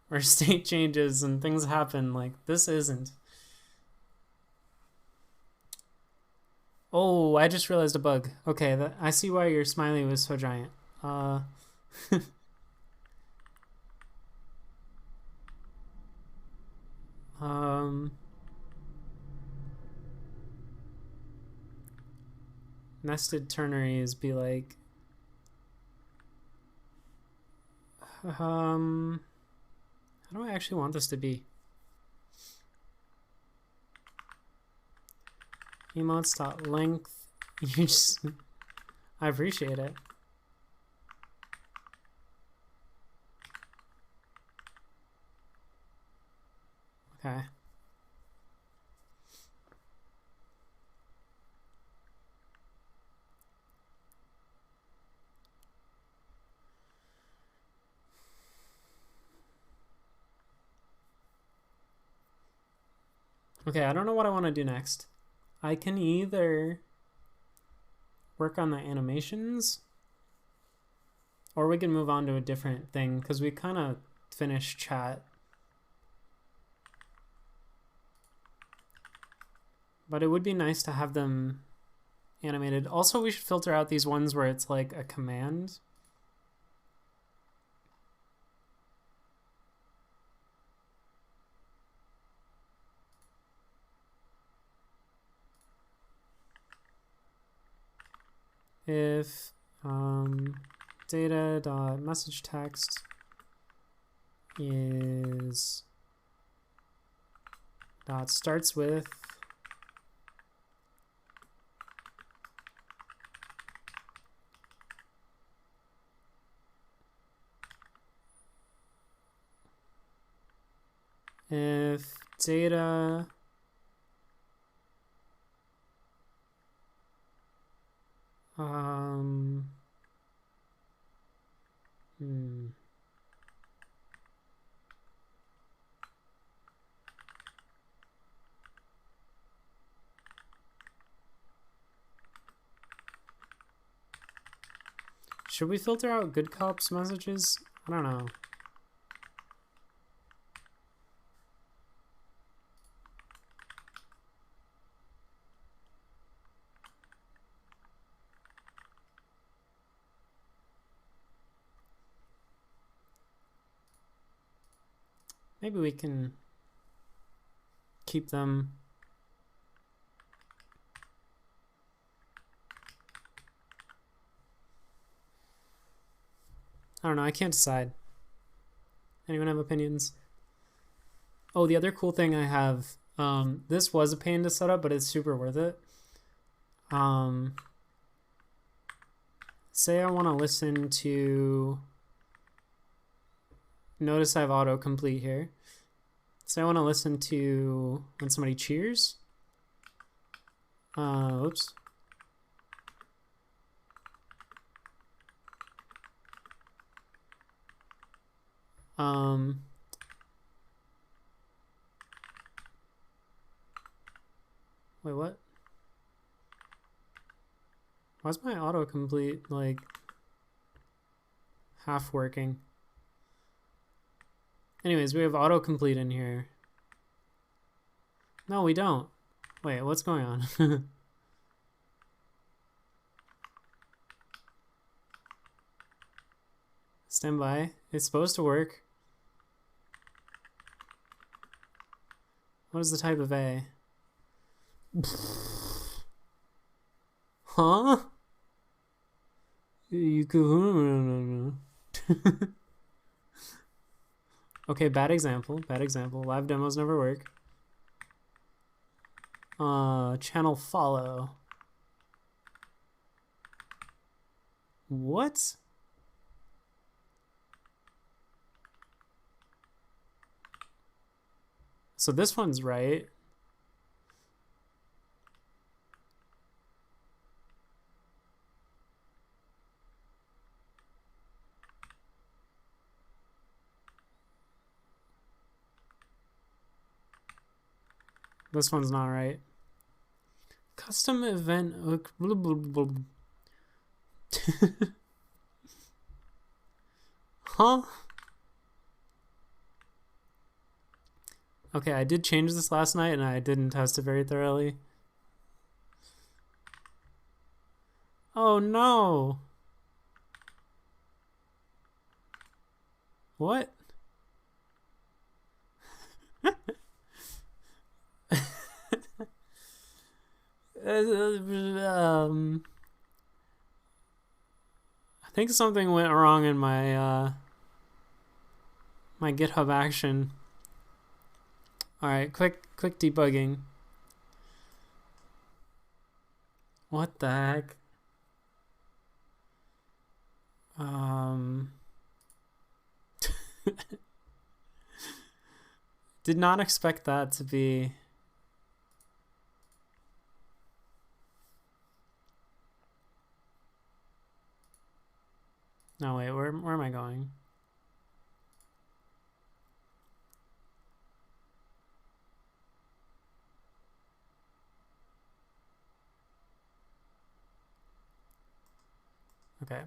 where state changes and things happen. Like, this isn't. Oh, I just realized a bug. Okay, I see why your smiley was so giant. Uh, um, nested ternaries be like, how do I actually want this to be? Emotes.length. You just, I appreciate it. Okay. Okay, I don't know what I want to do next. I can either work on the animations or we can move on to a different thing because we kind of finished chat. But it would be nice to have them animated. Also, we should filter out these ones where it's like a command. If data.message text is starts with if data should we filter out good cops messages? I don't know. Maybe we can keep them. I don't know. I can't decide. Anyone have opinions? Oh, the other cool thing I have, this was a pain to set up, but it's super worth it. Say I want to listen to, notice I have autocomplete here. Say I want to listen to when somebody cheers. Oops. Wait, what? Why is my autocomplete like half working? Anyways, we have autocomplete in here. No, we don't. Wait, what's going on? Stand by. It's supposed to work. What is the type of A? Huh? You could. Okay, bad example. Bad example. Live demos never work. Channel follow. What? So this one's right. This one's not right. Custom event. Huh? Okay, I did change this last night and I didn't test it very thoroughly. Oh no! What? I think something went wrong in my GitHub action. All right, quick debugging. What the heck? Did not expect that to be. No, wait, where am I going? Okay. Let's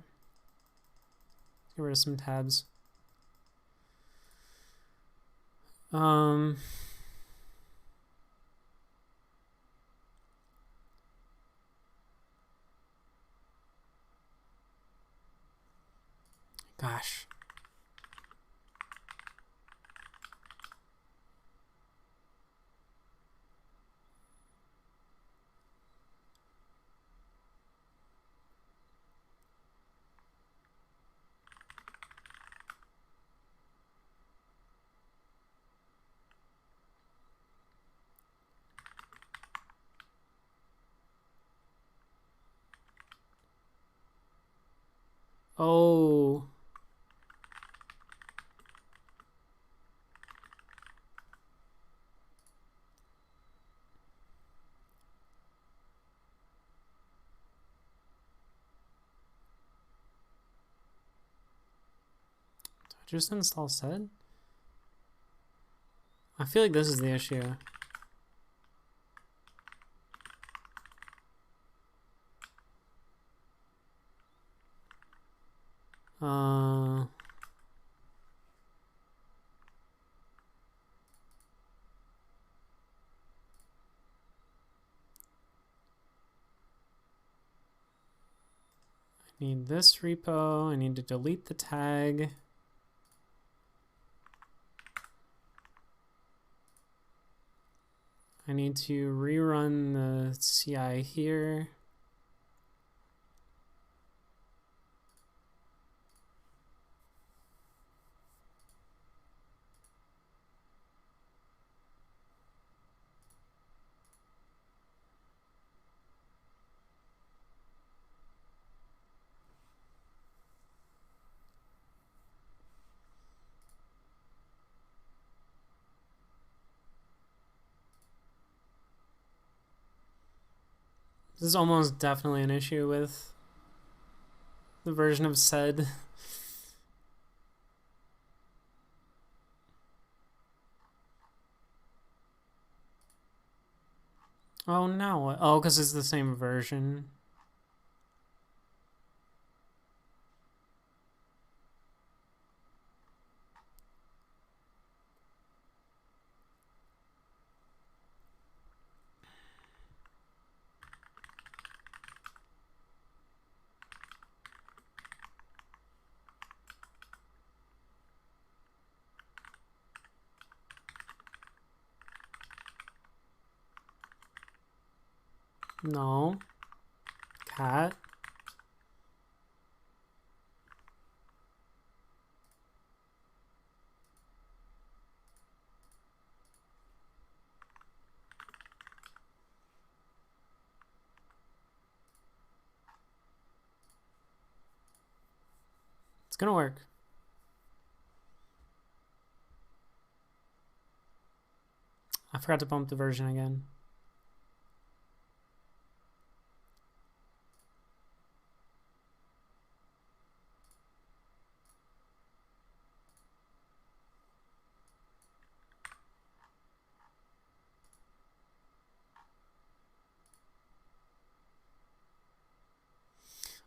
get rid of some tabs. Gosh. Oh. Did I just install sed? I feel like this is the issue. I need this repo. I need to delete the tag. I need to rerun the CI here. This is almost definitely an issue with the version of sed. Oh, now what? Oh, because it's the same version. No. Cat. It's gonna work. I forgot to bump the version again.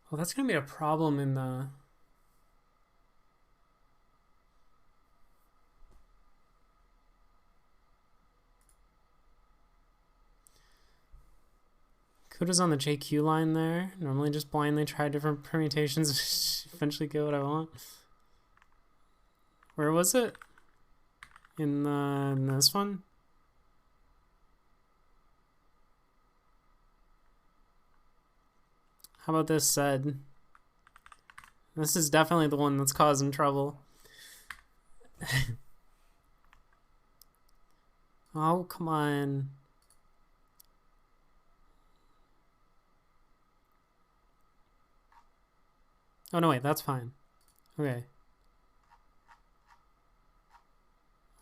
Well, that's gonna be a problem in the... CUDA's on the JQ line there. Normally just blindly try different permutations, eventually get what I want. Where was it? In this one? How about this said? This is definitely the one that's causing trouble. Oh, come on. Oh, no, wait, that's fine. Okay.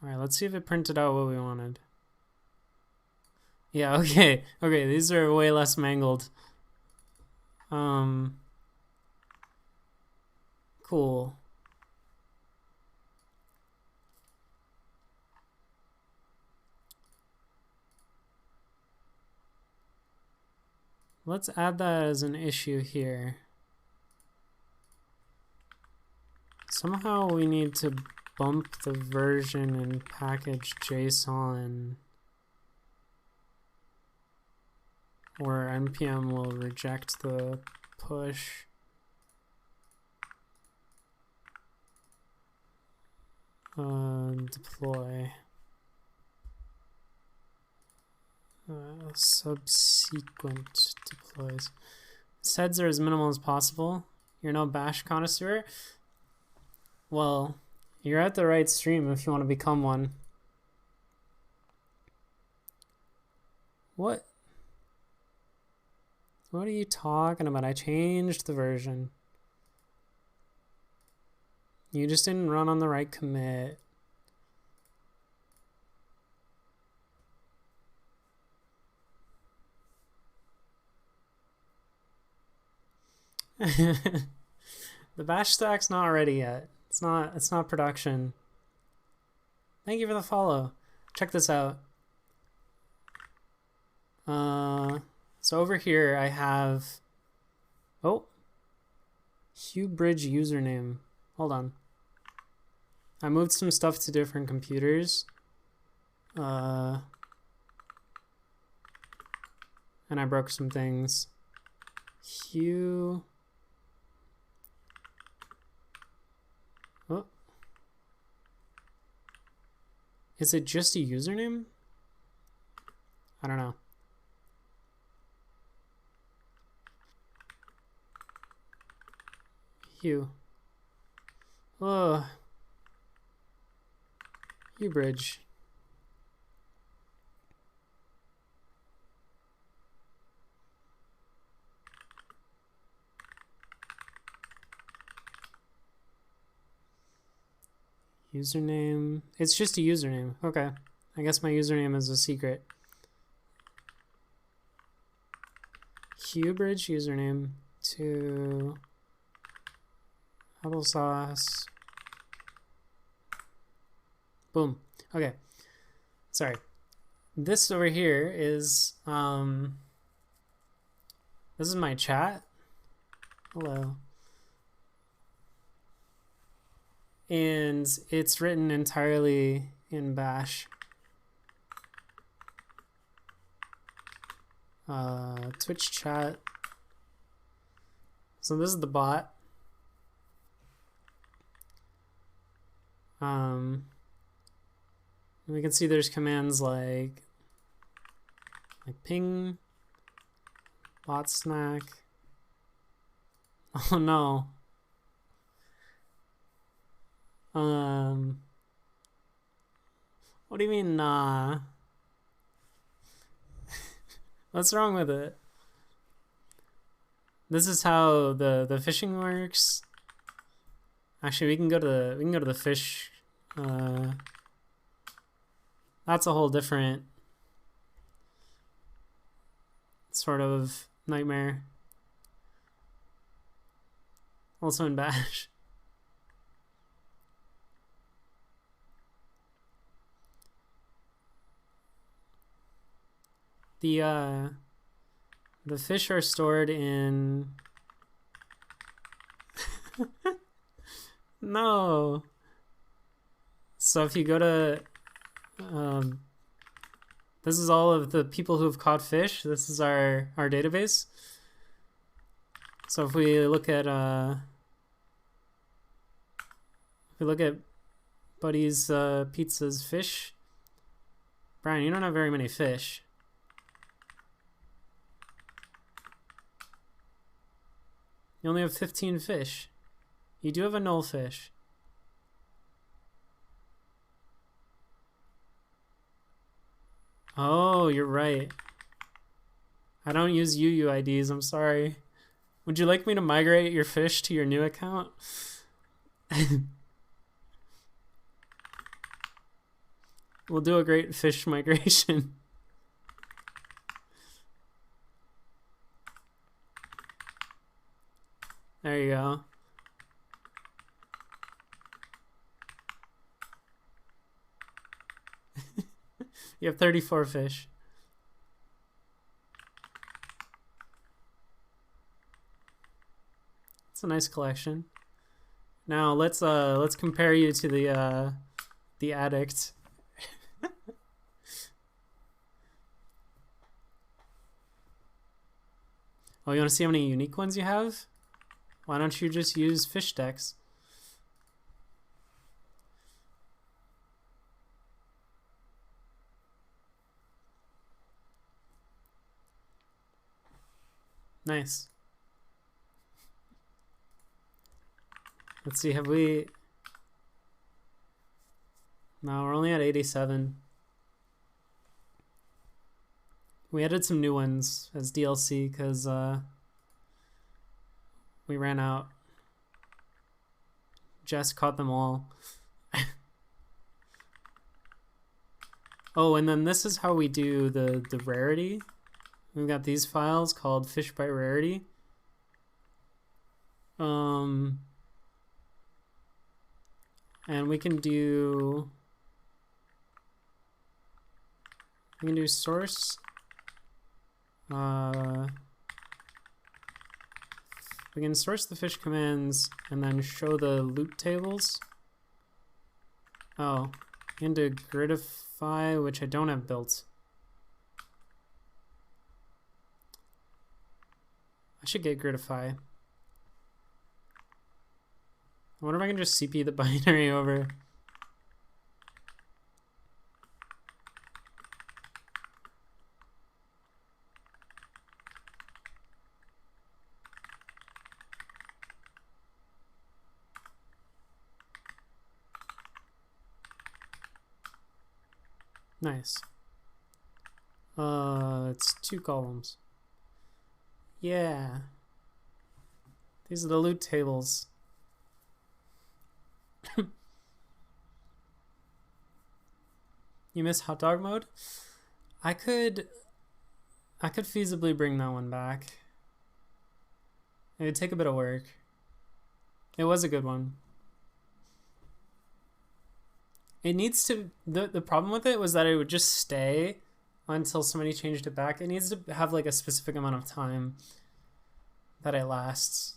Alright, let's see if it printed out what we wanted. Yeah, okay. Okay, these are way less mangled. Cool. Let's add that as an issue here. Somehow we need to bump the version in package JSON, or npm will reject the push. Deploy. Subsequent deploys. Seds are as minimal as possible. You're no bash connoisseur. Well, you're at the right stream if you want to become one. What? What are you talking about? I changed the version. You just didn't run on the right commit. The bash stack's not ready yet. It's not production. Thank you for the follow. Check this out. So over here I have, oh, HughBridge username. Hold on. I moved some stuff to different computers. And I broke some things. Hugh. Oh. Is it just a username? I don't know. Hugh. Oh. HughBridge. Username. It's just a username. Okay. I guess my username is a secret. HughBridge username to applesauce. Boom. Okay. Sorry. This over here is this is my chat. Hello. And it's written entirely in Bash. Twitch chat. So this is the bot. We can see there's commands like ping, bot snack. Oh no. What do you mean, nah? What's wrong with it? This is how the phishing works. Actually, we can go to the fish. That's a whole different sort of nightmare. Also in Bash. The fish are stored in no. So if you go to This is all of the people who have caught fish. This is our database. So if we look at Buddy's Pizza's fish, Brian, you don't have very many fish. You only have 15 fish. You do have a null fish. Oh, you're right. I don't use UUIDs, I'm sorry. Would you like me to migrate your fish to your new account? We'll do a great fish migration. There you go. You have 34 fish. It's a nice collection. Now let's compare you to the addict. Oh, you want to see how many unique ones you have? Why don't you just use Fishdex? Nice. Let's see, have we... No, we're only at 87. We added some new ones as DLC because we ran out. Jess caught them all. Oh, and then this is how we do the rarity. We've got these files called fish by rarity. And we can do source. We can source the fish commands and then show the loot tables. Oh, into Gridify, which I don't have built. I should get Gridify. I wonder if I can just CP the binary over. Nice. It's 2 columns. Yeah. These are the loot tables. You miss hot dog mode? I could feasibly bring that one back. It would take a bit of work. It was a good one. It needs to, the problem with it was that it would just stay until somebody changed it back. It needs to have like a specific amount of time that it lasts.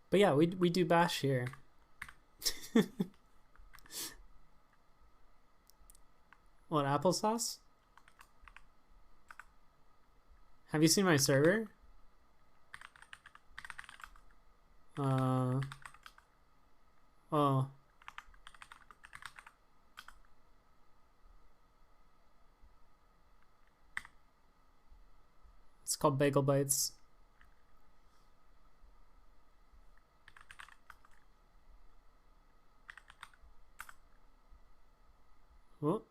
But yeah, we do bash here. What, applesauce? Have you seen my server? Oh. It's called Bagel Bites. Whoop.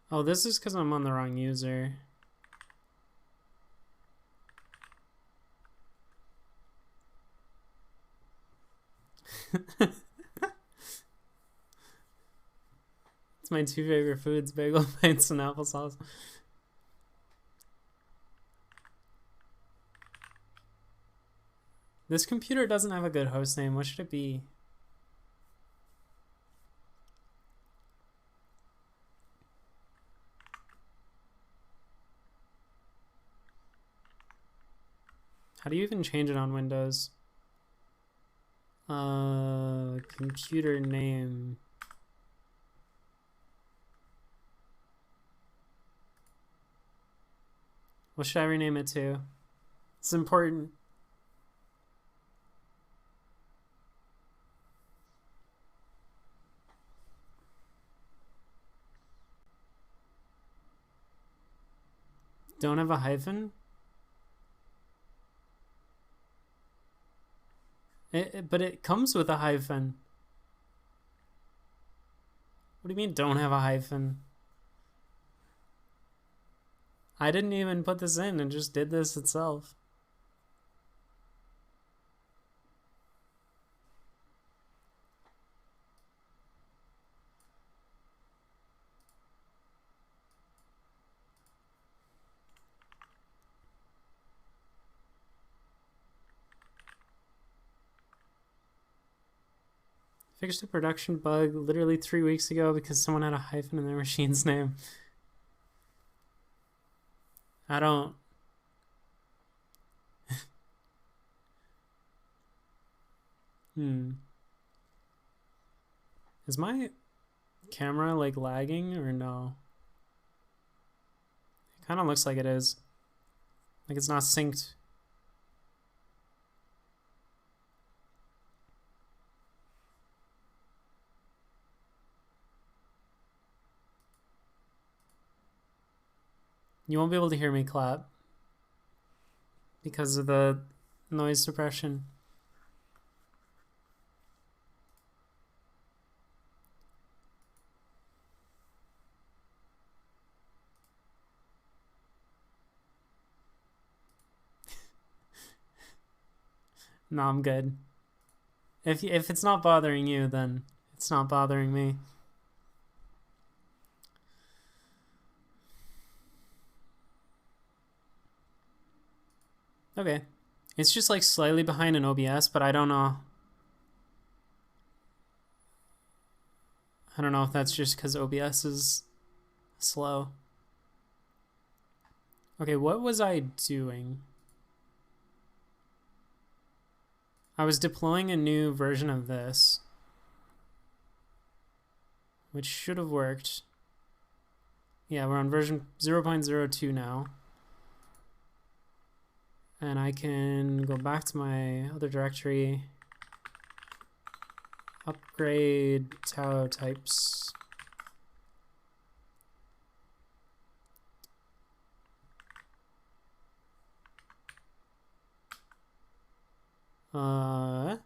Oh, this is because I'm on the wrong user. It's my 2 favorite foods, bagel bites and applesauce. This computer doesn't have a good host name. What should it be? How do you even change it on Windows? Computer name. What should I rename it to? It's important. Don't have a hyphen? But it comes with a hyphen. What do you mean don't have a hyphen? I didn't even put this in, and just did this itself. Fixed a production bug literally 3 weeks ago because someone had a hyphen in their machine's name. I don't... Is my camera like lagging or no? It kind of looks like it is. Like it's not synced. You won't be able to hear me clap because of the noise suppression. No, I'm good. If it's not bothering you, then it's not bothering me. Okay. It's just like slightly behind in OBS, but I don't know. I don't know if that's just because OBS is slow. Okay, what was I doing? I was deploying a new version of this, which should have worked. Yeah, we're on version 0.02 now. And I can go back to my other directory, upgrade tau types. Hello?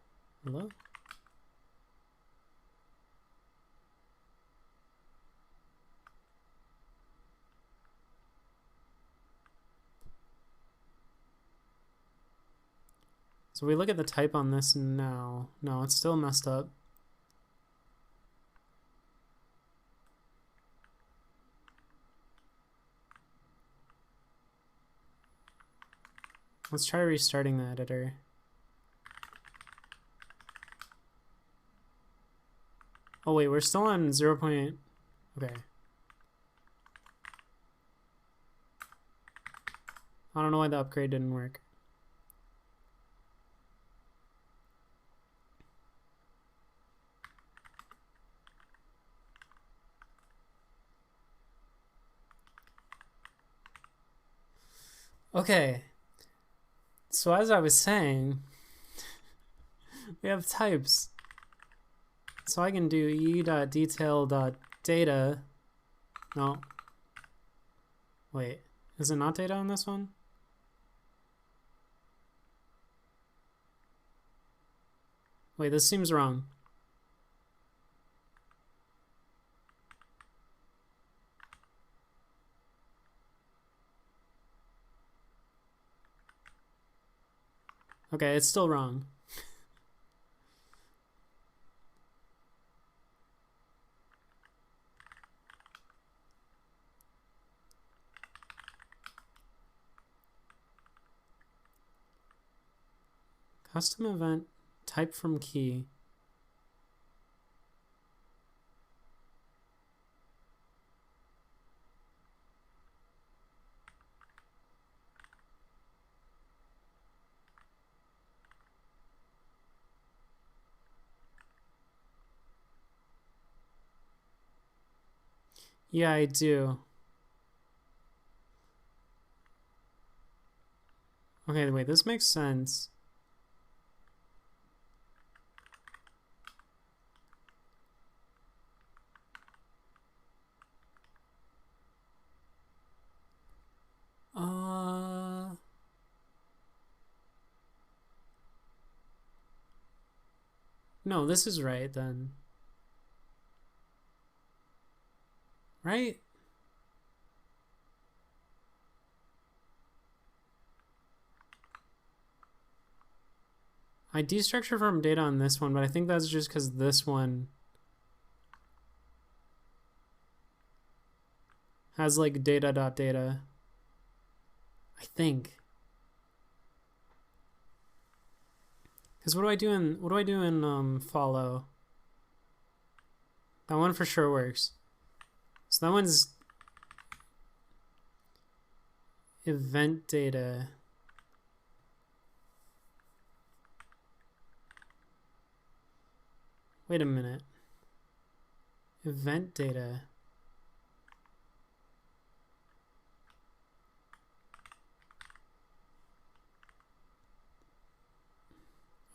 So we look at the type on this now. No, it's still messed up. Let's try restarting the editor. Oh wait, we're still on 0. Okay. I don't know why the upgrade didn't work. Okay. So as I was saying, we have types. So I can do e.detail.data. No. Wait, is it not data on this one? Wait, this seems wrong. Okay, it's still wrong. Custom event type from key. Yeah, I do. Okay, wait, this makes sense. No, this is right then. Right? I destructure from data on this one, but I think that's just because this one has like data.data. I think. Because what do I do in follow? That one for sure works. So that one's event data. Wait a minute. Event data.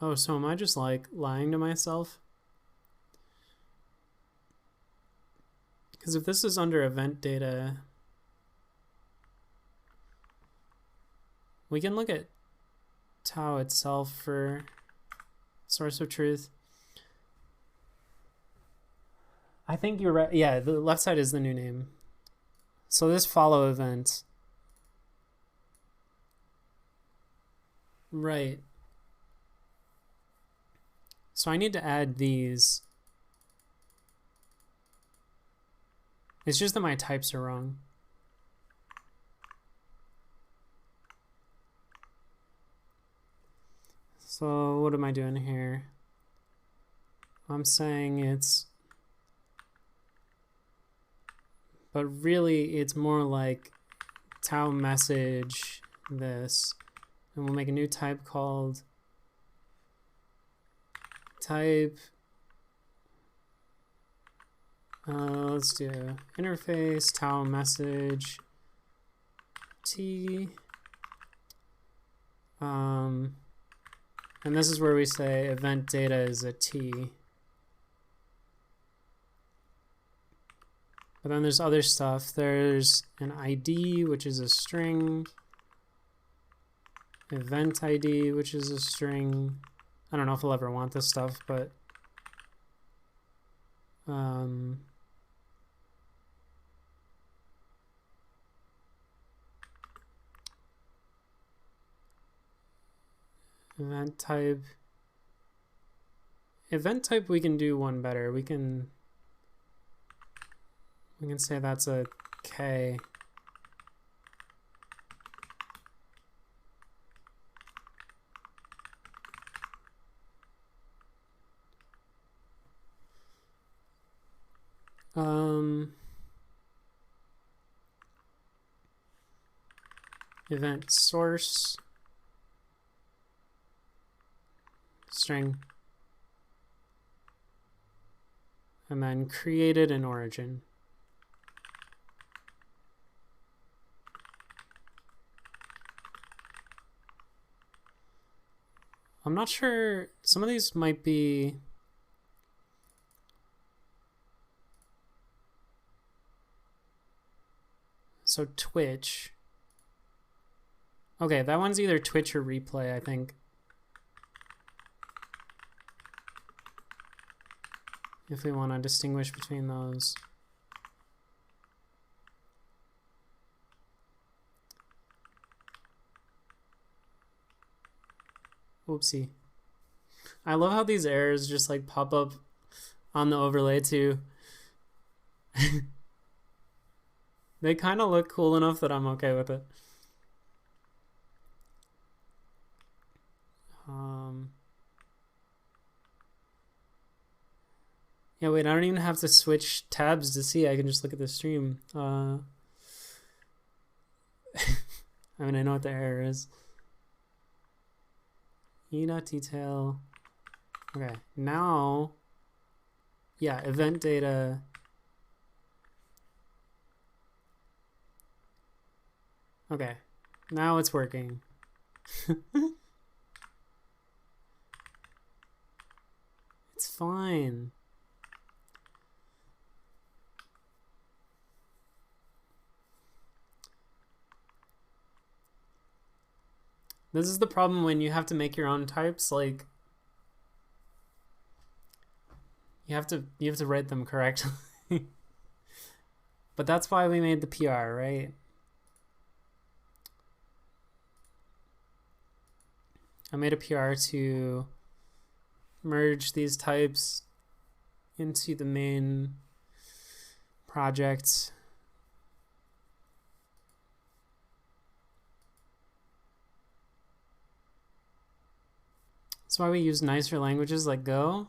Oh, so am I just like lying to myself? Because if this is under event data, we can look at tau itself for source of truth. I think you're right. Yeah, the left side is the new name. So this follow event. Right. So I need to add these. It's just that my types are wrong. So what am I doing here? I'm saying it's, but really it's more like tau message this, and we'll make a new type called type. Let's do interface tau message t. And this is where we say event data is a t. But then there's other stuff. There's an ID, which is a string. Event ID, which is a string. I don't know if I'll ever want this stuff, but event type. Event type, we can do one better. We can say that's a K. Event source string, and then created an origin. I'm not sure, some of these might be so Twitch. Okay, that one's either Twitch or replay, I think. If we want to distinguish between those. Oopsie. I love how these errors just like pop up on the overlay too. They kind of look cool enough that I'm okay with it. Yeah, wait, I don't even have to switch tabs to see. I can just look at the stream. I mean, I know what the error is. E.detail. Okay, now, yeah, event data. Okay, now it's working. It's fine. This is the problem when you have to make your own types, like you have to write them correctly. But that's why we made the PR, right? I made a PR to merge these types into the main project. That's why we use nicer languages like Go.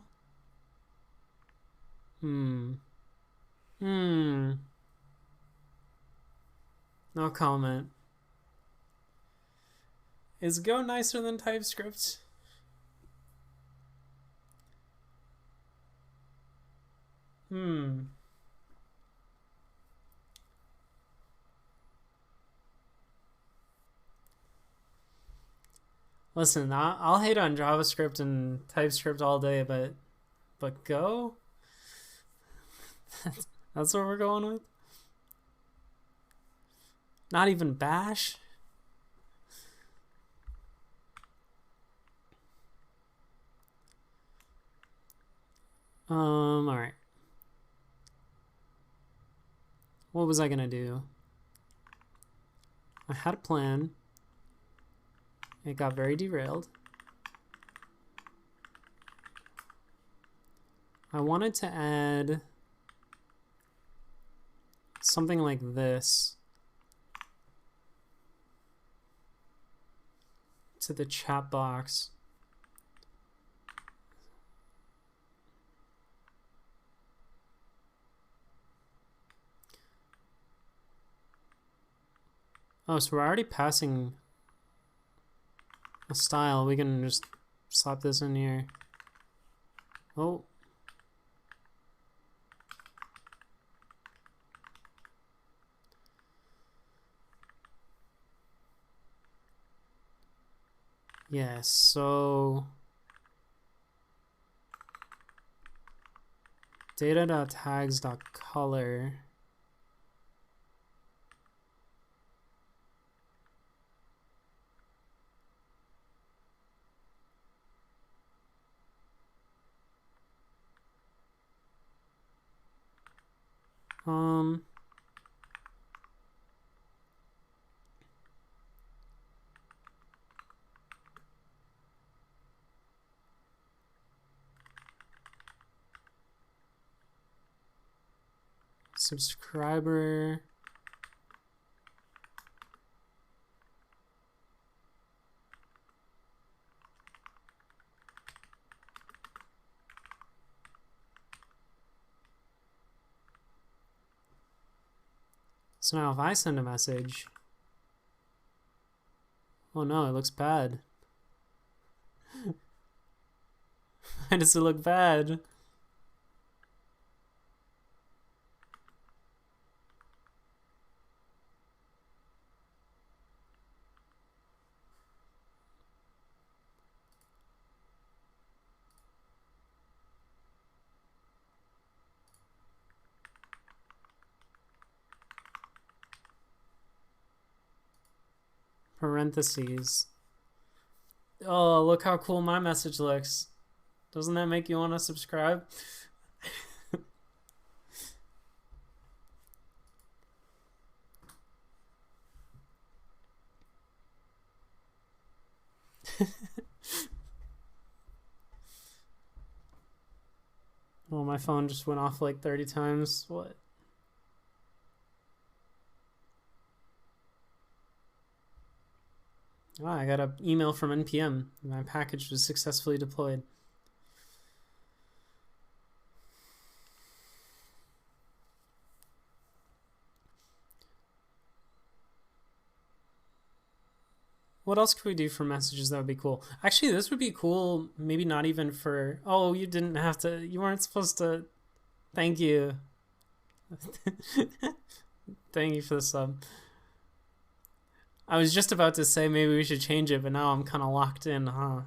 No comment. Is Go nicer than TypeScript? Listen, I'll hate on JavaScript and TypeScript all day, but Go? That's what we're going with? Not even Bash? Alright. What was I gonna do? I had a plan. It got very derailed. I wanted to add something like this to the chat box. Oh, so we're already passing a style. We can just slap this in here. Oh. Yes, so data.tags.color. Subscriber. So now if I send a message, oh no, it looks bad. Why does it look bad? Parentheses. Oh, look how cool my message looks. Doesn't that make you want to subscribe? Oh, my phone just went off like 30 times. What? Oh, I got an email from NPM. My package was successfully deployed. What else could we do for messages that would be cool? Actually, this would be cool. Maybe not even for. Oh, you didn't have to. You weren't supposed to. Thank you. Thank you for the sub. I was just about to say maybe we should change it, but now I'm kind of locked in, huh?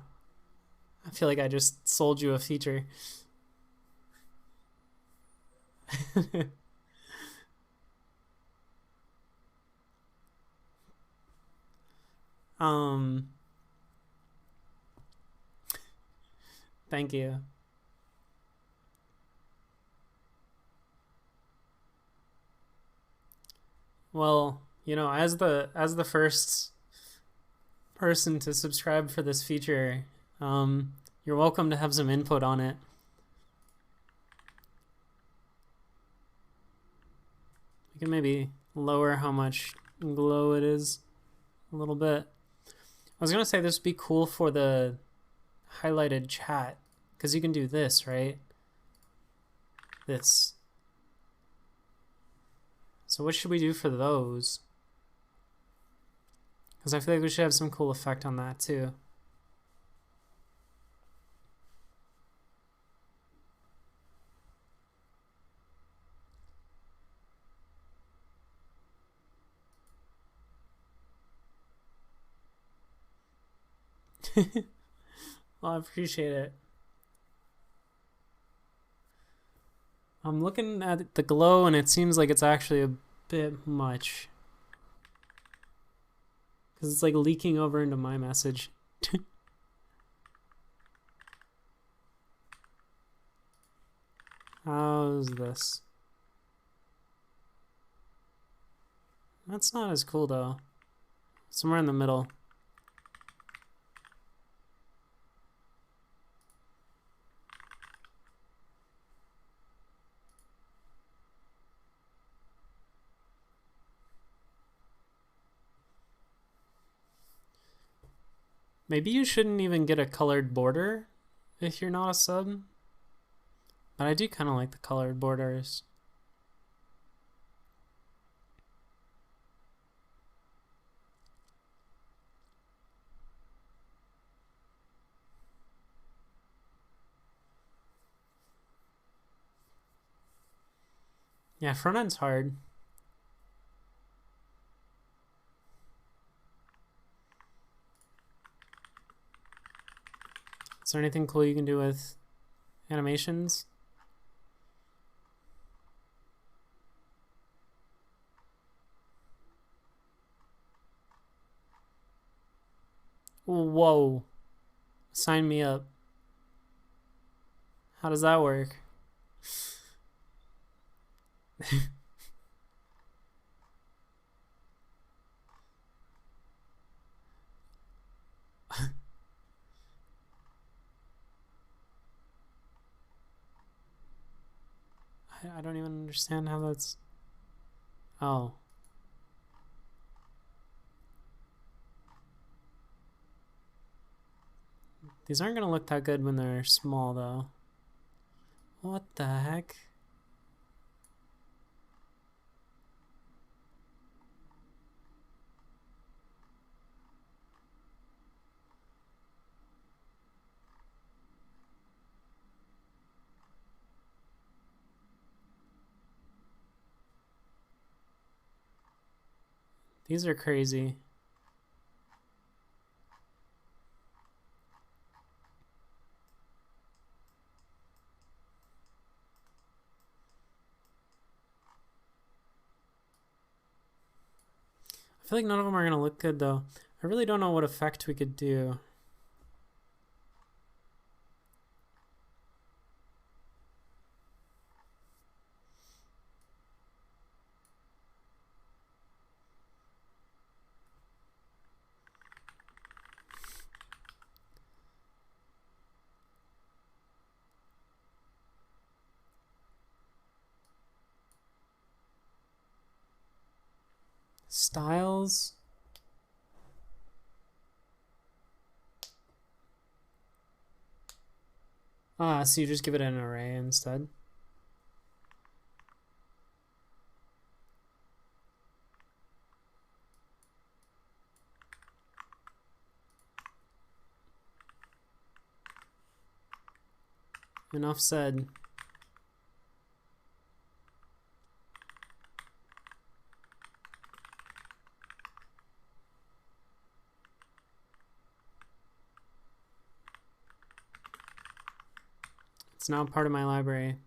I feel like I just sold you a feature. um, Thank you. Well, as the first person to subscribe for this feature, you're welcome to have some input on it. We can maybe lower how much glow it is a little bit. I was gonna say this would be cool for the highlighted chat, because you can do this, right? This. So what should we do for those? Because I feel like we should have some cool effect on that too. Well, I appreciate it. I'm looking at the glow and it seems like it's actually a bit much. Because it's like leaking over into my message. How's this? That's not as cool though. Somewhere in the middle. Maybe you shouldn't even get a colored border if you're not a sub. But I do kind of like the colored borders. Yeah, front end's hard. Is there anything cool you can do with animations? Whoa. Sign me up. How does that work? I don't even understand how that's... Oh. These aren't going to look that good when they're small, though. What the heck? These are crazy. I feel like none of them are going to look good, though. I really don't know what effect we could do. Styles? Ah, so you just give it an array instead? Enough said. It's now part of my library.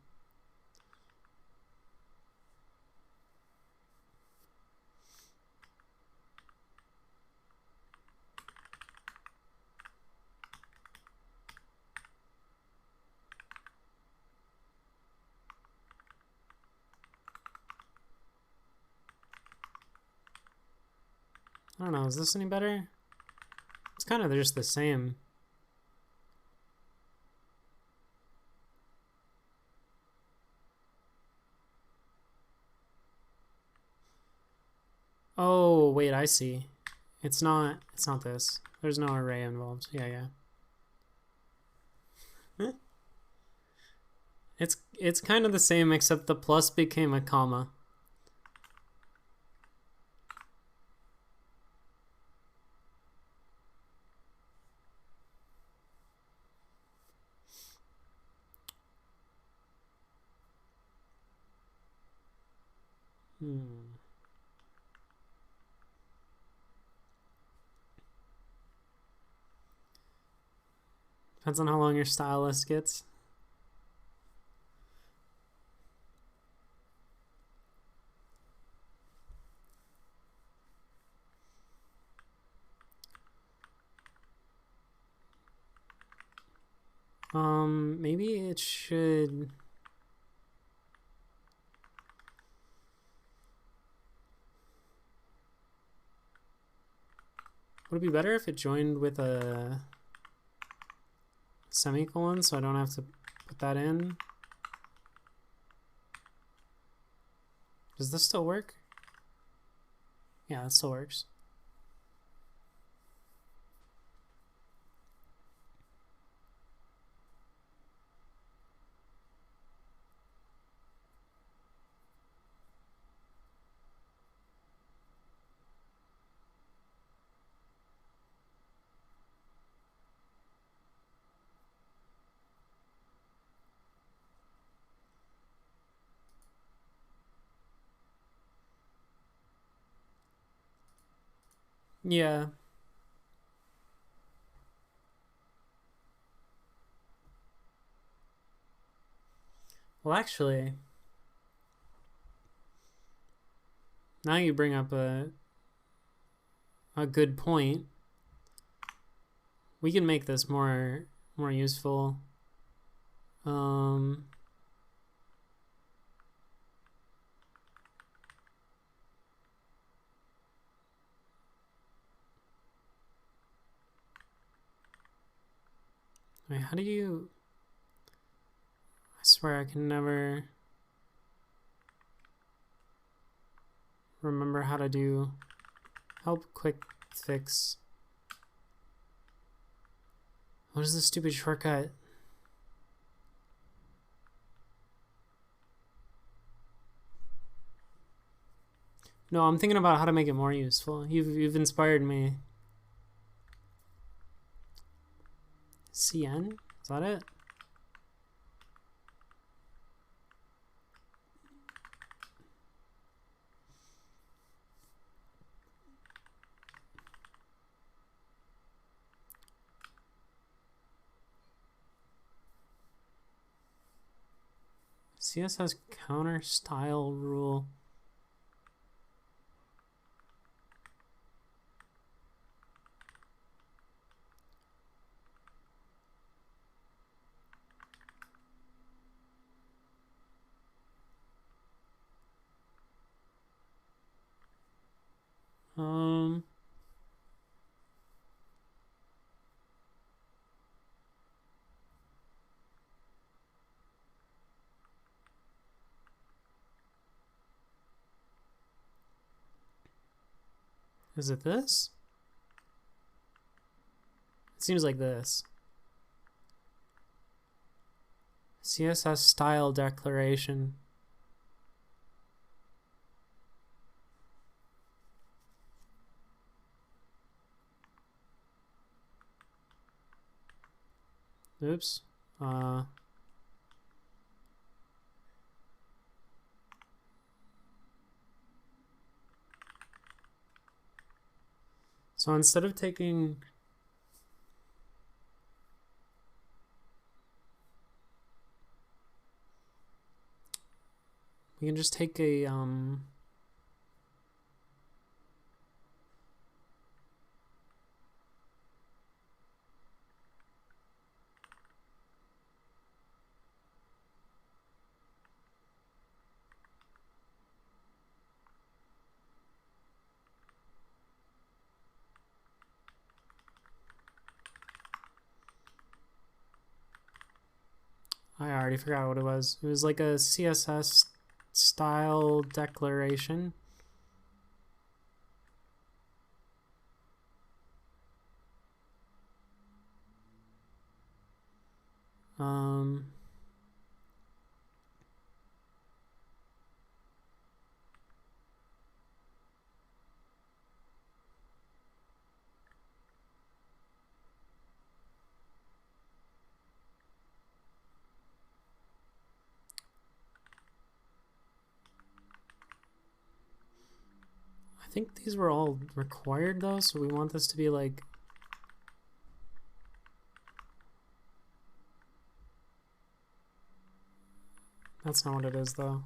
I don't know, is this any better? It's kind of just the same. Oh, wait, I see. It's not this. There's no array involved. Yeah. It's kind of the same except the plus became a comma. Depends on how long your style list gets. Maybe it should... Would it be better if it joined with a semicolon so I don't have to put that in? Does this still work? Yeah, it still works. Yeah. Well, actually, now you bring up a good point. We can make this more useful. Wait, how do you... I swear I can never remember how to do help quick fix. What is this stupid shortcut? No, I'm thinking about how to make it more useful. You've inspired me. CN? Is that it? CSS counter style rule. Is it this? It seems like this. CSS style declaration. Oops. So instead of taking we can just take a I already forgot what it was. It was like a CSS style declaration. I think these were all required though, so we want this to be like that's not what it is though.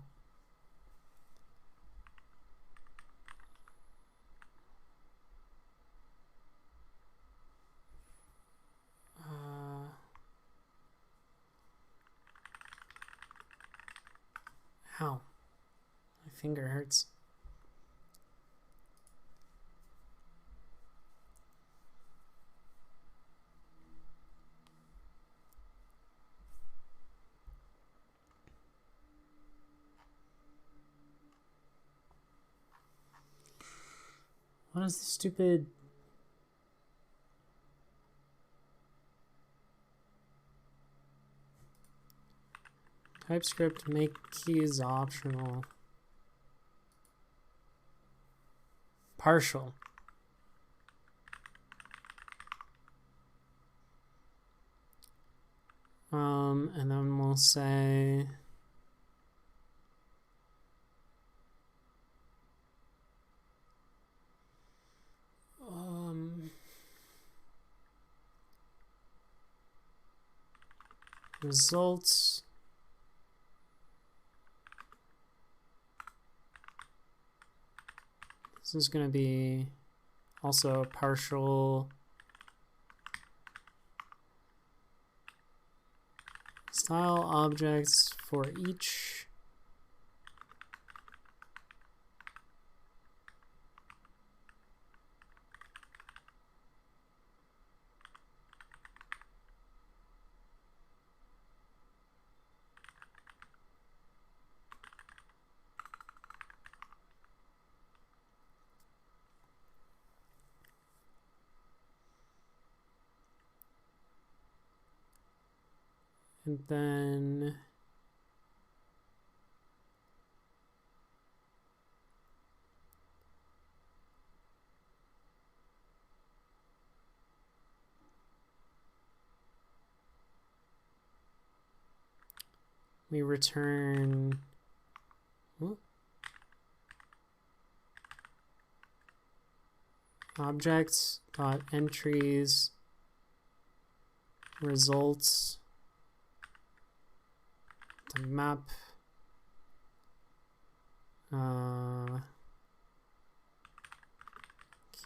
Ow. My finger hurts. What is the stupid... TypeScript make keys optional. Partial. And then we'll say results this is going to be also a partial style objects for each and then we return objects dot entries results to map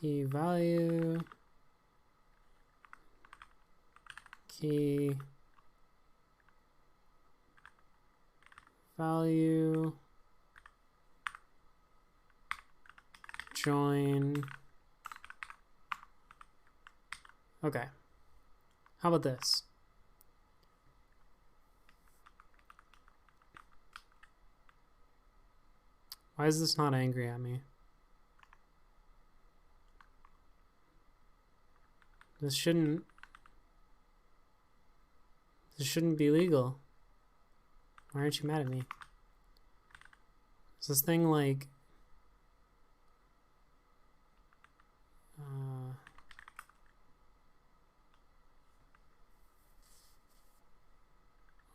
key value key value join. Okay, how about this? Why is this not angry at me? This shouldn't be legal. Why aren't you mad at me? Is this thing like oh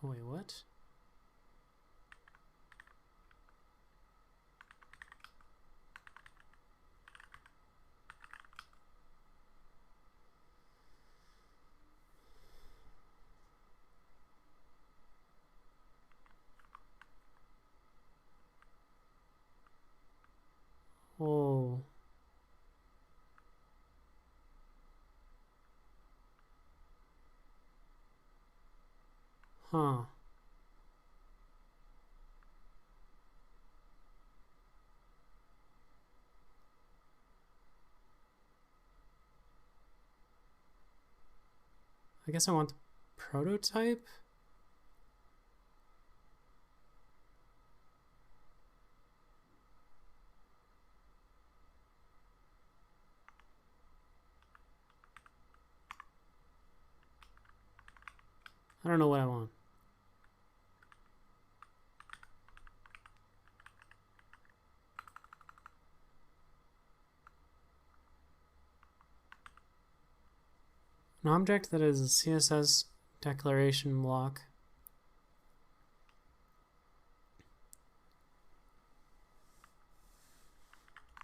wait, what? Huh. I guess I want the prototype. I don't know what I want. An object that is a CSS declaration block.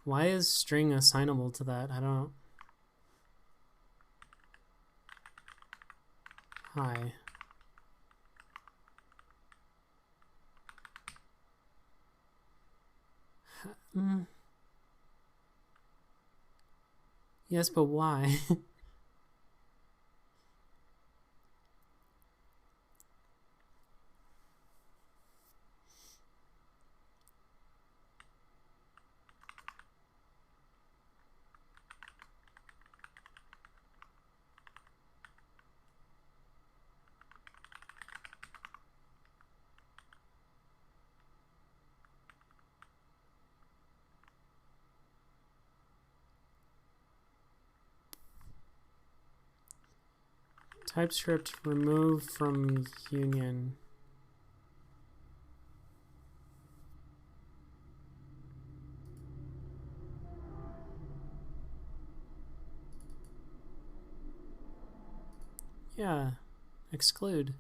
Why is string assignable to that? I don't. Hi. Yes, but why? TypeScript remove from union. Yeah, exclude.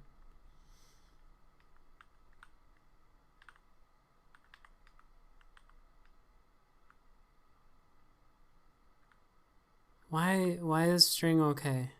Why is string okay?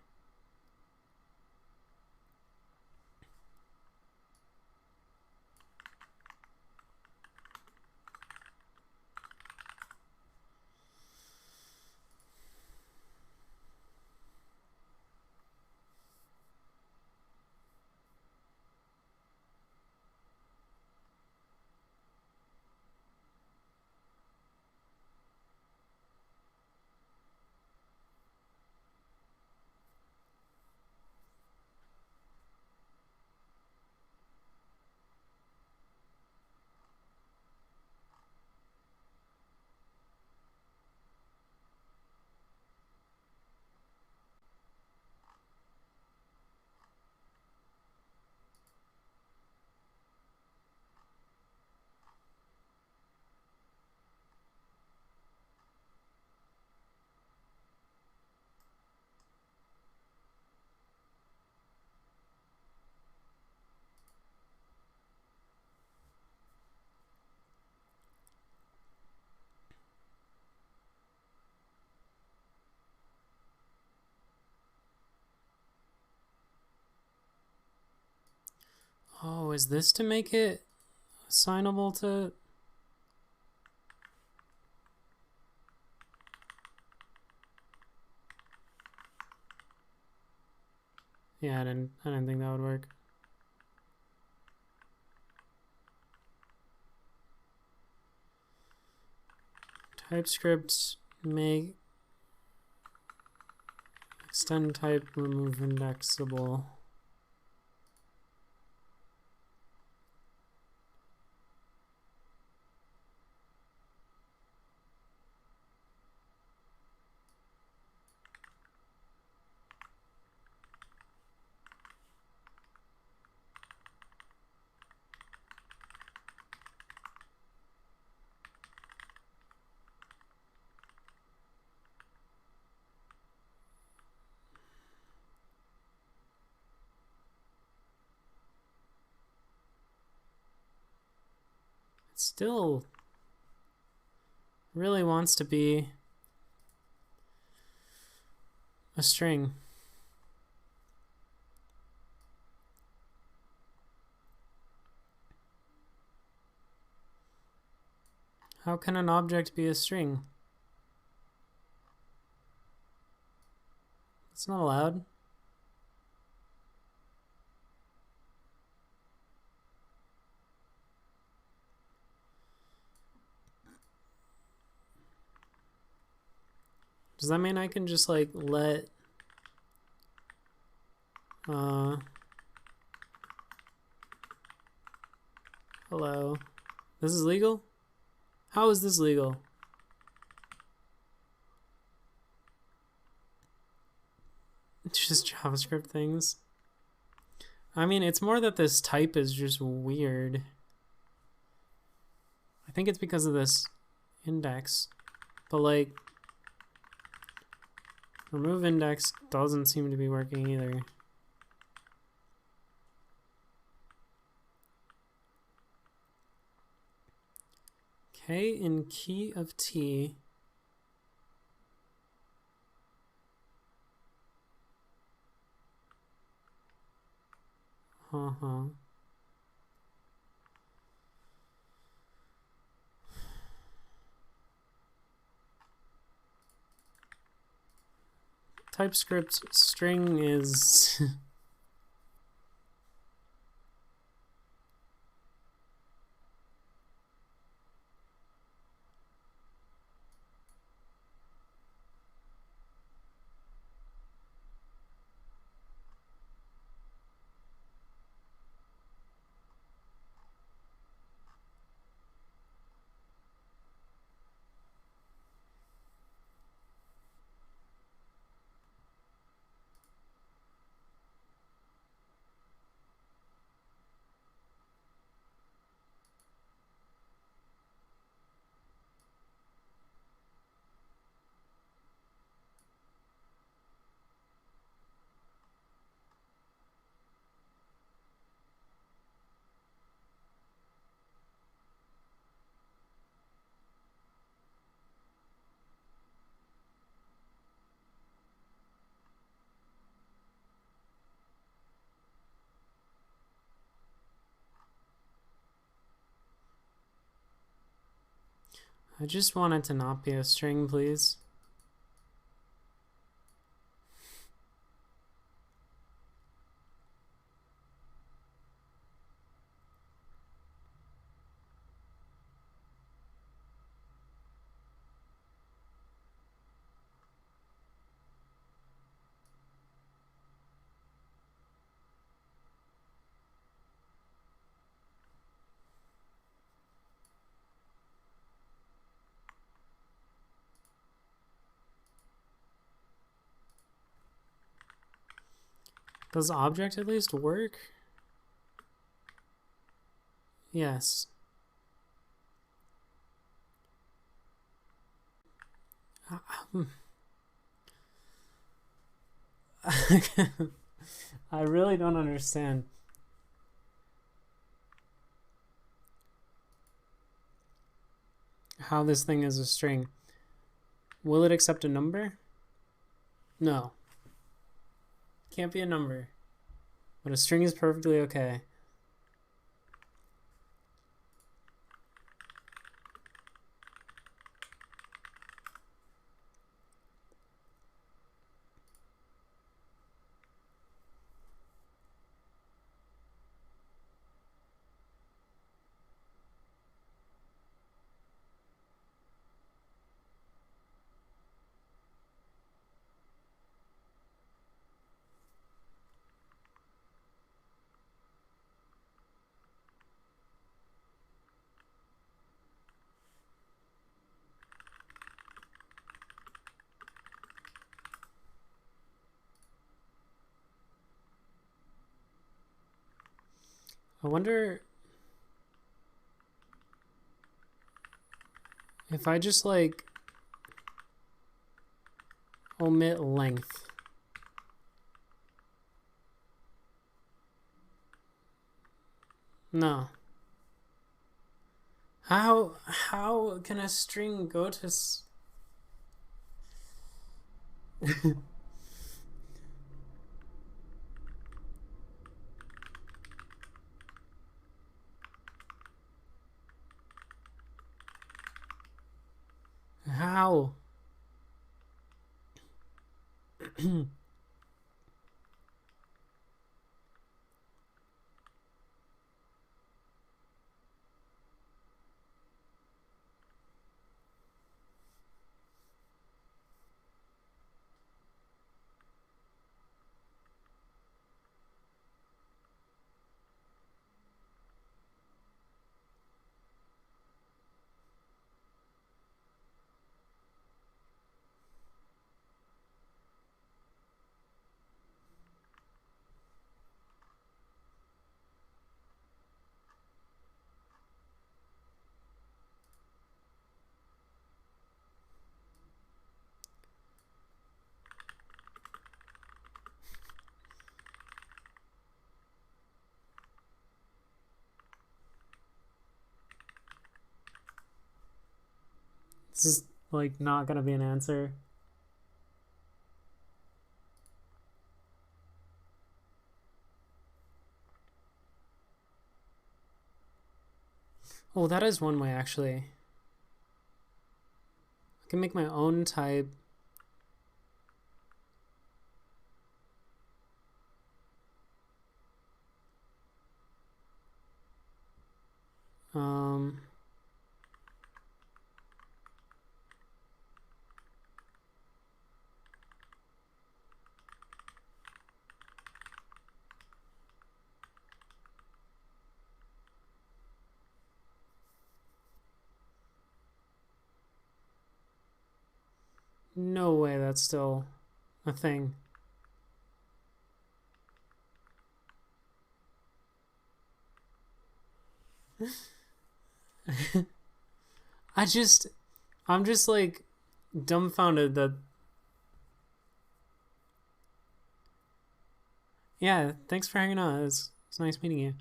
Oh, is this to make it assignable to? Yeah, I didn't think that would work. TypeScript make extend type remove indexable. It still really wants to be a string. How can an object be a string? It's not allowed. Does that mean I can just like let hello? This is legal? How is this legal? It's just JavaScript things. I mean, it's more that this type is just weird. I think it's because of this index. But like, remove index doesn't seem to be working either. K in key of T. TypeScript string is I just want it to not be a string, please. Does object at least work? Yes. I really don't understand. How this thing is a string. Will it accept a number? No. Can't be a number. But a string is perfectly okay. I wonder if I just like omit length. No. How can a string go to how? This is like not gonna be an answer. Oh, that is one way actually. I can make my own type. Um, no way that's still a thing. I'm just like dumbfounded that. Yeah, thanks for hanging out. It's nice meeting you.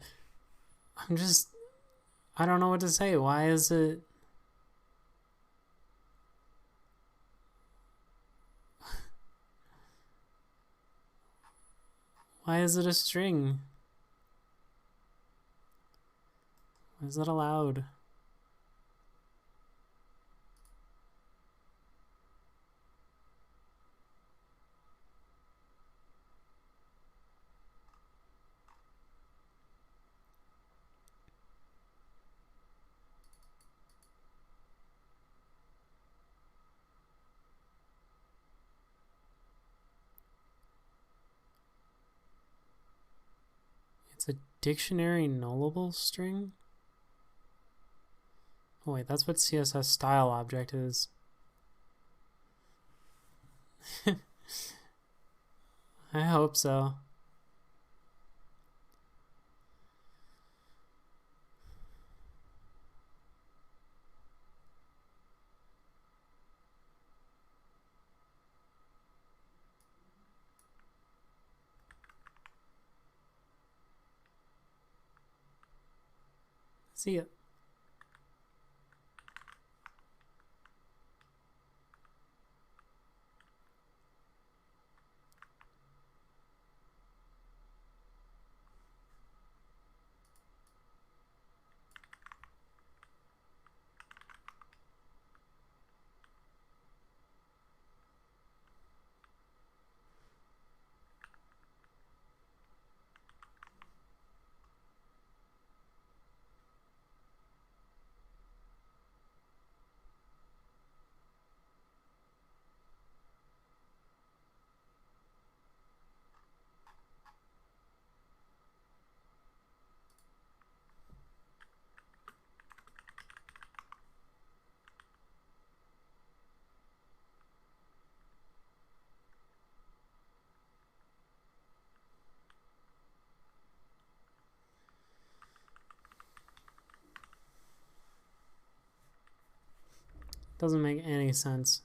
I'm just, I don't know what to say. Why is it? Why is it a string? Why is that allowed? It's a dictionary nullable string? Oh wait, that's what CSS style object is. I hope so. See ya. Doesn't make any sense.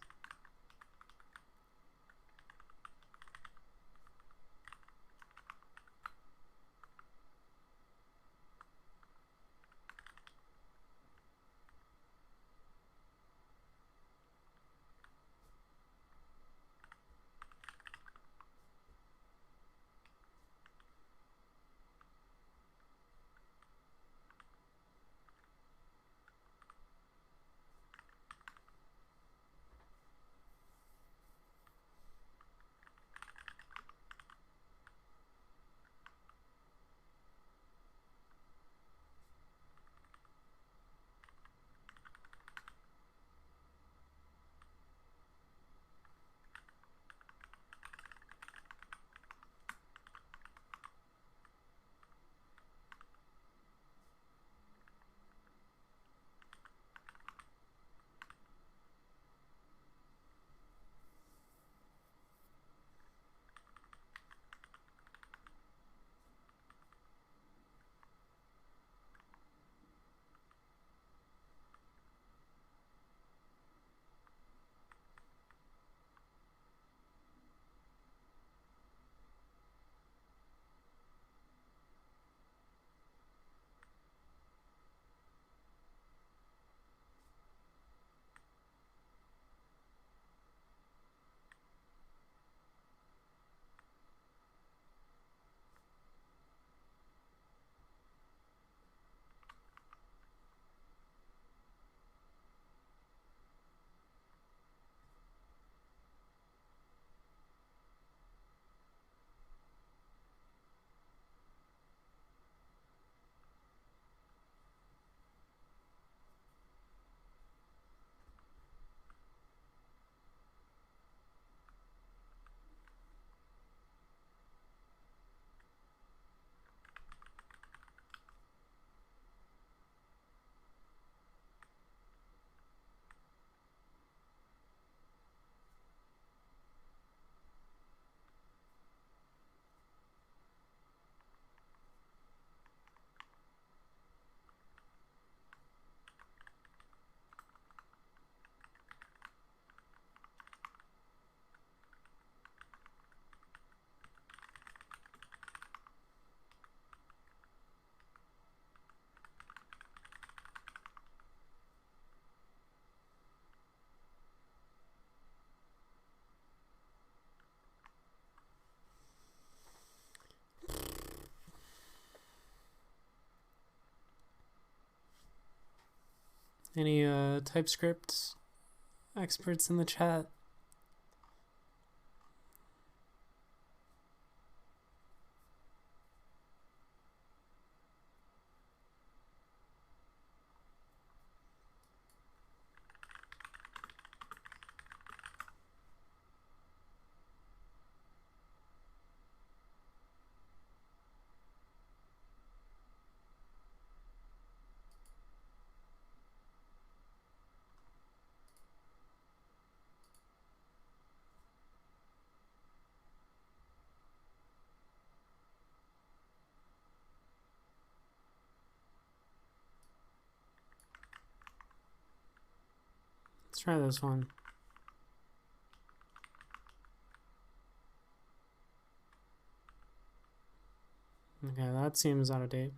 Any TypeScript experts in the chat? Let's try this one. Okay, that seems out of date.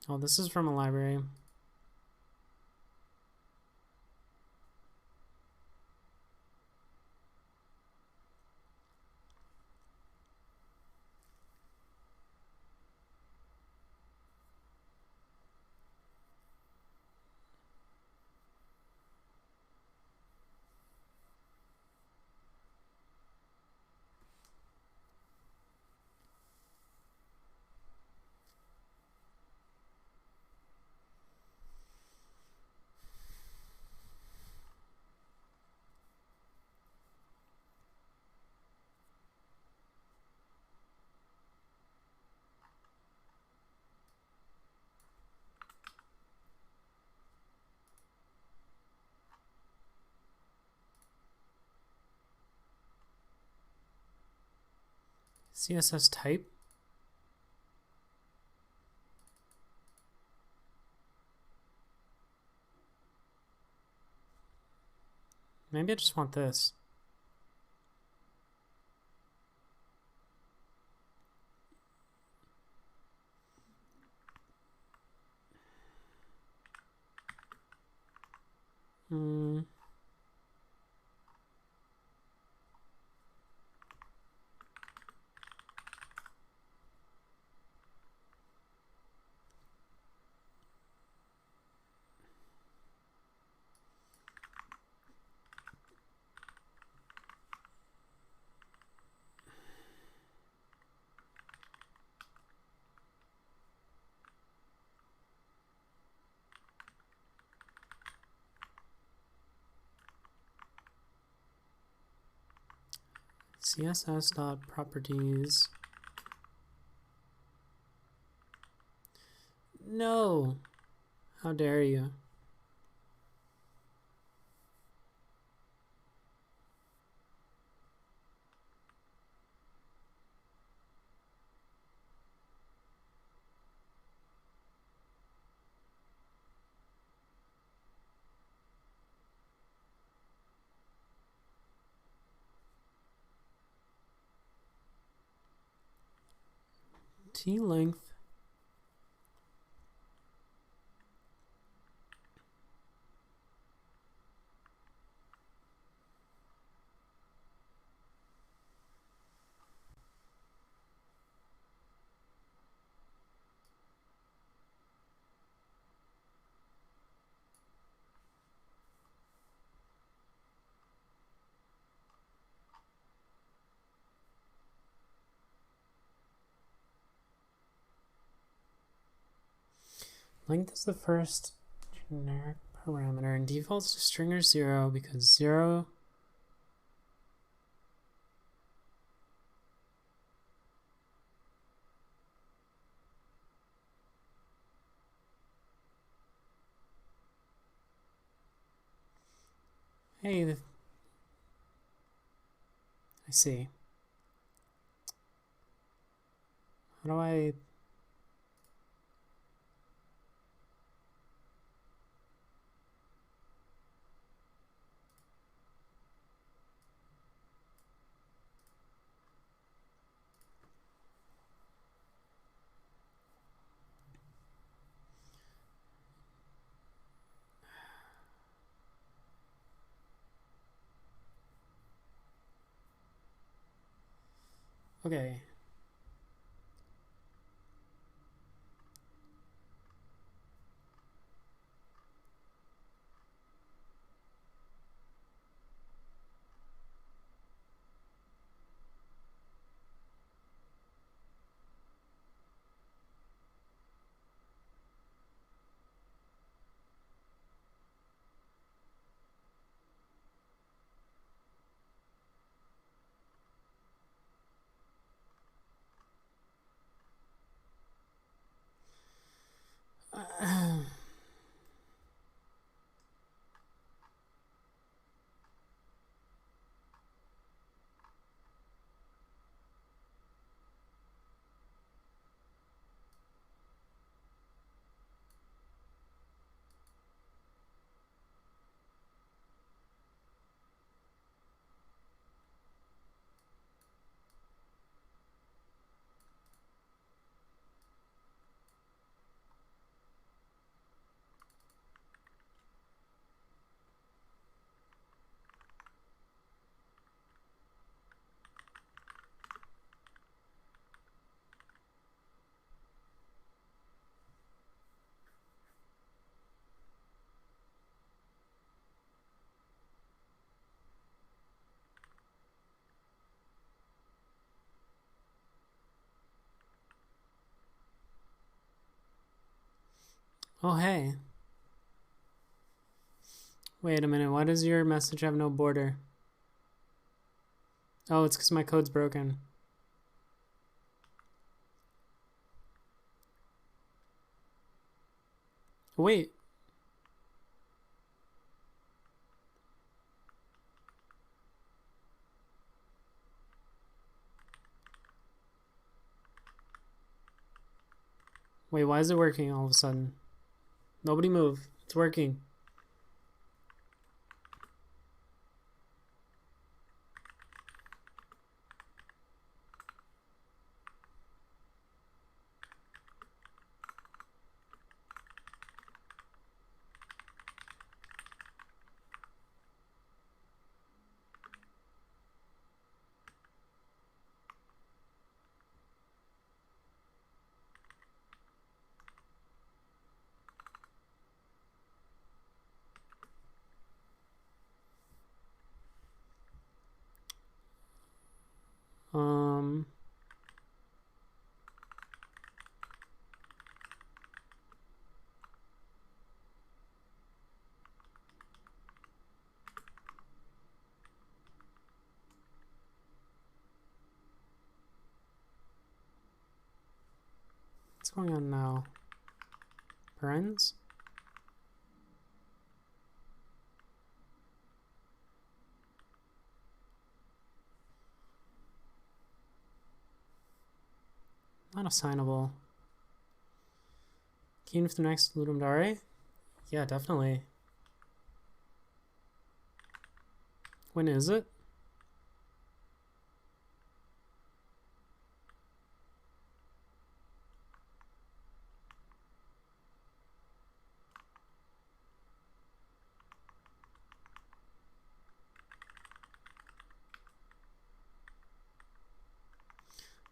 Oh, this is from a library. CSS type. Maybe I just want this. CSS.properties. No! How dare you? T-length. Length is the first generic parameter and defaults to string or 0 because 0 Hey, I see. How do I... Okay. Oh, hey. Wait a minute. Why does your message have no border? Oh, it's because my code's broken. Wait. Wait, why is it working all of a sudden? Nobody move. It's working. Um, what's going on now? Parens? Not assignable. Keen for the next Ludum Dare? Yeah, definitely. When is it?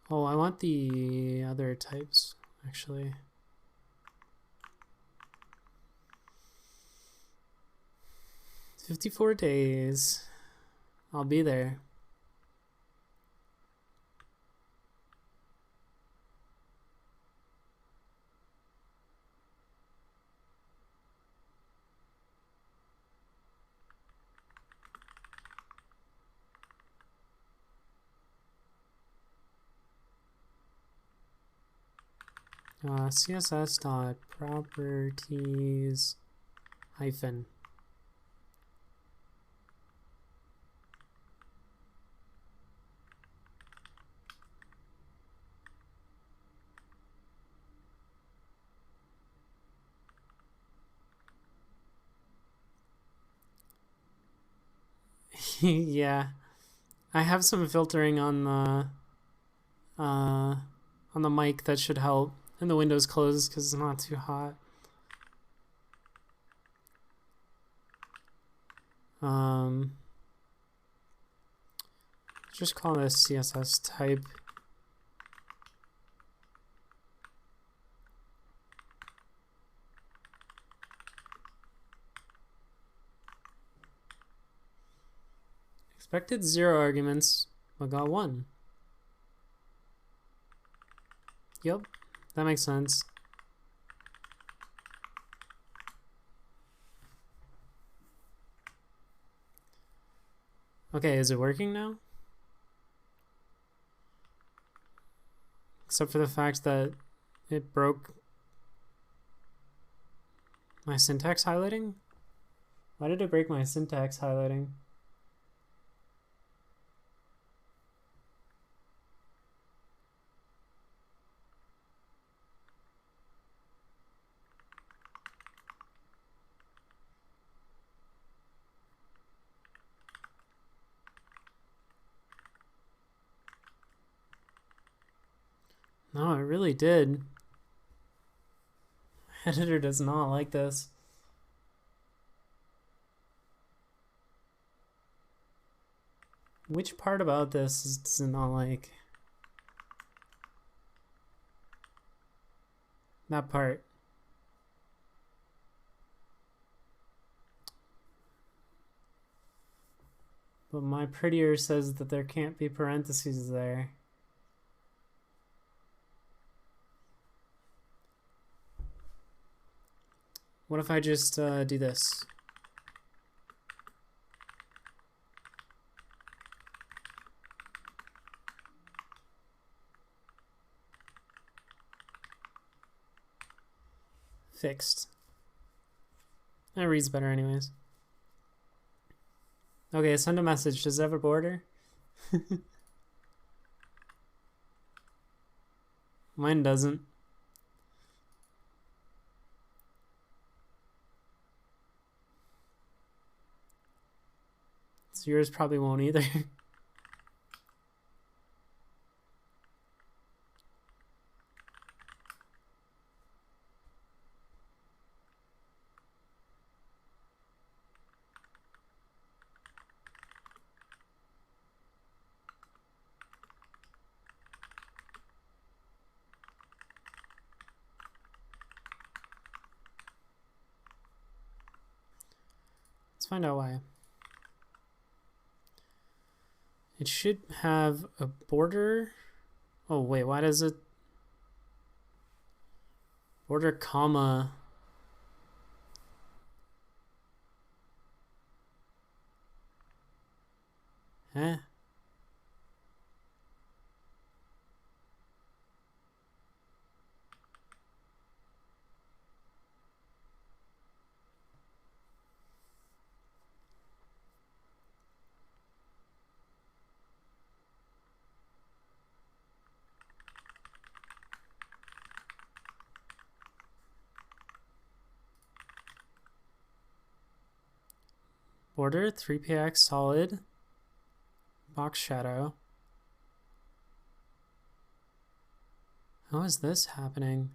Oh, I want the other types, actually. "54 days. I'll be there." CSS.properties hyphen. Yeah, I have some filtering on the mic that should help, and the window's closed because it's not too hot. Just call this CSS type Expected 0 arguments, but got 1. Yep, that makes sense. Okay, is it working now? Except for the fact that it broke my syntax highlighting? Why did it break my syntax highlighting? No, it really did. Editor does not like this. Which part about this does it not like? That part. But my prettier says that there can't be parentheses there. What if I just do this? Fixed. That reads better anyways. Okay, send a message. Does it have a border? Mine doesn't. So yours probably won't either. Let's find out why. It should have a border. Oh wait, why does it border comma? Eh? Border 3px solid box shadow. How is this happening?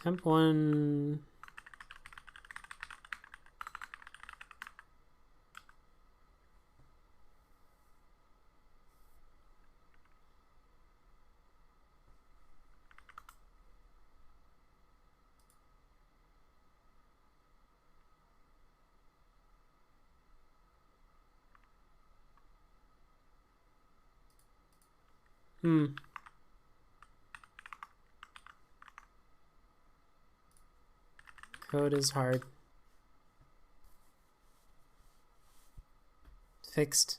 Temp 1. Code is hard. Fixed.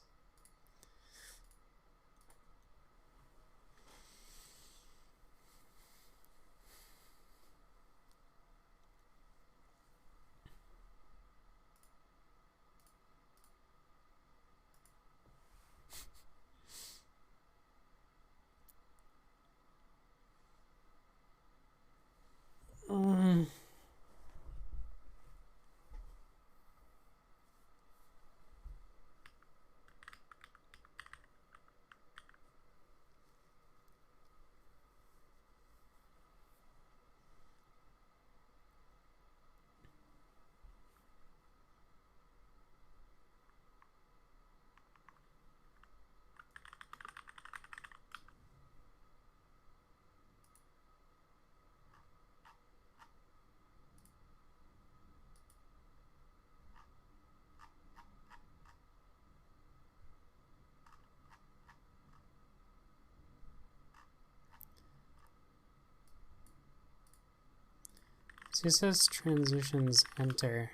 So it says transitions enter.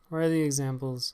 Where are the examples?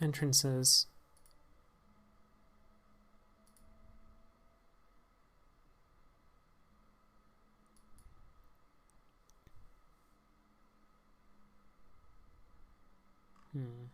Entrances. Hmm.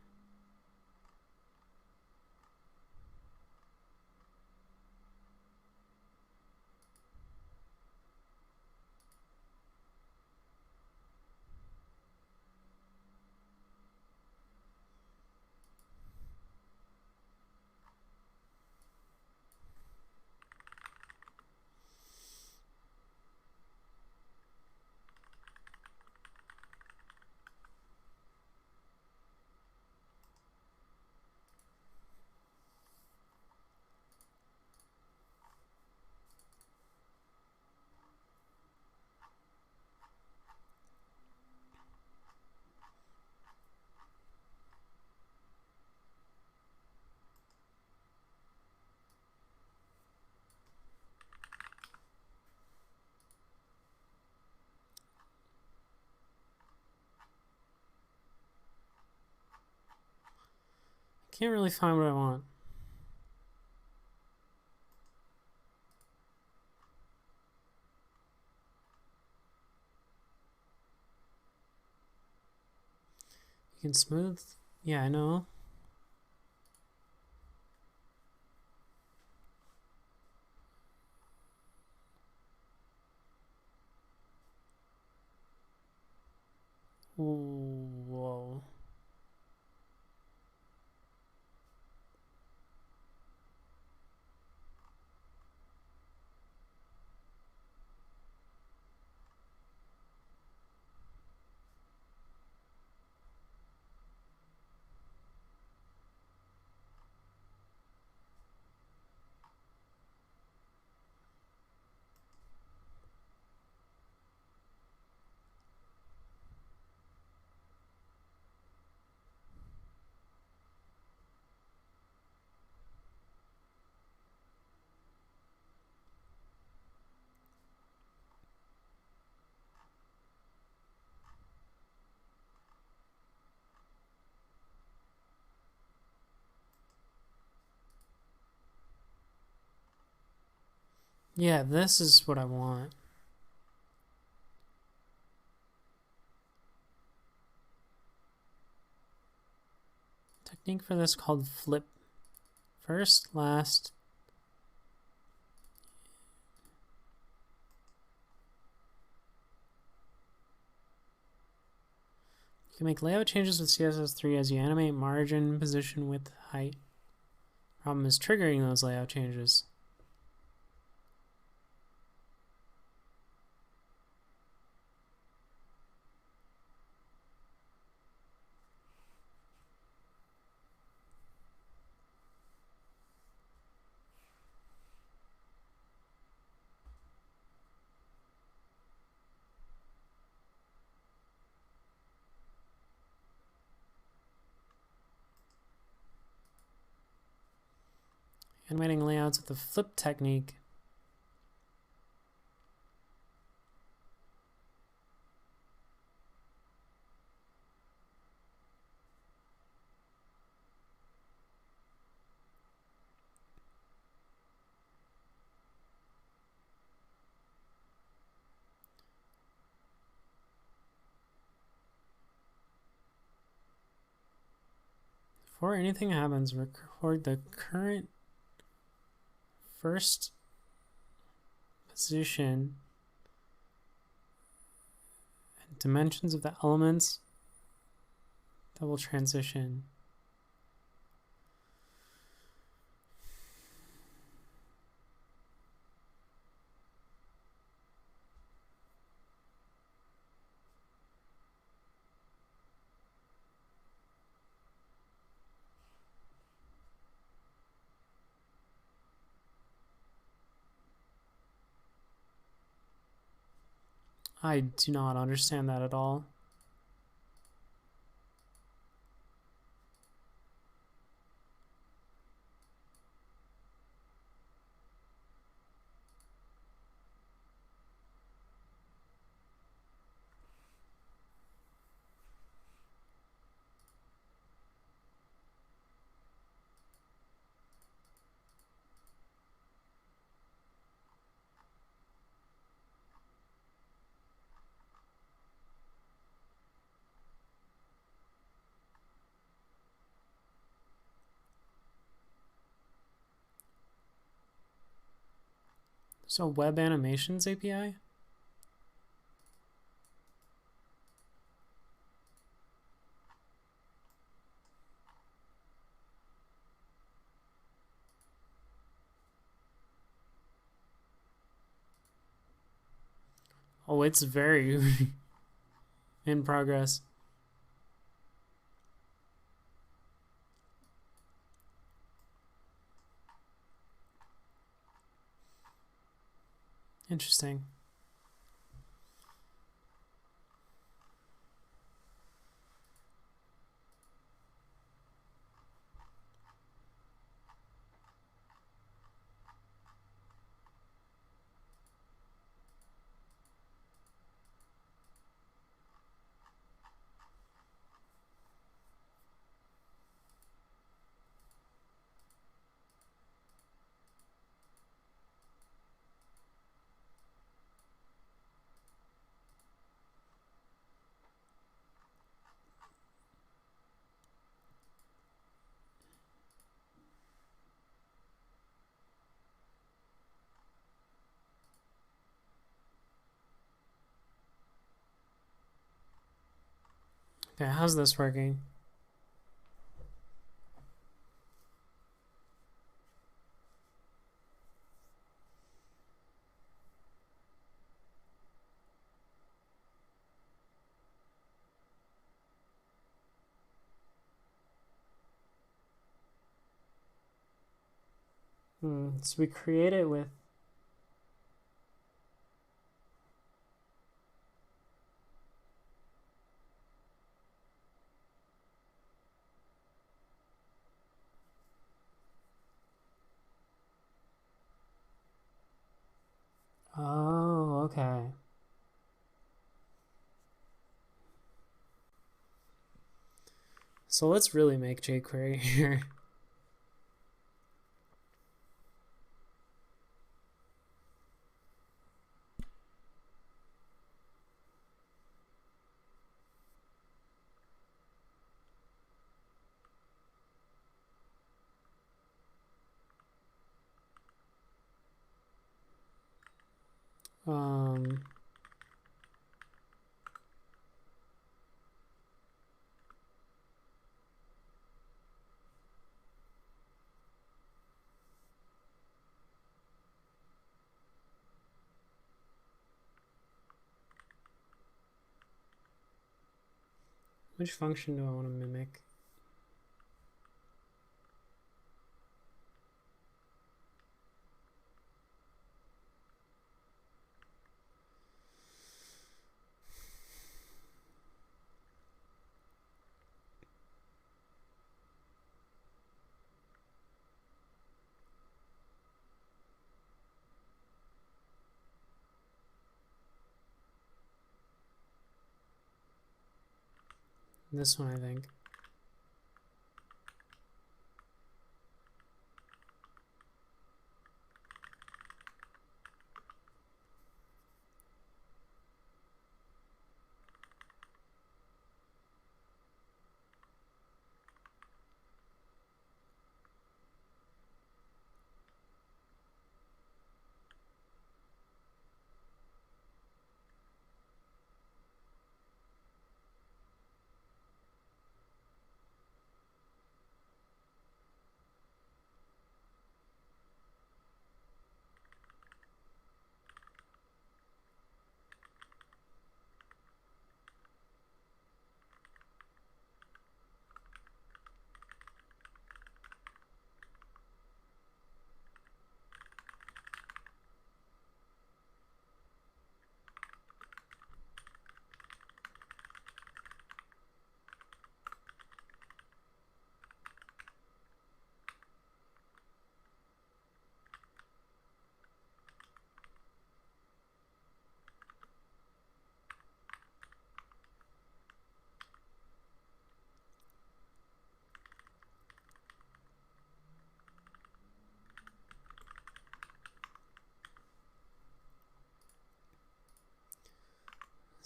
Can't really find what I want. You can smooth. Yeah, I know. Whoa. Yeah, this is what I want. Technique for this called flip. First, last. You can make layout changes with CSS3 as you animate margin, position, width, height. Problem is triggering those layout changes. Animating layouts with the flip technique. Before anything happens, record the current first position and dimensions of the elements that will transition. I do not understand that at all. So web animations API? Oh, it's very in progress. Interesting. Okay, how's this working? So we create it with oh, okay. So let's really make jQuery here. Um, which function do I want to mimic? This one, I think.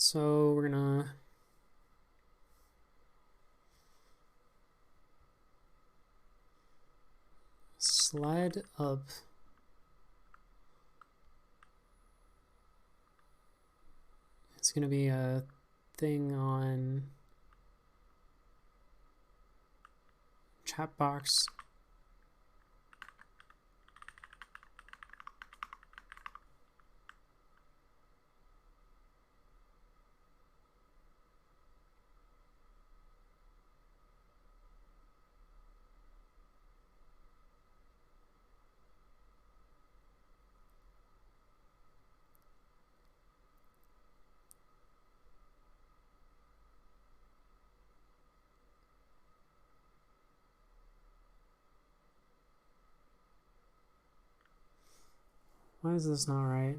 So we're gonna slide up it's gonna be a thing on chat box. Why is this not right?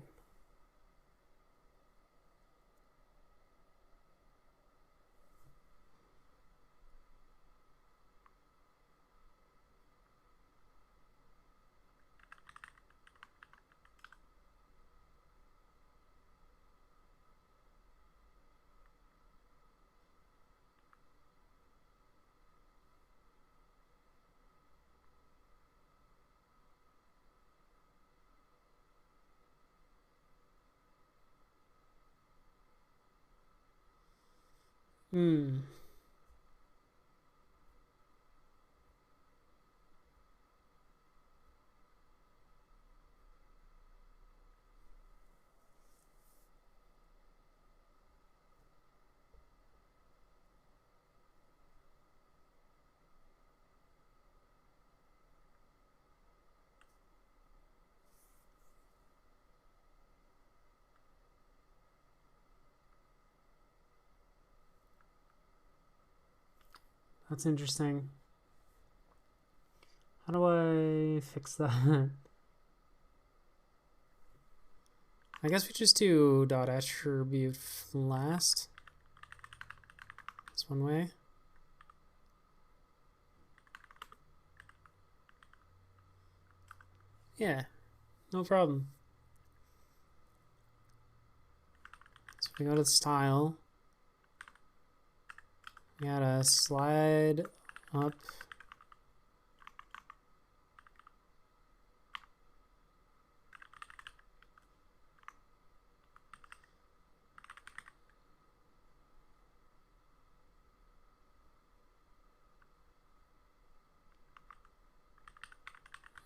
Hmm. That's interesting. How do I fix that? I guess we just do dot attribute last. That's one way. Yeah, no problem. So we go to style. We gotta slide up.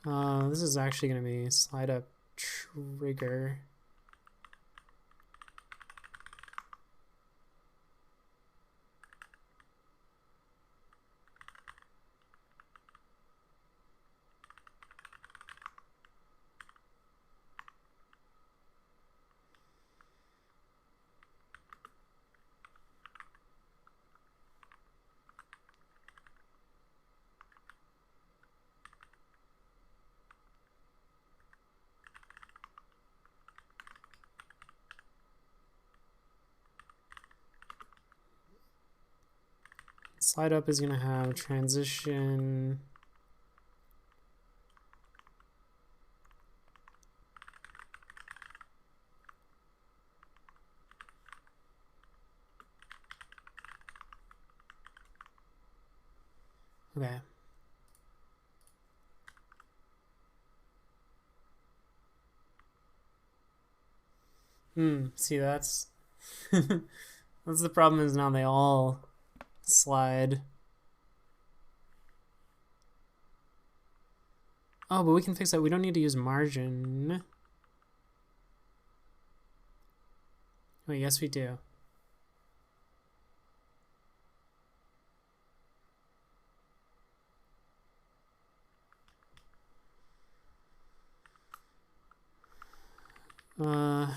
This is actually going to be slide up trigger. Slide up is going to have transition. Okay. See, that's that's the problem, is now they all slide. Oh, but we can fix that. We don't need to use margin. Wait, yes we do. Uh,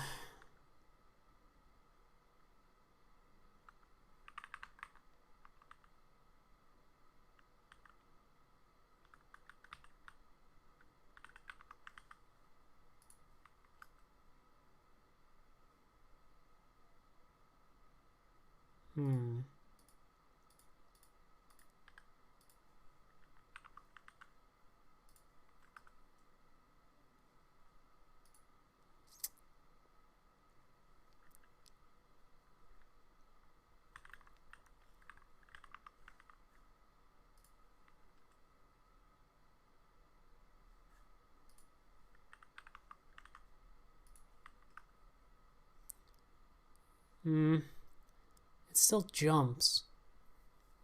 hmm. It still jumps.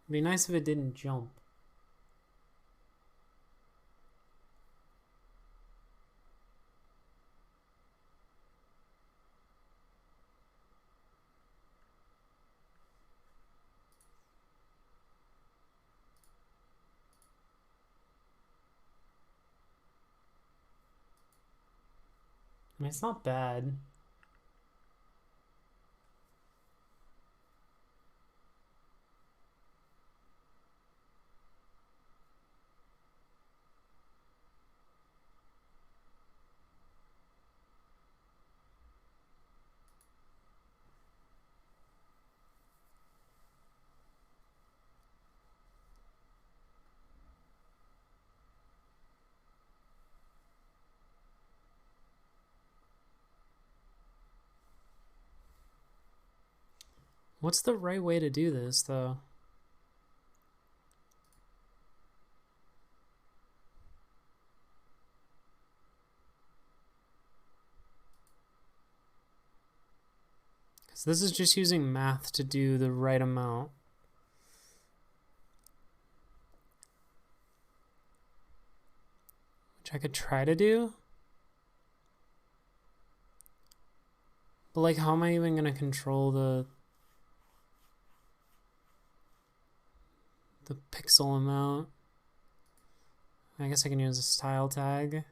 It'd be nice if it didn't jump. I mean, it's not bad. What's the right way to do this, though? Because this is just using math to do the right amount. Which I could try to do. But, like, how am I even going to control the pixel amount? I guess I can use a style tag.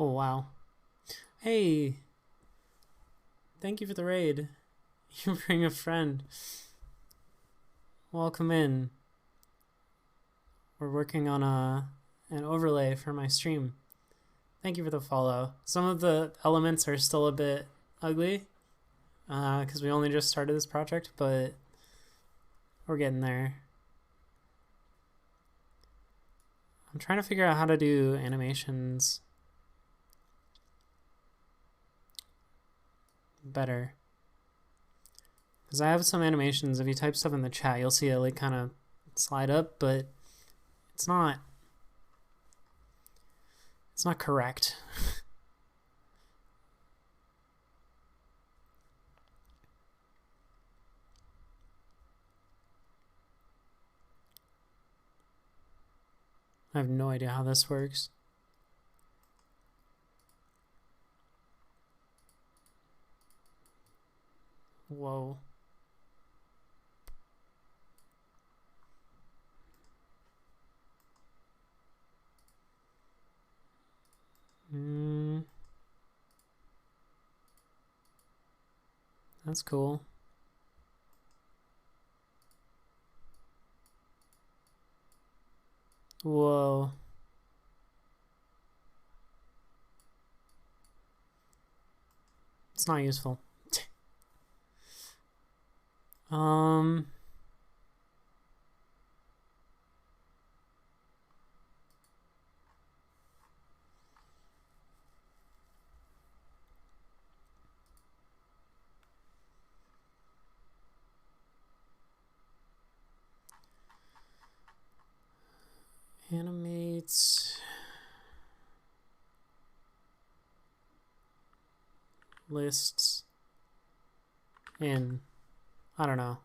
Oh, wow. Hey, thank you for the raid. You bring a friend. Welcome in. We're working on an overlay for my stream. Thank you for the follow. Some of the elements are still a bit ugly because we only just started this project, but we're getting there. I'm trying to figure out how to do animations better. Because I have some animations, if you type stuff in the chat, you'll see it like kind of slide up, but it's not correct. I have no idea how this works. Whoa. That's cool. Whoa. It's not useful. Animates lists in, I don't know.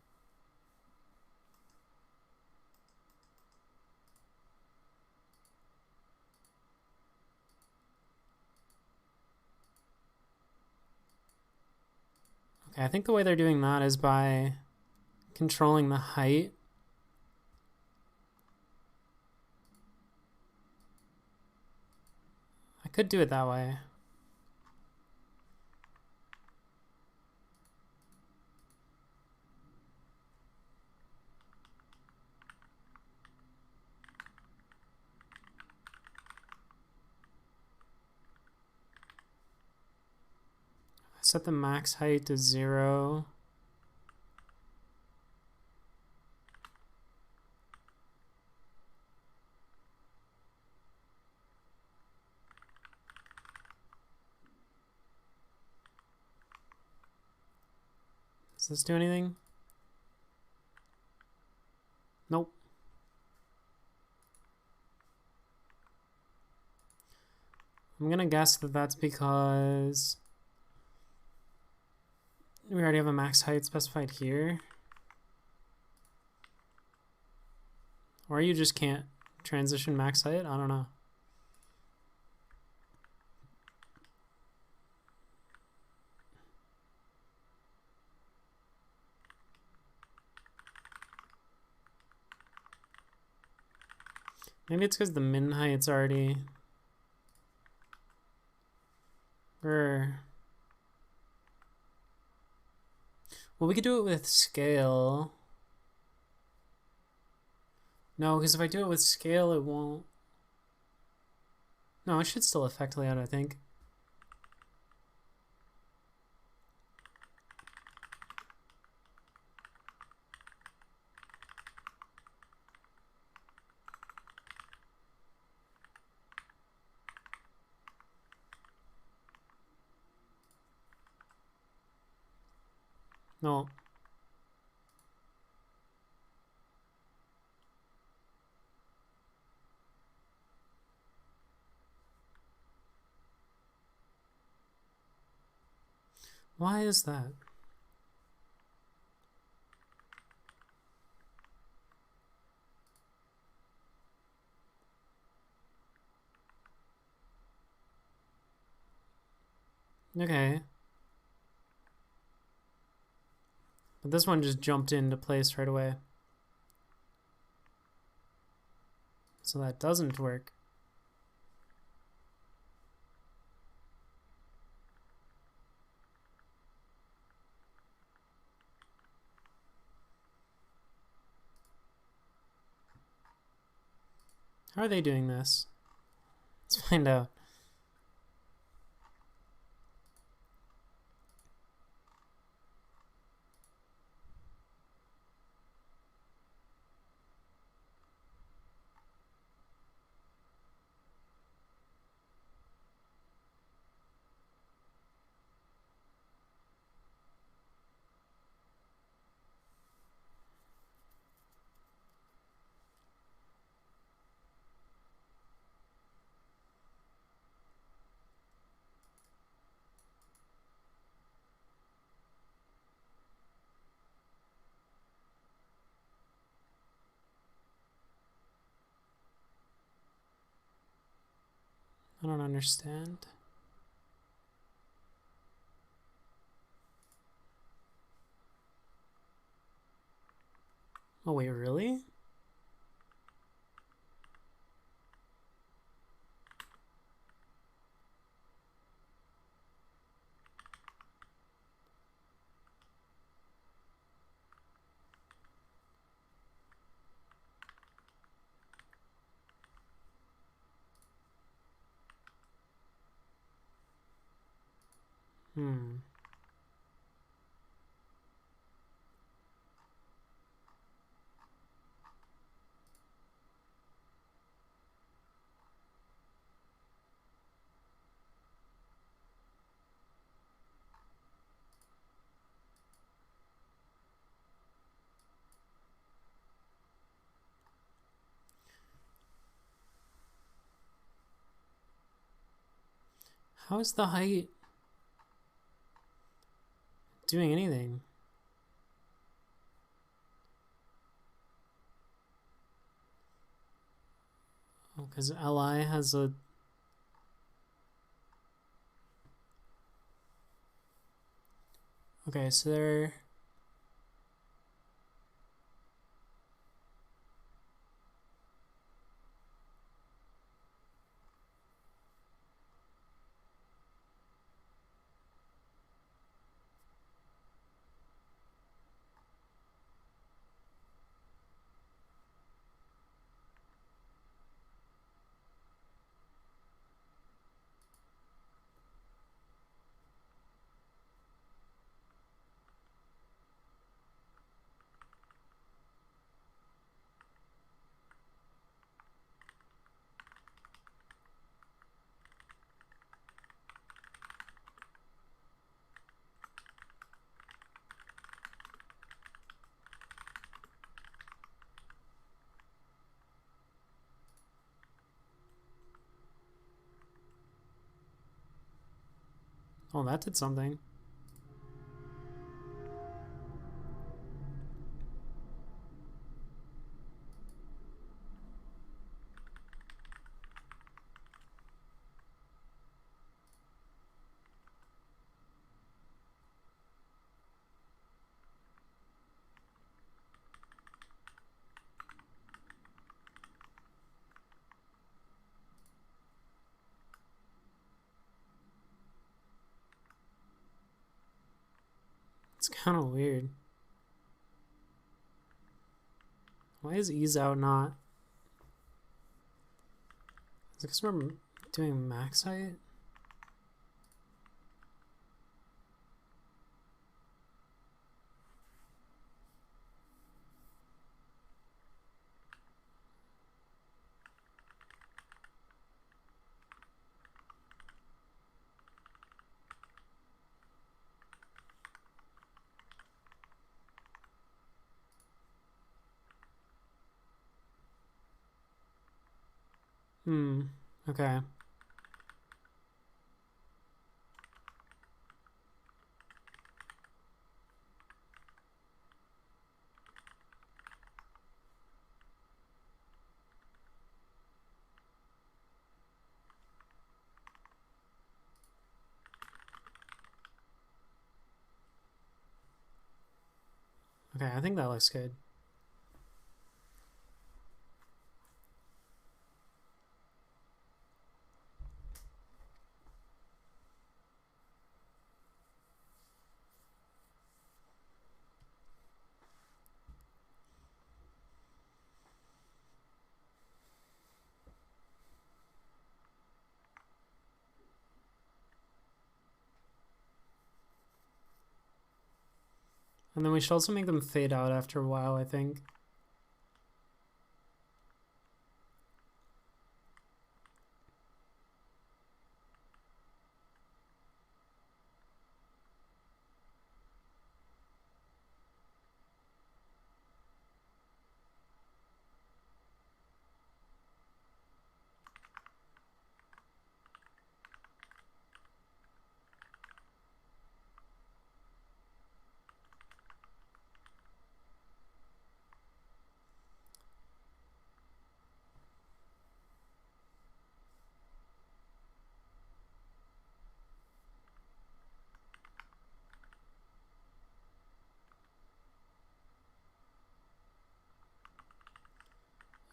Okay, I think the way they're doing that is by controlling the height. I could do it that way. Set the max height to 0. Does this do anything? Nope. I'm gonna guess that that's because we already have a max height specified here. Or you just can't transition max height? I don't know. Maybe it's because the min height's already... Well, we could do it with scale. No, because if I do it with scale, it won't... No, it should still affect layout, I think. No. Why is that? Okay. But this one just jumped into place right away. So that doesn't work. How are they doing this? Let's find out. I don't understand. Oh wait, really? Hmm. How is the height doing anything? Oh, because Li has a... Okay, so they're... Oh, that did something. It's kind of weird. Why is ease out not? Is it because we're doing max height? Hmm. Okay. Okay, I think that looks good. And then we should also make them fade out after a while, I think.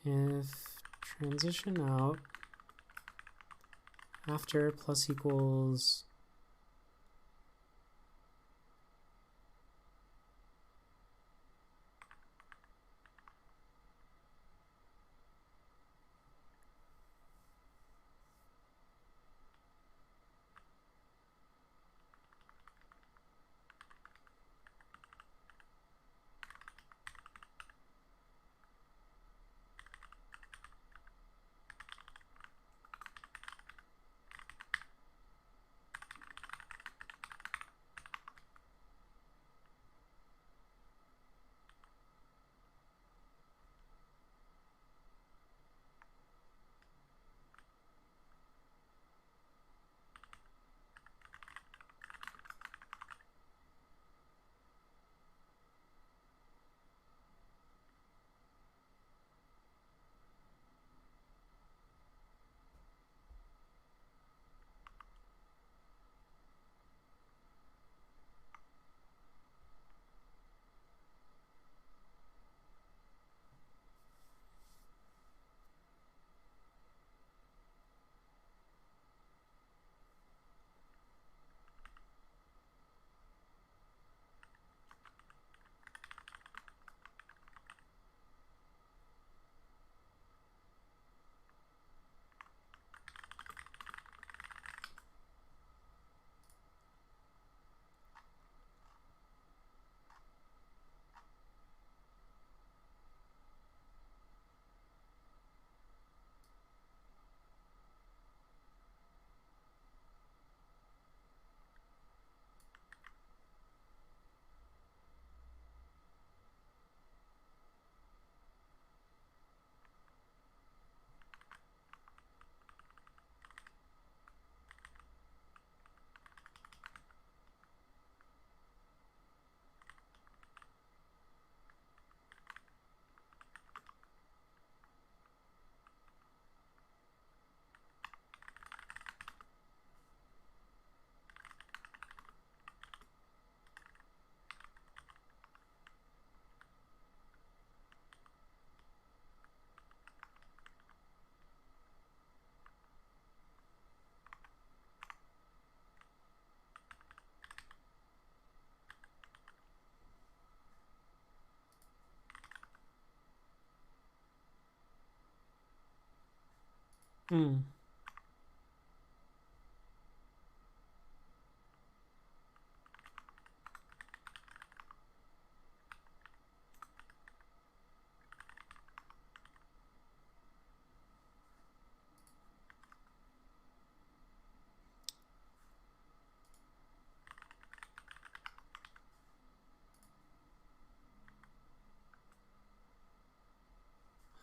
If transition out after plus equals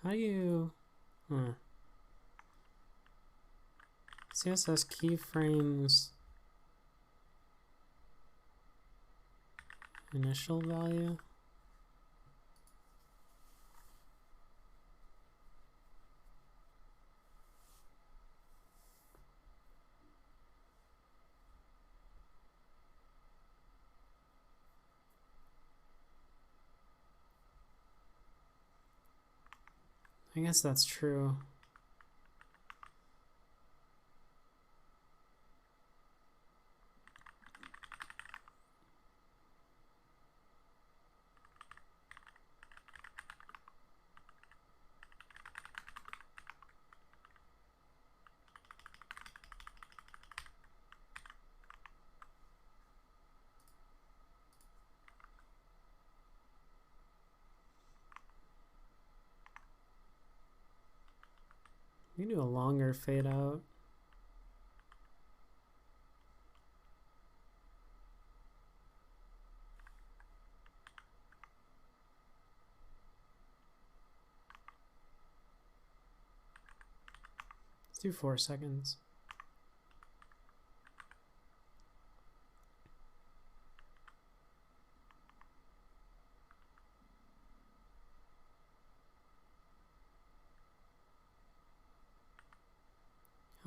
how do you CSS keyframes initial value? I guess that's true. We can do a longer fade out. Let's do 4 seconds.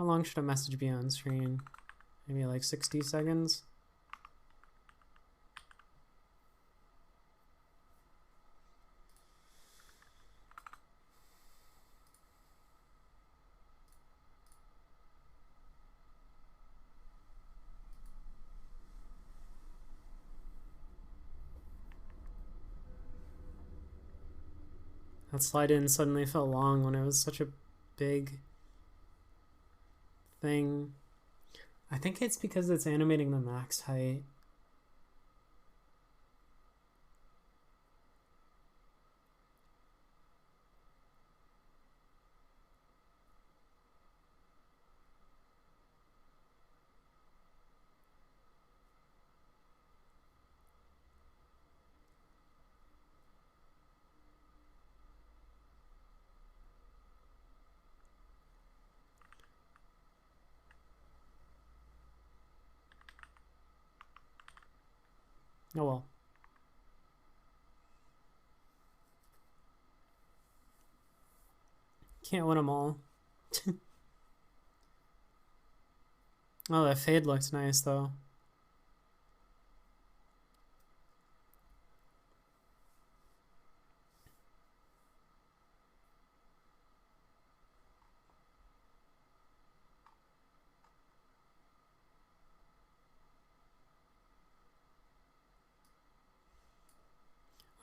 How long should a message be on screen? Maybe like 60 seconds? That slide in suddenly felt long when it was such a big thing. I think it's because it's animating the max height. Oh well. Can't win them all. Oh, that fade looks nice though.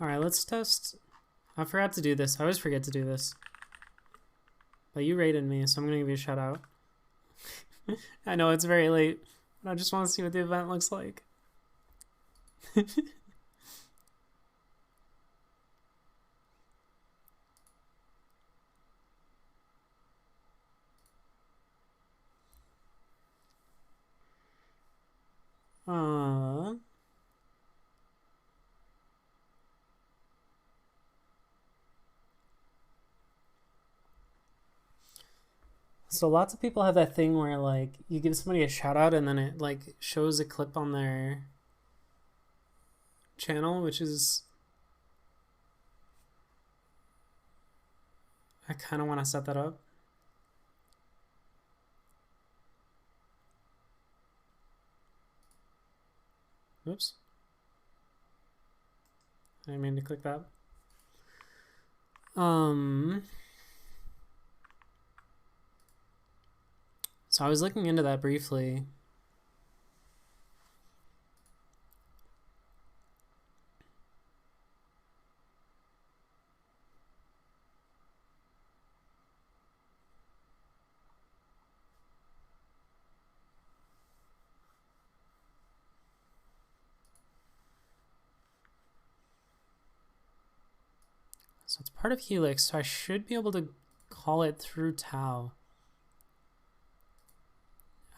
Alright, let's test. I forgot to do this. I always forget to do this. But you rated me, so I'm gonna give you a shout out. I know it's very late, but I just want to see what the event looks like. uh, so lots of people have that thing where like you give somebody a shout out and then it like shows a clip on their channel, which is I kind of want to set that up. Oops. I didn't mean to click that. So I was looking into that briefly. So it's part of Helix, so I should be able to call it through Tau.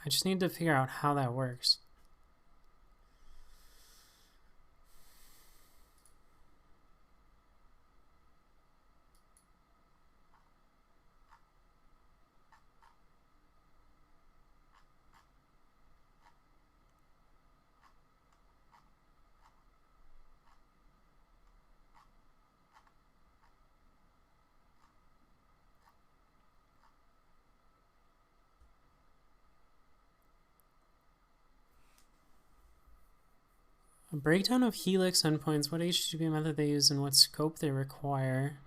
I just need to figure out how that works. A breakdown of Helix endpoints, what HTTP method they use and what scope they require.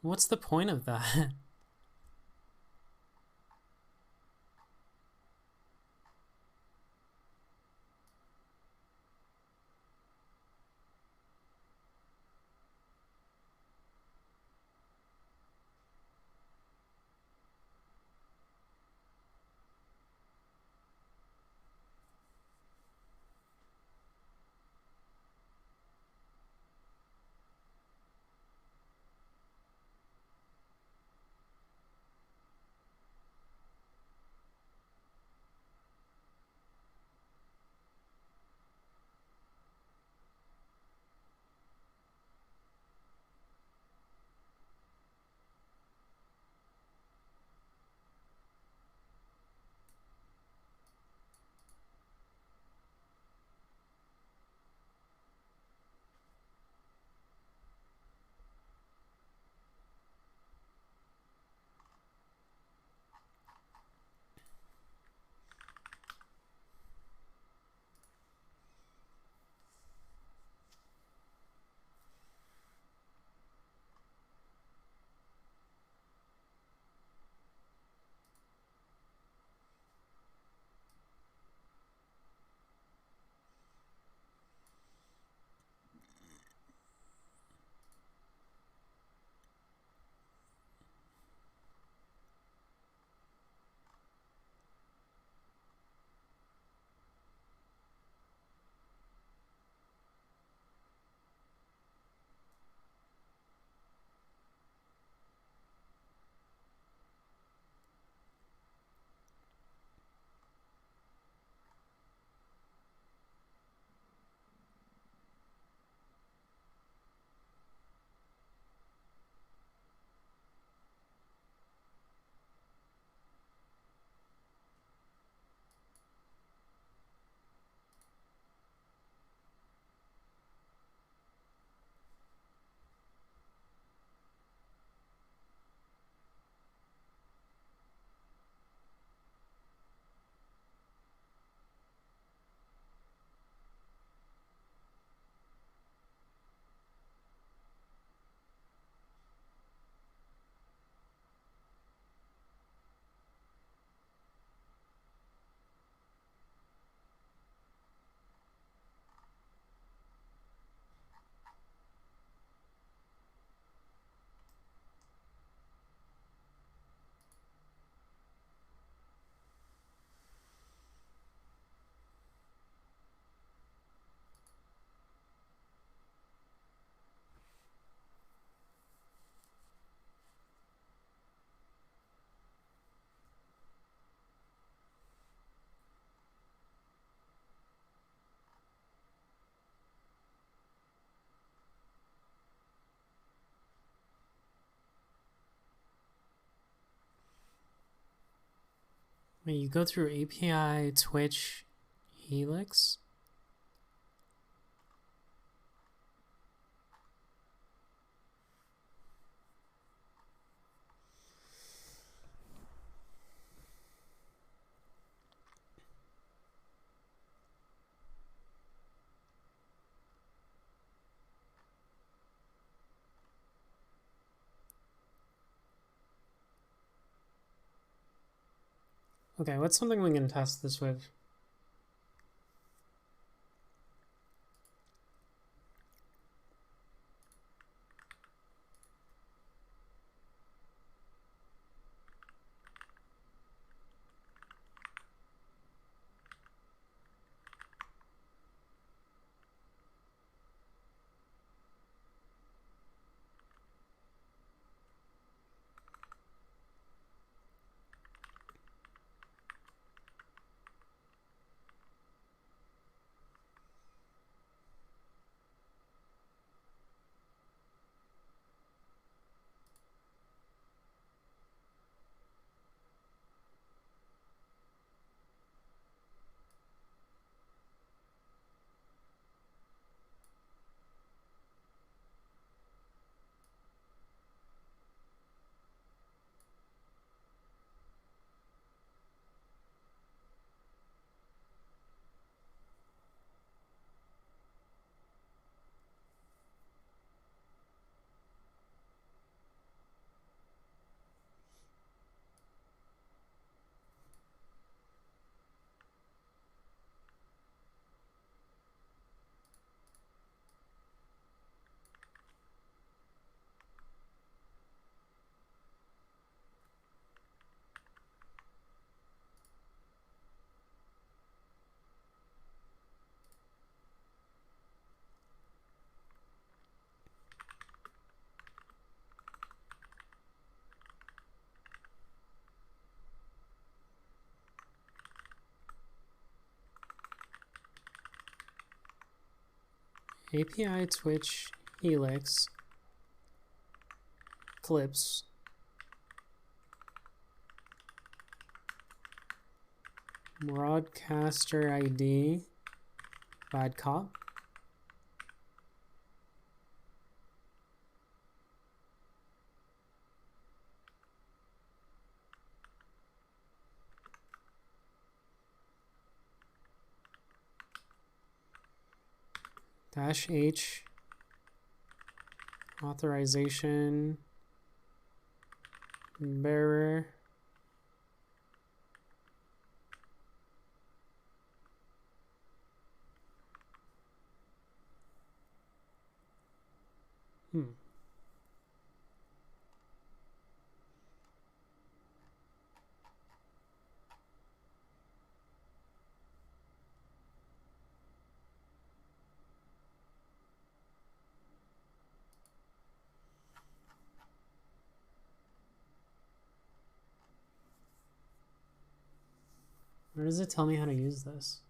What's the point of that? Wait, you go through API, Twitch, Helix? Okay, what's something we can test this with? API, Twitch, Helix, Clips, Broadcaster ID, Bad Cop. -H, authorization, bearer, Where does it tell me how to use this?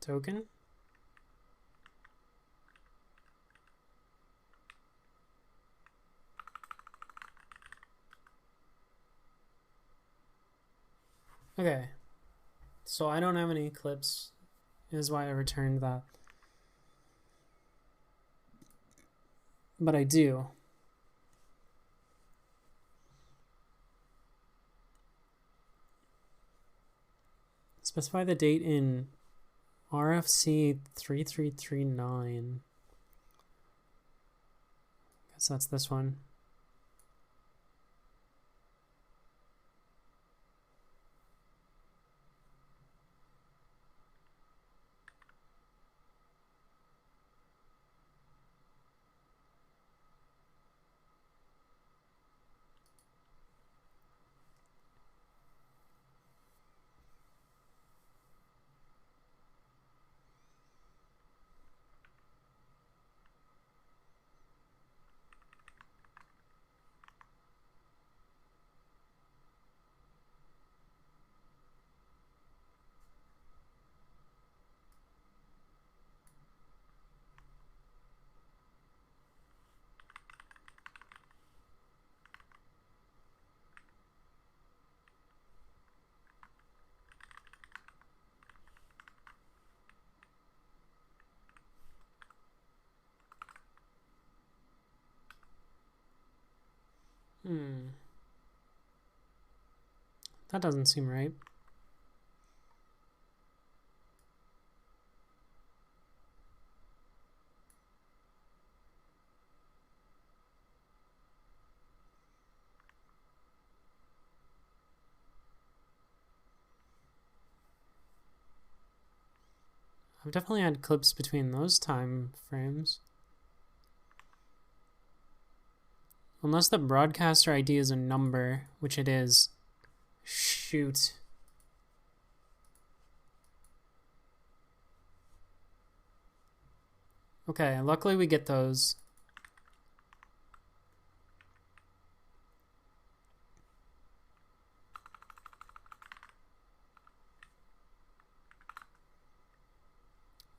Token? Okay, so I don't have any clips, is why I returned that. But I do. Specify the date in RFC 3339. Guess that's this one. That doesn't seem right. I've definitely had clips between those time frames. Unless the broadcaster ID is a number, which it is. Shoot. Okay, luckily we get those.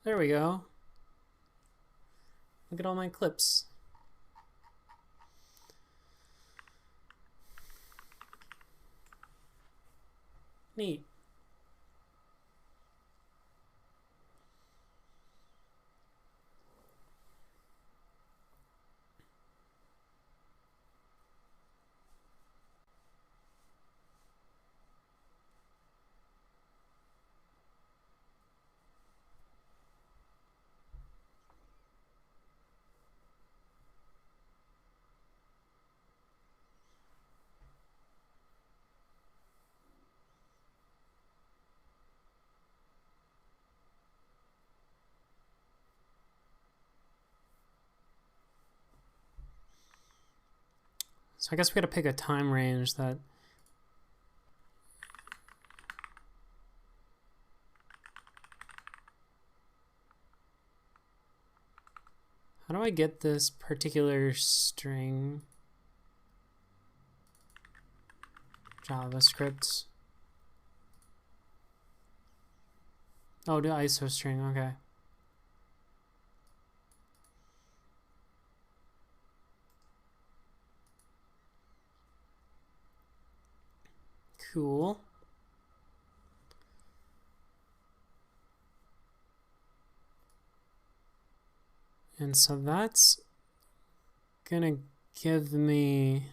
There we go. Look at all my clips. Neat. So I guess we gotta pick a time range that... How do I get this particular string? JavaScript. Oh, the ISO string, okay. Cool. And so that's gonna give me...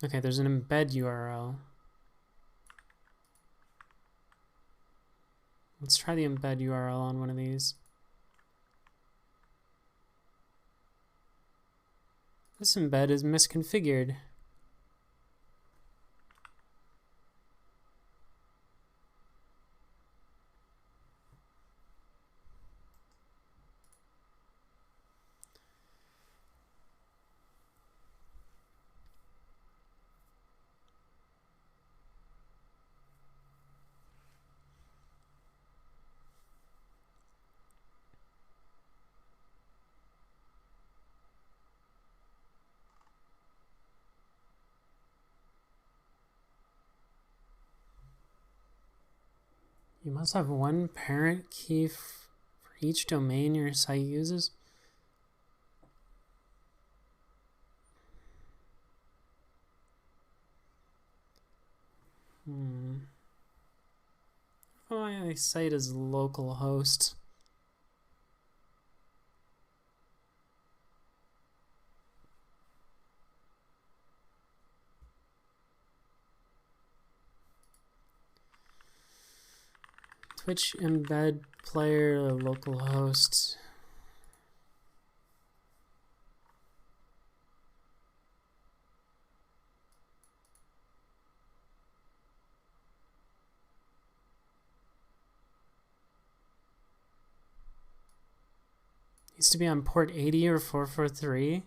Okay, there's an embed URL. Let's try the embed URL on one of these. This embed is misconfigured. You must have one parent key for each domain your site uses. My site is localhost. Twitch embed player localhost. Needs to be on port 80 or 443.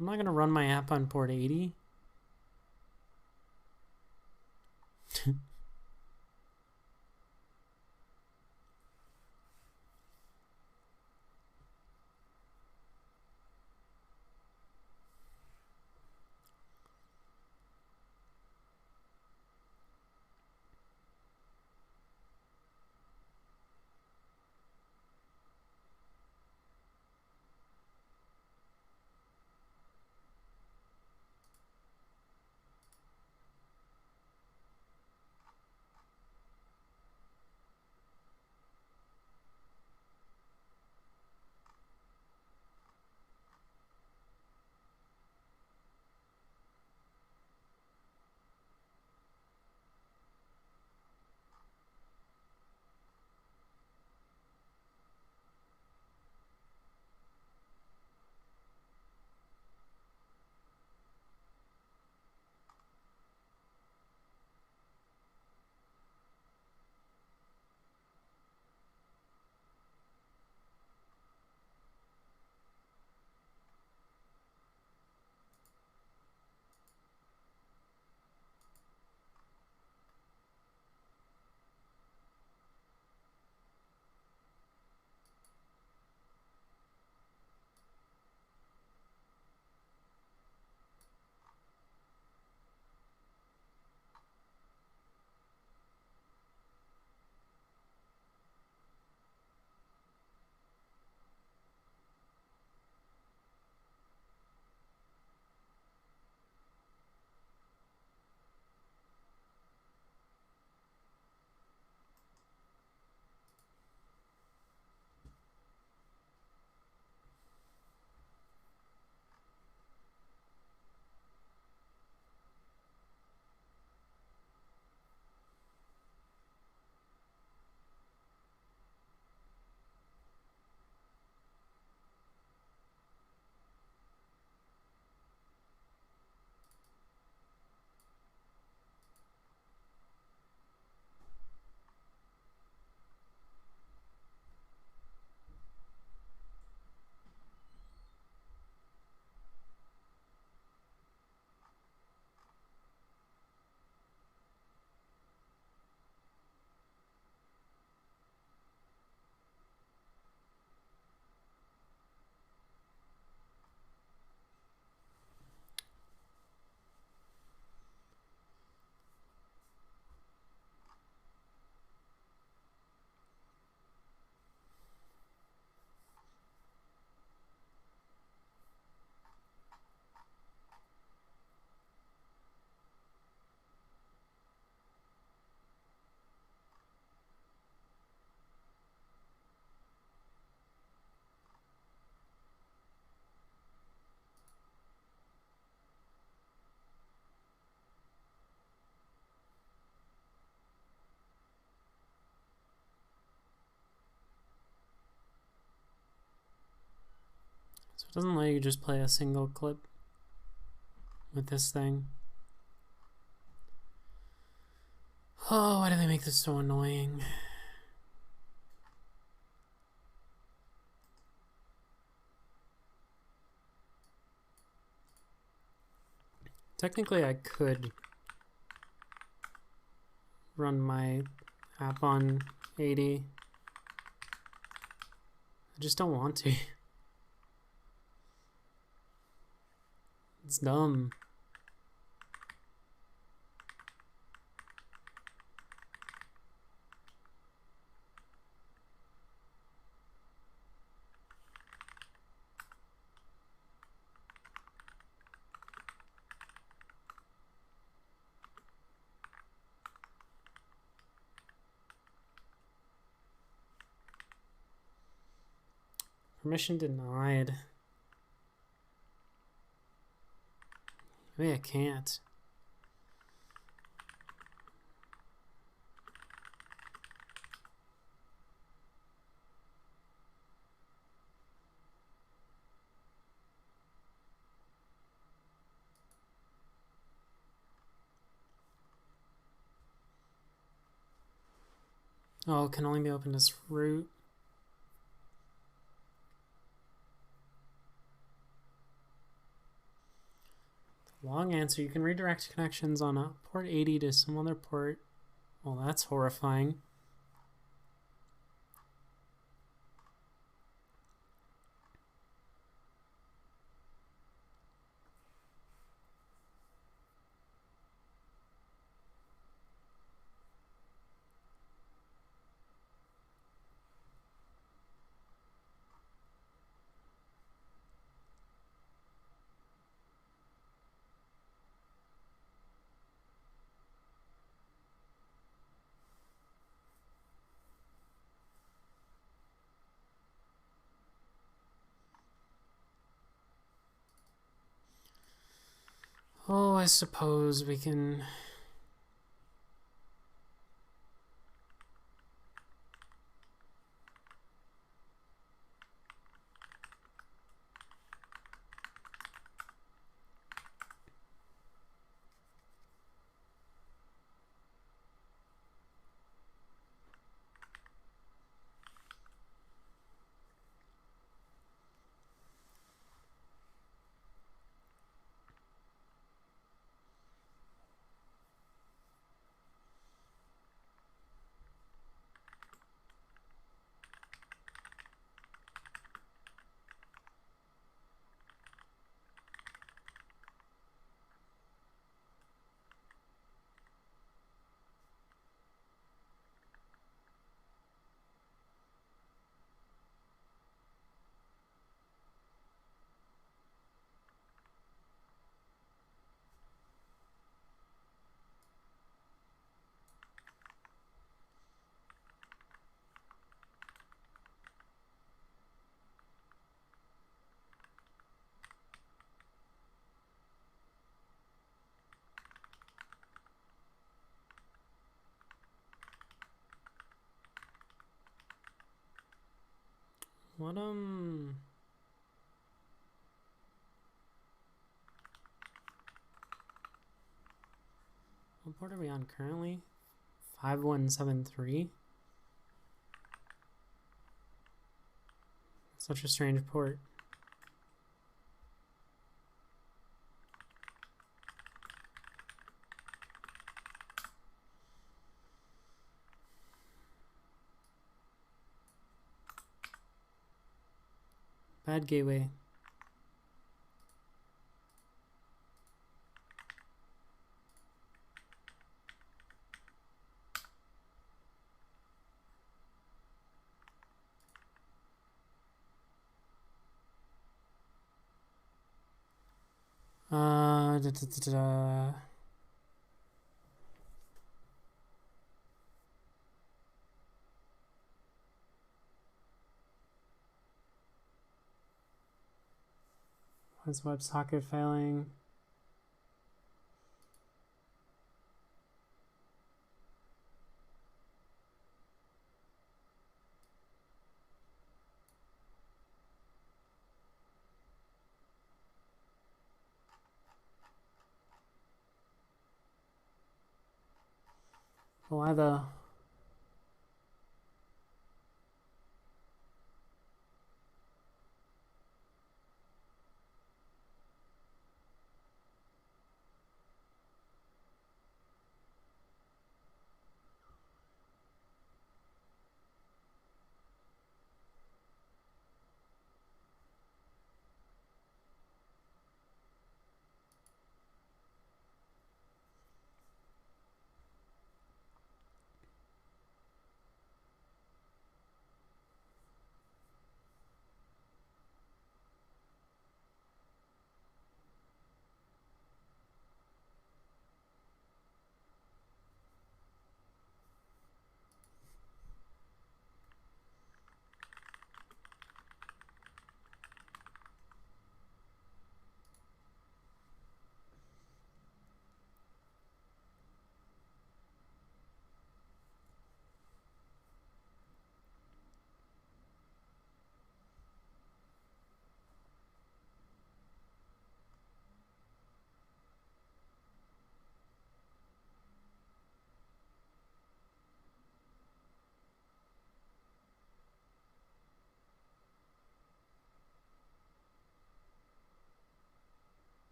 I'm not going to run my app on port 80. it doesn't let you just play a single clip with this thing. Oh, why do they make this so annoying? Technically, I could run my app on 80. I just don't want to. It's dumb. Permission denied. Maybe I can't. Oh, it can only be opened as root. Long answer. You can redirect connections on a port 80 to some other port. Well, that's horrifying. Oh, I suppose we can... What port are we on currently? 5173? Such a strange port. Bad gateway. Da, da, da, da. Why is WebSocket failing? Why the...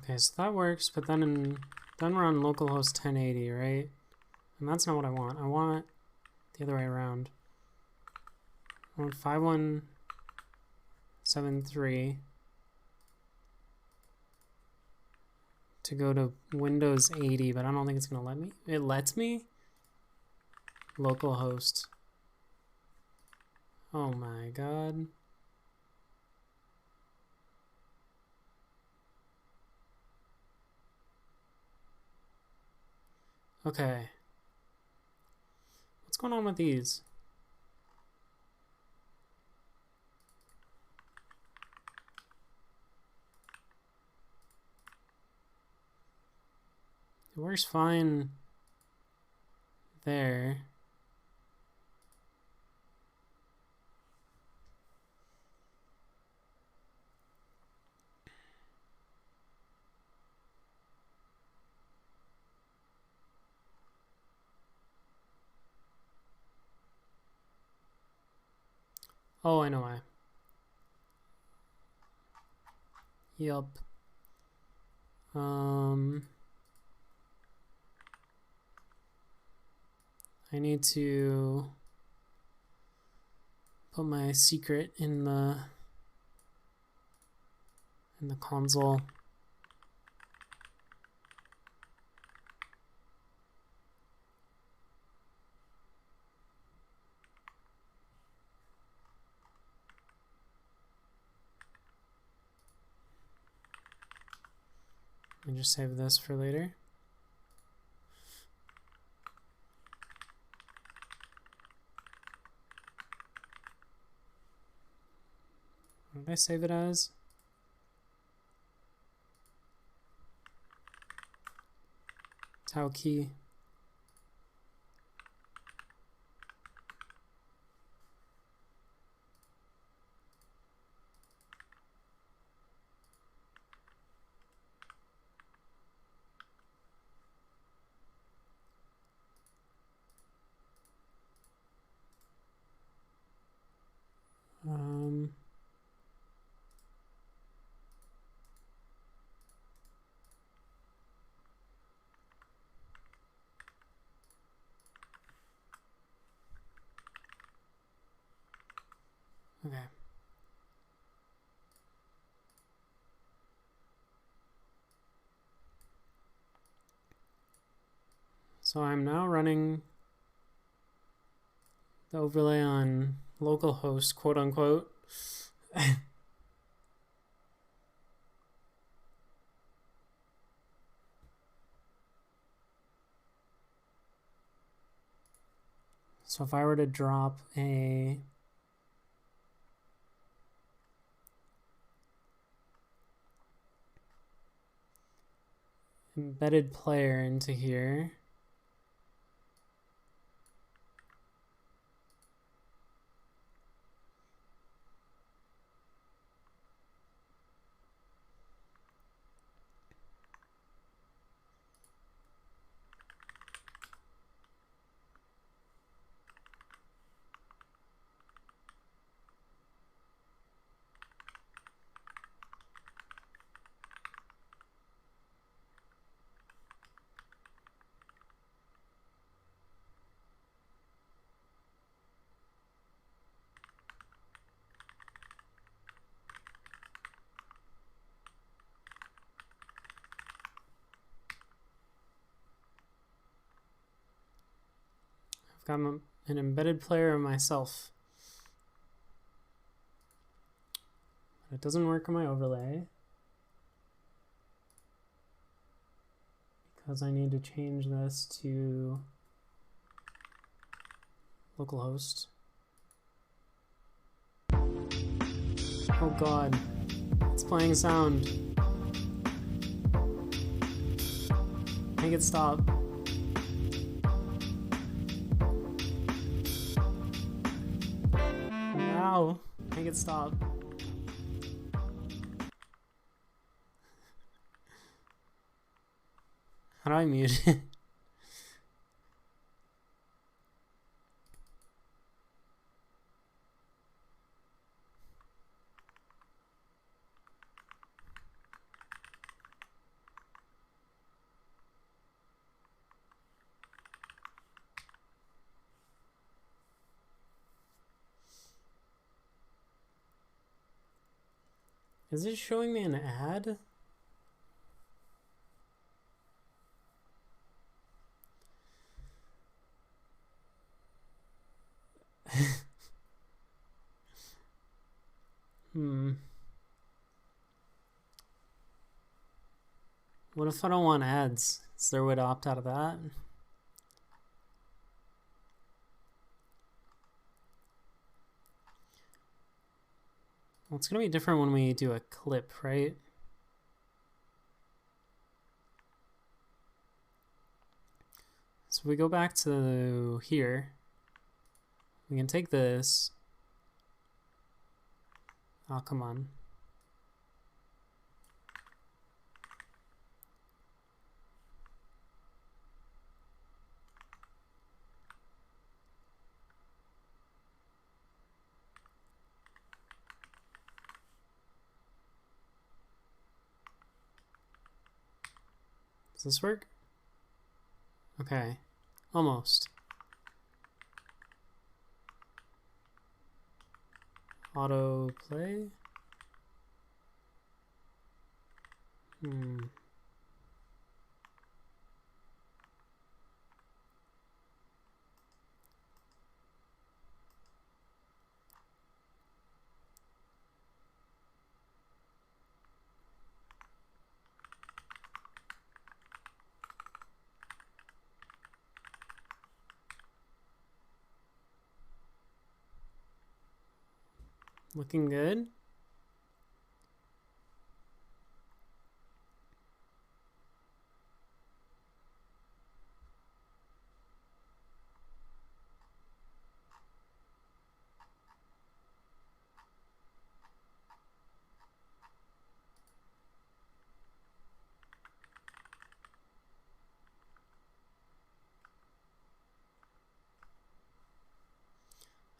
Okay, so that works, but then we're on localhost 1080, right? And that's not what I want. I want it the other way around. I want 5173 to go to Windows 80, but I don't think it's gonna let me. It lets me? Localhost. Oh my god. Okay. What's going on with these? It works fine there. Oh, I know why. Yup. I need to put my secret in the console. And just save this for later. What did I save it as? Tau key. Okay. So I'm now running the overlay on localhost, quote unquote. So if I were to drop a embedded player into here, I've got an embedded player of myself. But it doesn't work on my overlay because I need to change this to localhost. Oh god, it's playing sound. Make it stop. Wow, make it stop. How do I mute it? Is it showing me an ad? What if I don't want ads? Is there a way to opt out of that? Well, it's gonna be different when we do a clip, right? So we go back to here. We can take this. Oh, come on. Does this work? Okay, almost. Auto play. Looking good.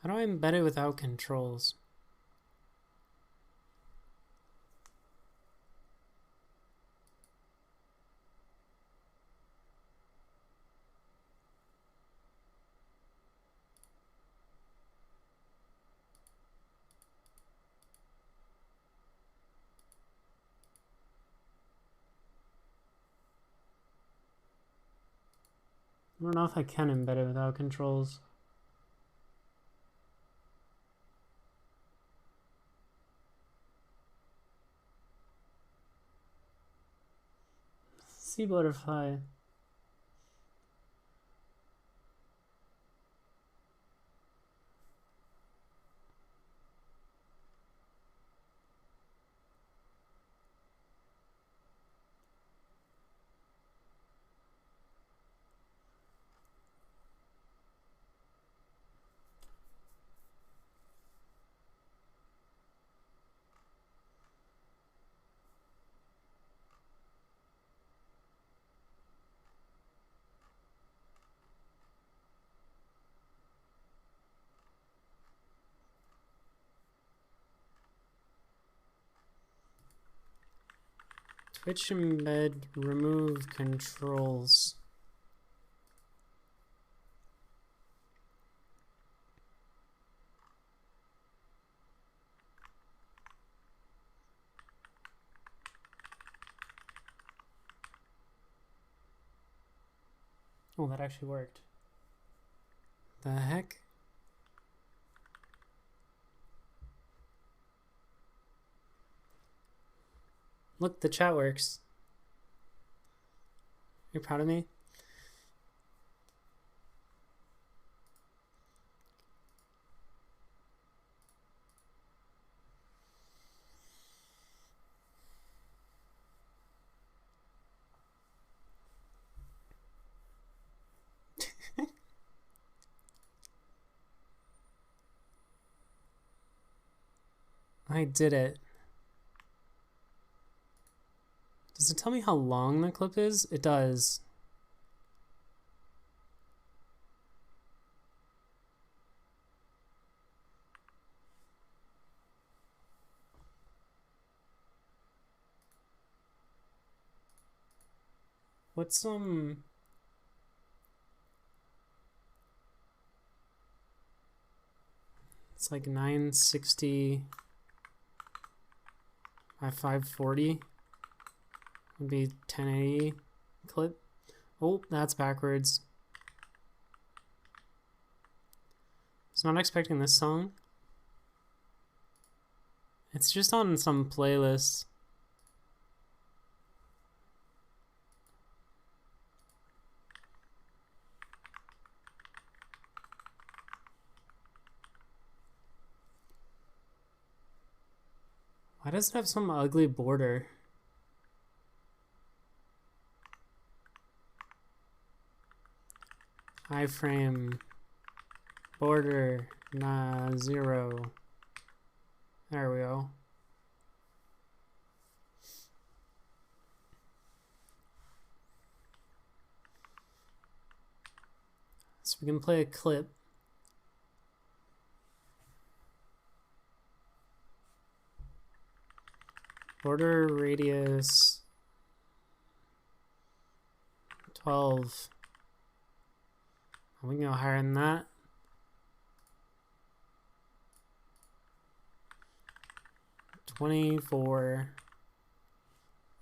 How do I embed it without controls? don't know if I can embed it without controls. Sea butterfly. Twitch embed remove controls. Oh, that actually worked. The heck? Look, the chat works. You're proud of me? I did it. Does it tell me how long the clip is? It does. What's it's like 960 by 540 would be 1080 clip. Oh, that's backwards. I was not expecting this song. It's just on some playlist. Why does it have some ugly border? Iframe border 0. There we go. So we can play a clip. Border radius 12. We can go higher than that. $24.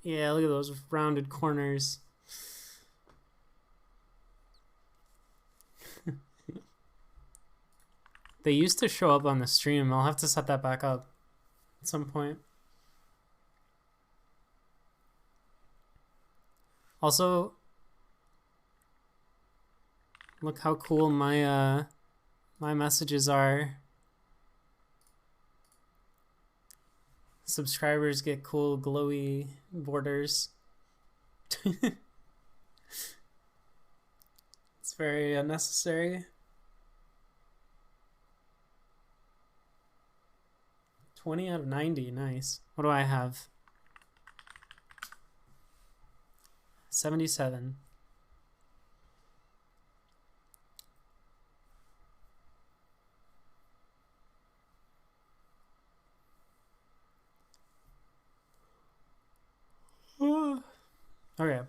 Yeah, look at those rounded corners. They used to show up on the stream. I'll have to set that back up at some point. Also, look how cool my my messages are. Subscribers get cool glowy borders. It's very unnecessary. 20 out of 90, nice. What do I have? 77. Okay.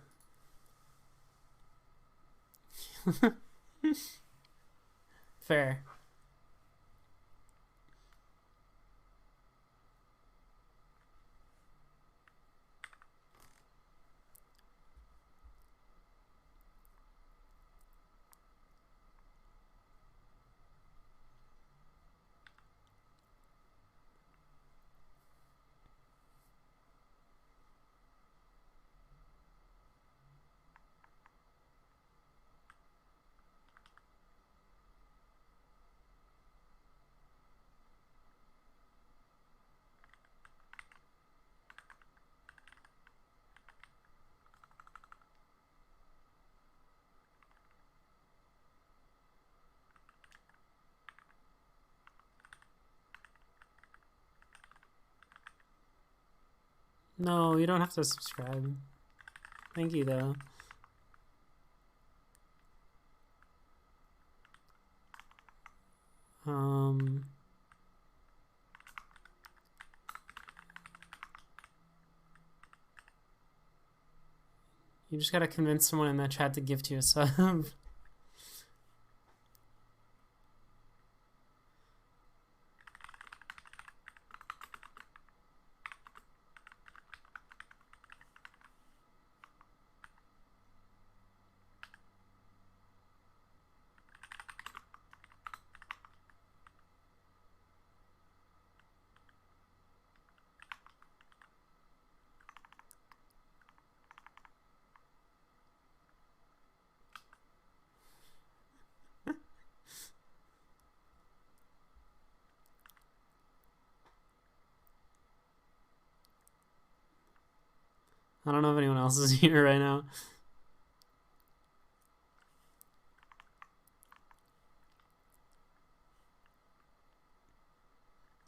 Fair. No, you don't have to subscribe. Thank you, though. You just gotta convince someone in that chat to gift you a sub. I don't know if anyone else is here right now.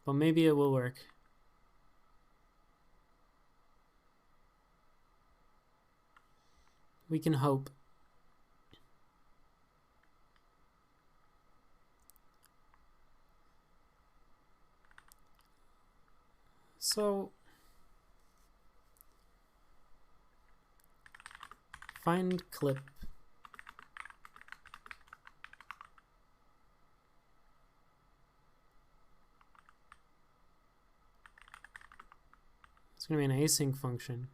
But maybe it will work. We can hope. So, find clip. It's going to be an async function.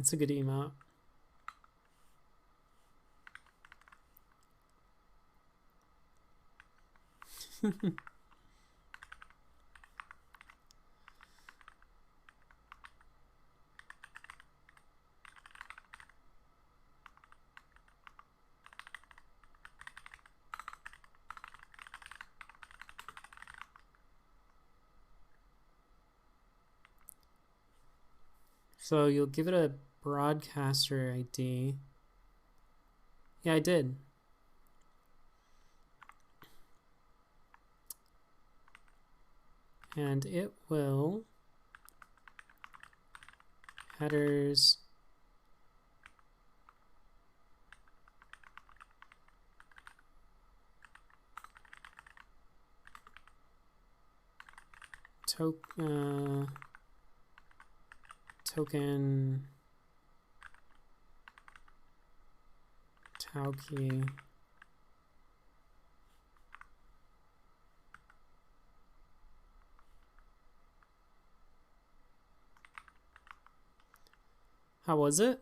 It's a good emote. So you'll give it a broadcaster ID. Yeah, I did. And it will headers token tau key How was it?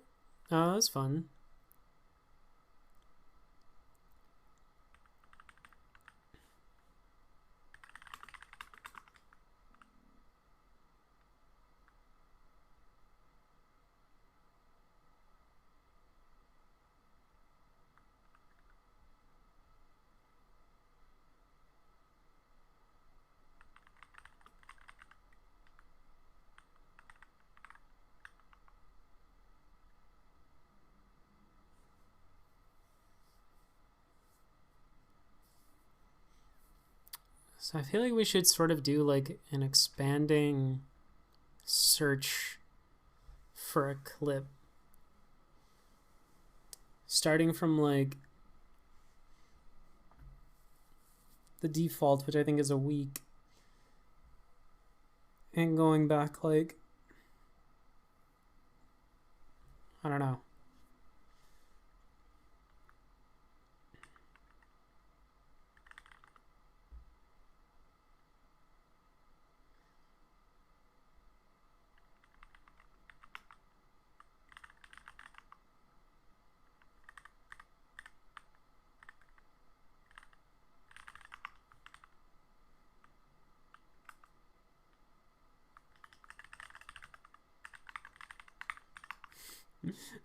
Oh, it was fun. So I feel like we should sort of do like an expanding search for a clip. Starting from like the default, which I think is a week, and going back like, I don't know.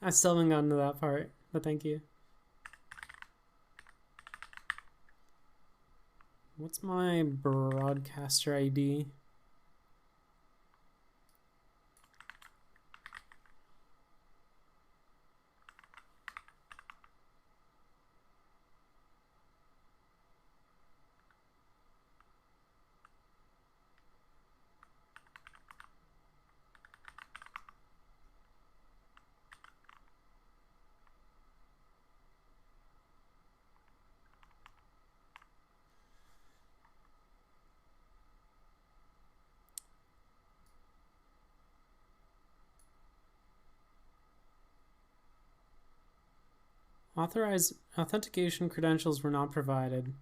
I still haven't gotten to that part, but thank you. What's my broadcaster ID? Authorized authentication credentials were not provided.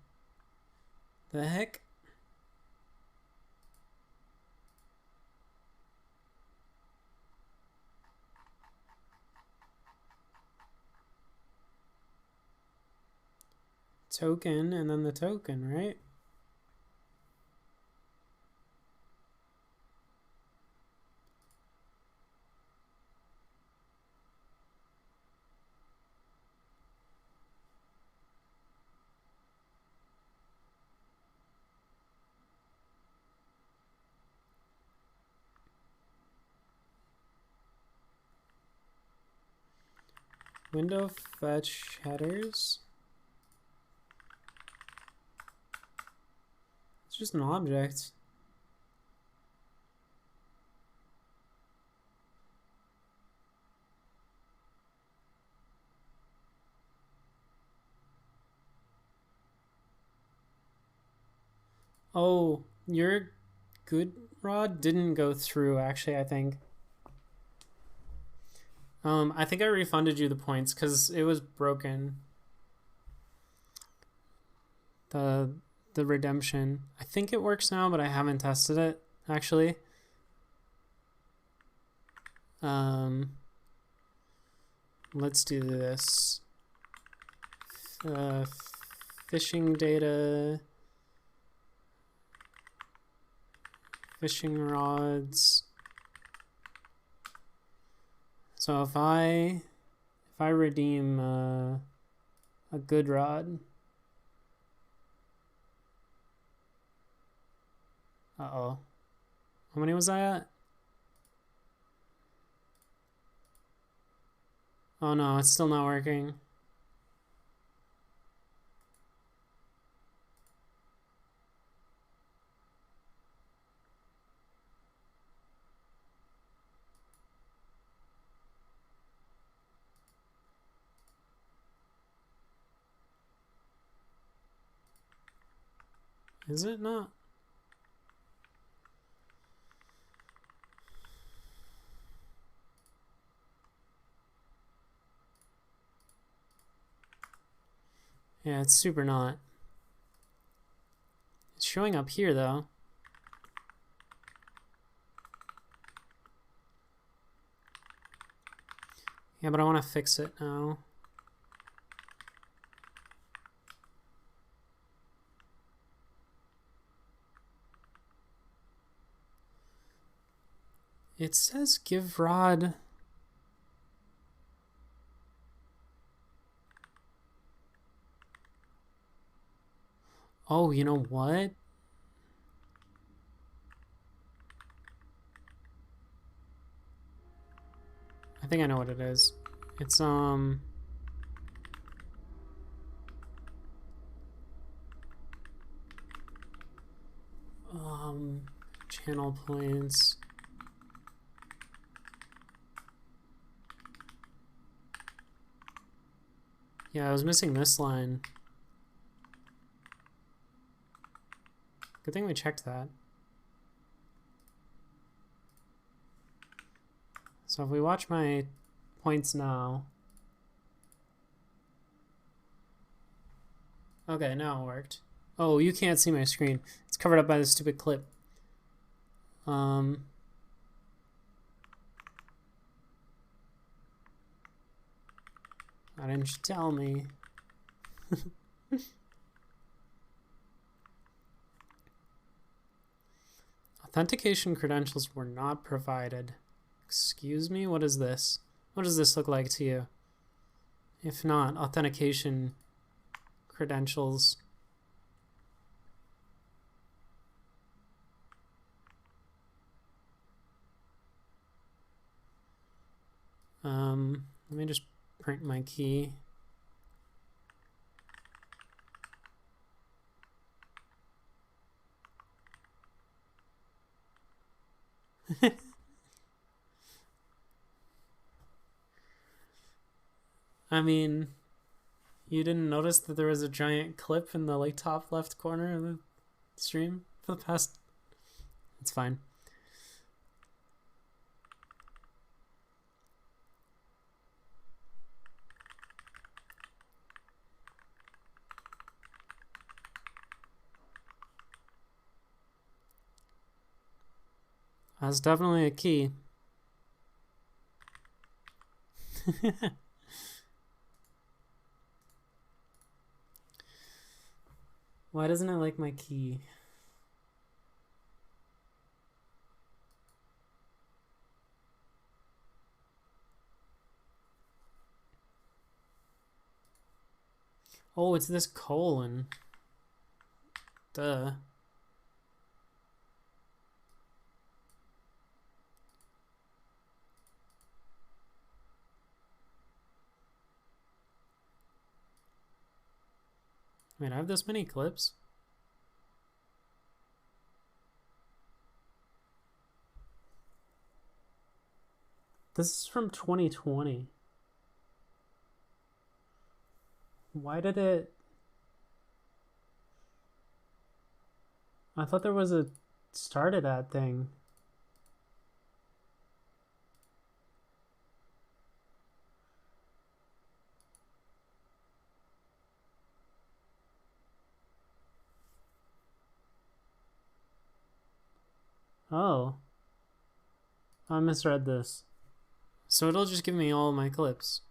The heck? Token and then the token, right? Window fetch headers. It's just an object. Oh, your good rod didn't go through, actually, I think. I think I refunded you the points because it was broken. The redemption. I think it works now, but I haven't tested it, actually. Let's do this. Fishing data. Fishing rods. So if I redeem a good rod. Uh-oh. How many was I at? Oh no, it's still not working. Is it not? Yeah, it's super not. It's showing up here though. Yeah, but I want to fix it now. It says give rod. Oh, you know what? I think I know what it is. It's channel points. Yeah, I was missing this line. Good thing we checked that. So if we watch my points now. Okay, now it worked. Oh, you can't see my screen. It's covered up by this stupid clip. Why didn't you tell me? Authentication credentials were not provided. Excuse me, what is this? What does this look like to you? If not, authentication credentials. Let me just print my key. I mean, you didn't notice that there was a giant clip in the like top left corner of the stream for the past... It's fine. That's definitely a key. Why doesn't it like my key? Oh, it's this colon. Duh. Wait, I have this many clips? This is from 2020. Why did it... I thought there was a started at thing. Oh. I misread this. So it'll just give me all my clips.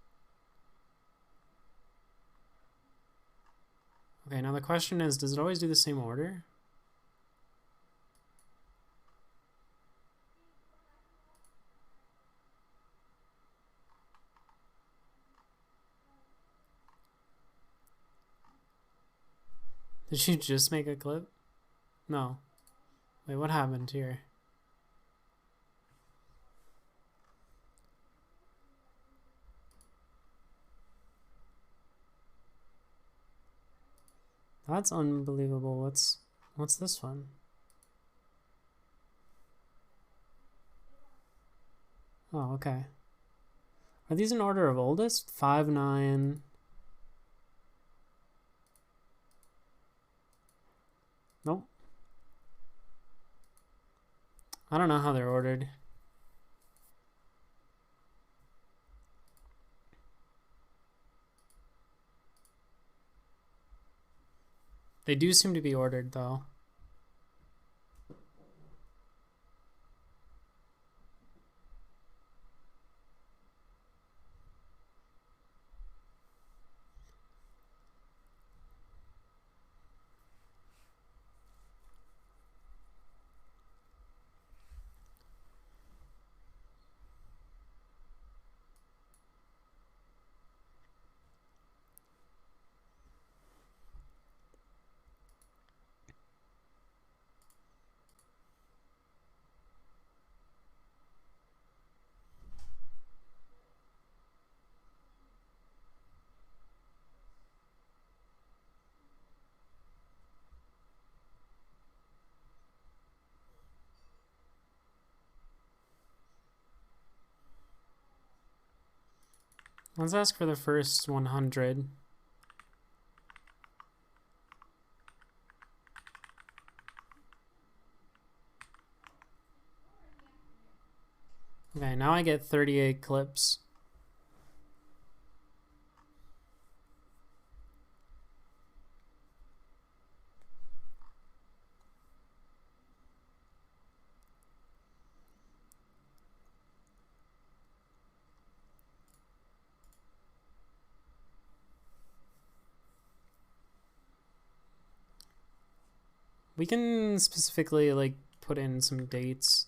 Okay, now the question is, does it always do the same order? Did you just make a clip? No. Wait, what happened here? That's unbelievable. What's this one? Oh, okay. Are these in order of oldest? 5, 9. Nope. I don't know how they're ordered. They do seem to be ordered, though. Let's ask for the first 100. Okay, now I get 38 clips. We can specifically like put in some dates.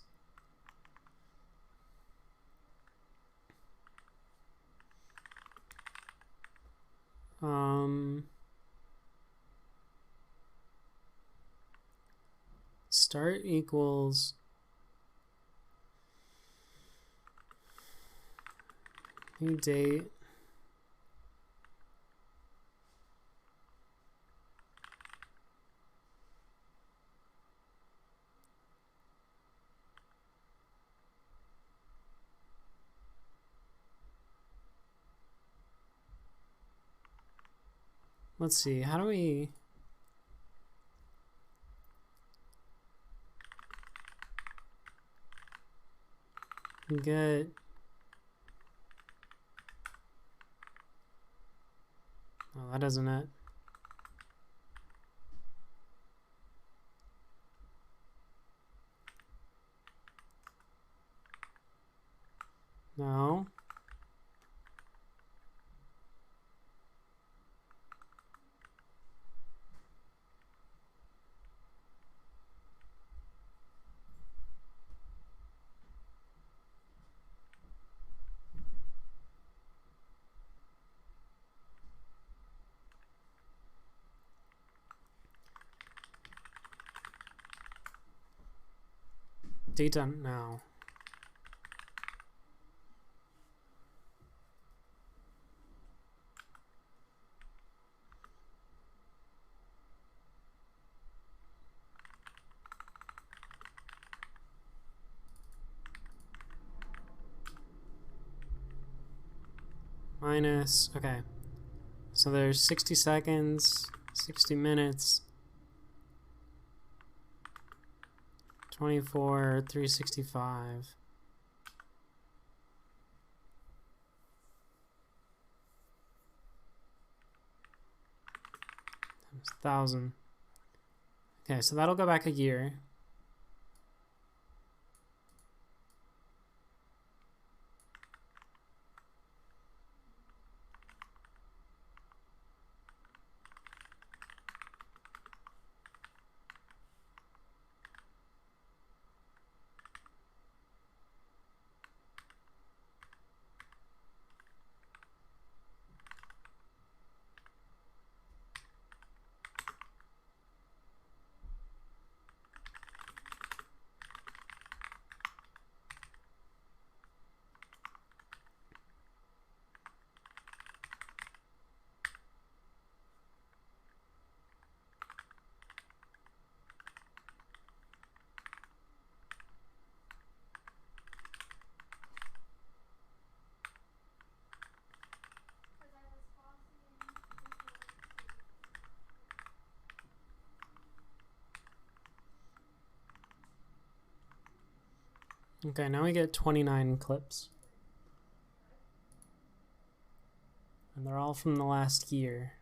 Start equals new date. Let's see, how do we get oh, that isn't it. No. Data now. Minus, okay. So there's 60 seconds, 60 minutes, 24, 365. Times 1,000. Okay, so that'll go back a year. Okay, now we get 29 clips. And they're all from the last year.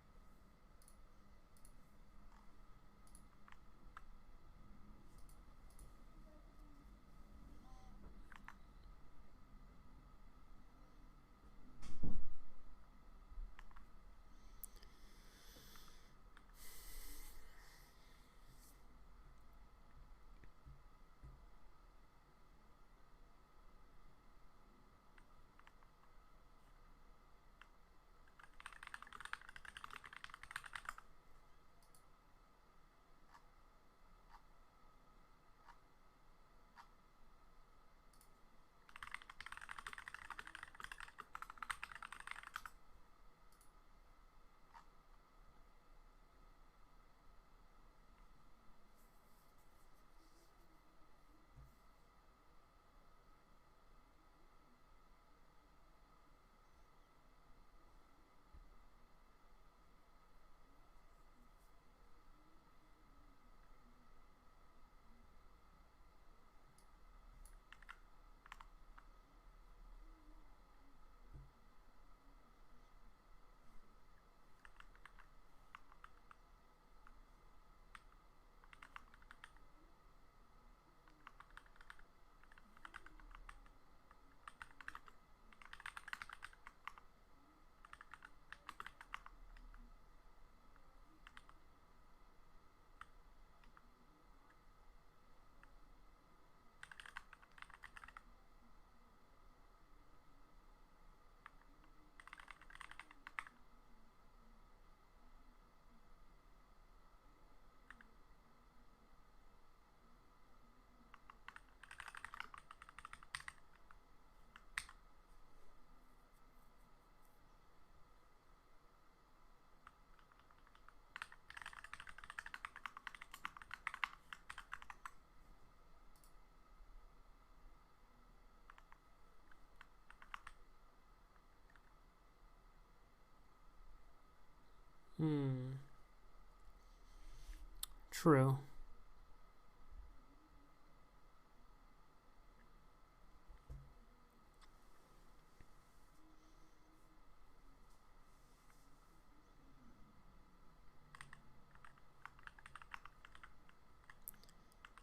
True.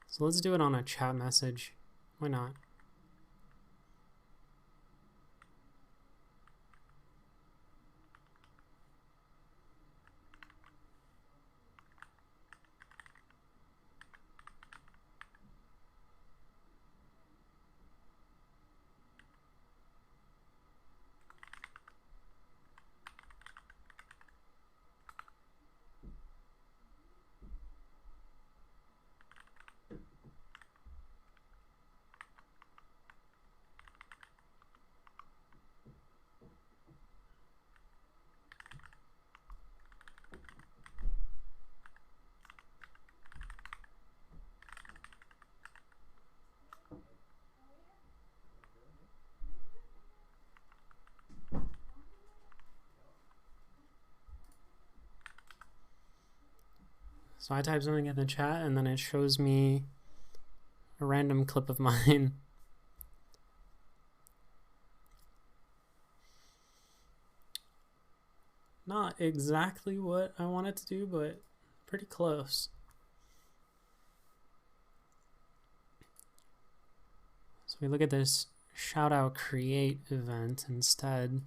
So let's do it on a chat message. Why not? So I type something in the chat and then it shows me a random clip of mine. Not exactly what I wanted to do, but pretty close. So we look at this shout out create event instead.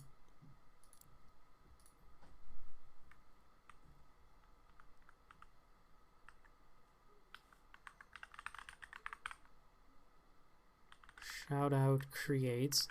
Shout out create.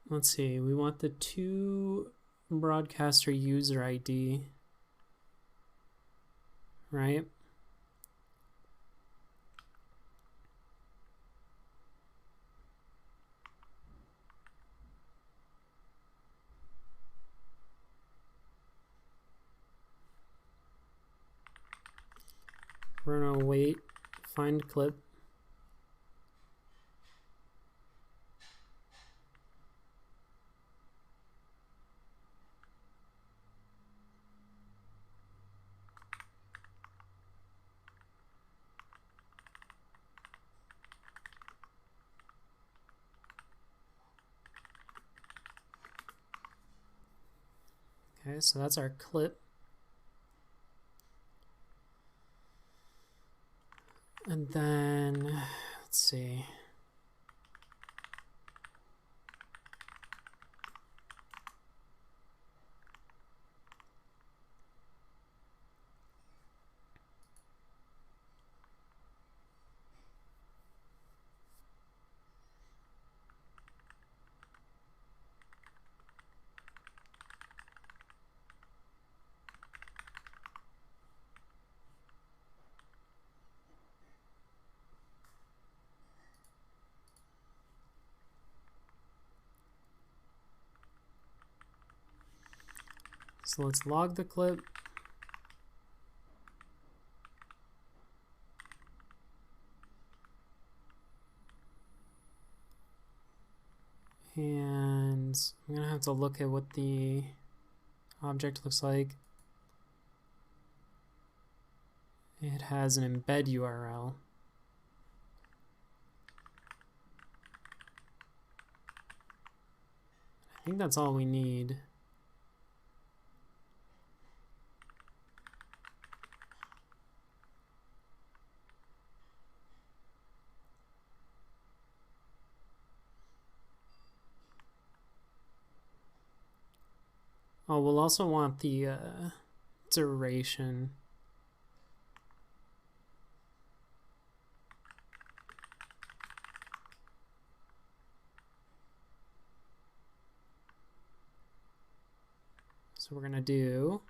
Let's see, we want the to broadcaster user ID, right? We're gonna wait, find clip. Okay, so that's our clip. And then, let's see. So let's log the clip. And I'm gonna have to look at what the object looks like. It has an embed URL. I think that's all we need. Oh, we'll also want the duration. So we're gonna do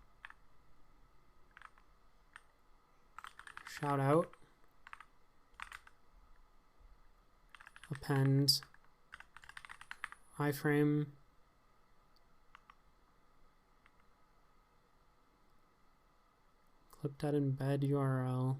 shout out, append, iframe, clip.embed URL.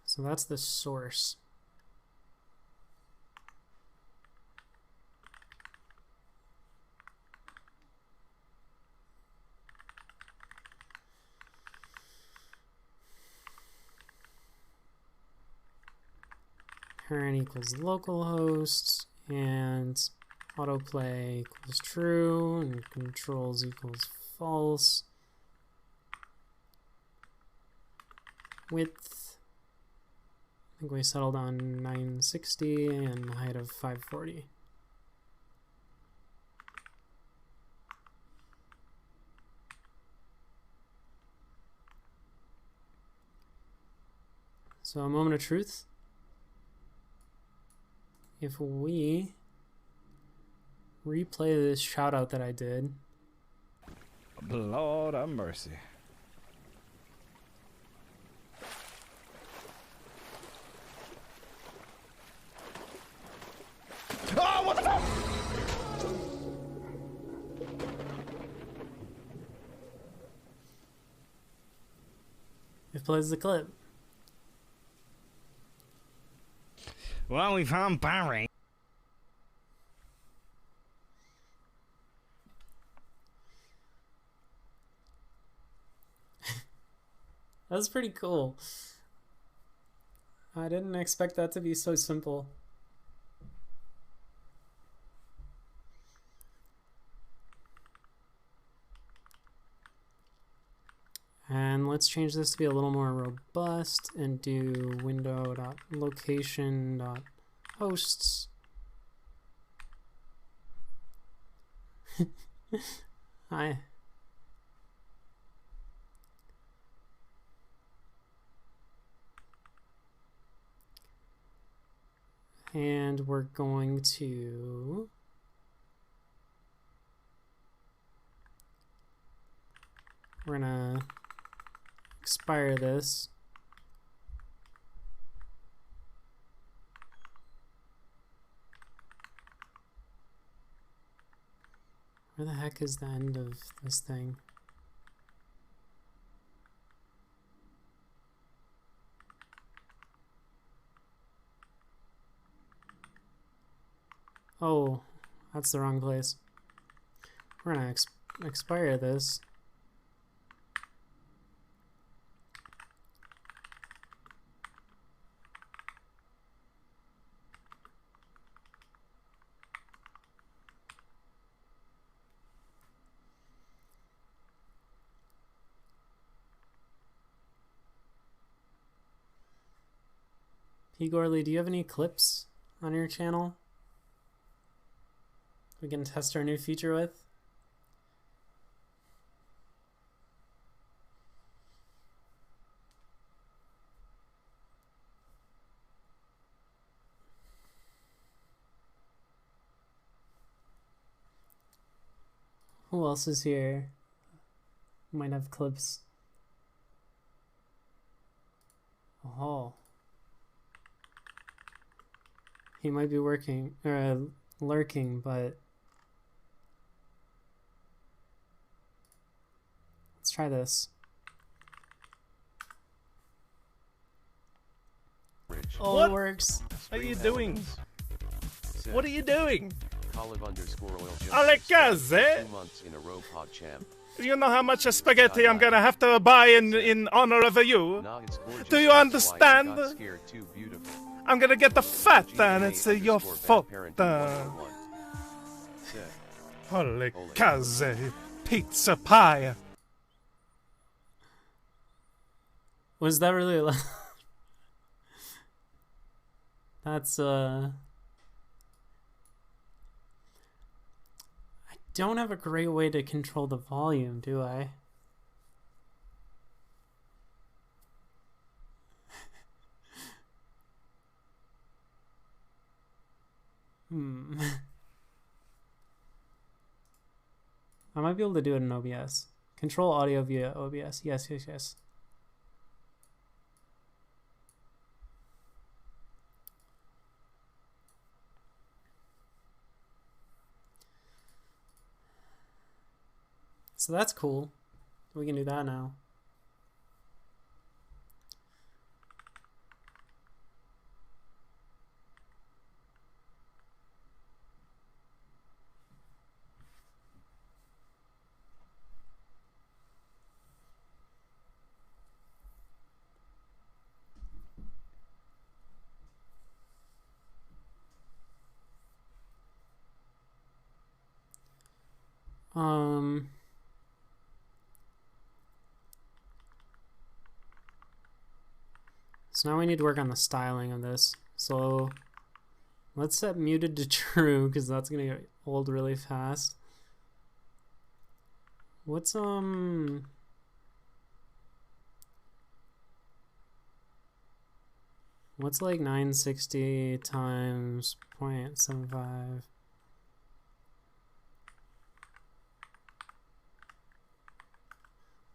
So that's the source. Parent equals localhost, and autoplay equals true, and controls equals false. Width, I think we settled on 960 and height of 540. So a moment of truth. If we replay this shout out that I did. Lord have mercy. Oh, what the fuck? It plays the clip. Well, we found Barry. That's pretty cool. I didn't expect that to be so simple. And let's change this to be a little more robust and do window.location.hosts. Hi. And we're going to expire this. Where the heck is the end of this thing? Oh, that's the wrong place. We're gonna expire this. P. Gorley, do you have any clips on your channel we can test our new feature with? Who else is here? Might have clips. Oh. He might be working, lurking, but let's try this. Oh, What? it works. What are you doing? What are you doing? Alekaze? 2 months in a row, PogChamp. You know how much spaghetti I'm gonna have to buy in honor of you? Do you understand? I'm gonna get the fat and it's your fault. Alekaze. pizza pie. Was that really loud? That's I don't have a great way to control the volume, do I? I might be able to do it in OBS. Control audio via OBS. Yes, yes, yes. So that's cool. We can do that now. So now we need to work on the styling of this. So let's set muted to true because that's gonna get old really fast. What's like 960 times 0.75?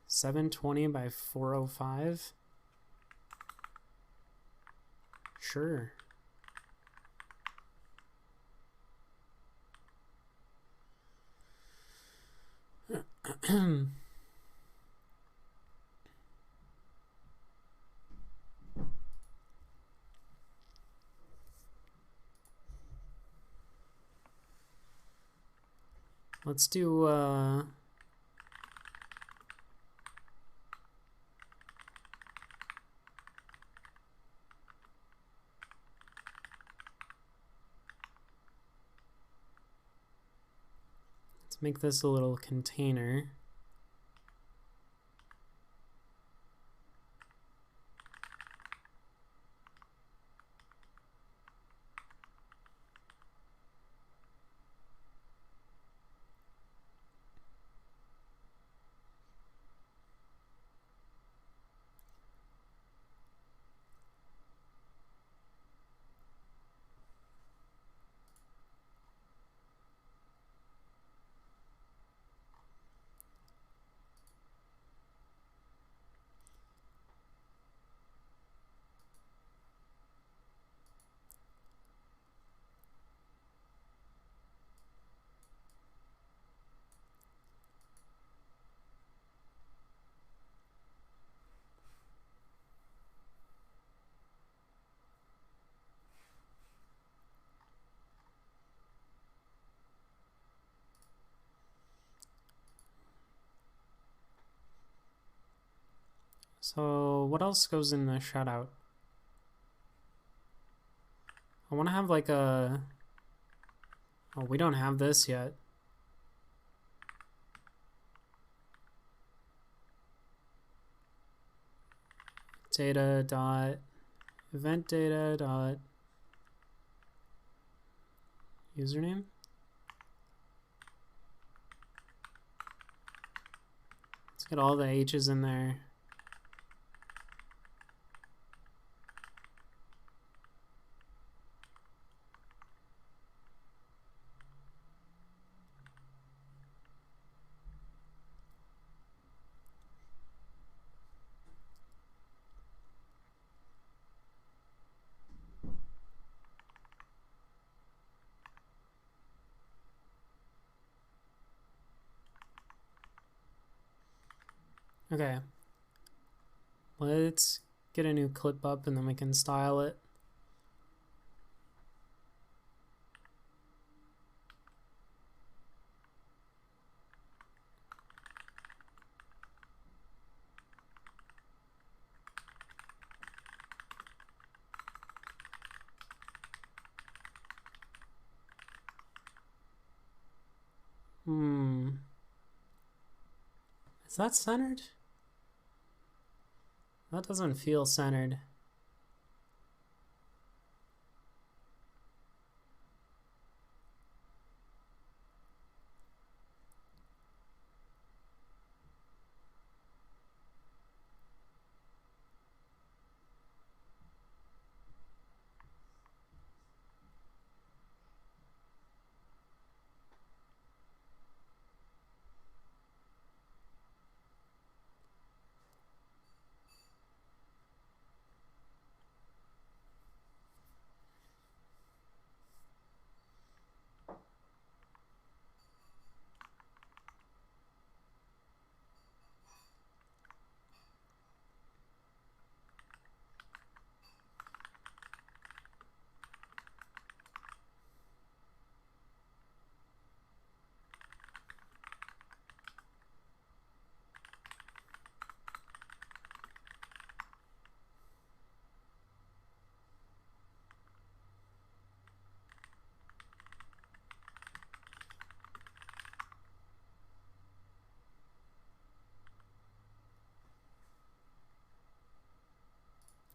720 by 405? Sure. Let's do let's make this a little container. So what else goes in the shutout? I want to have like a... Oh, we don't have this yet. Data dot event data dot username. Let's get all the H's in there. Okay, let's get a new clip up and then we can style it. Is that centered? That doesn't feel centered.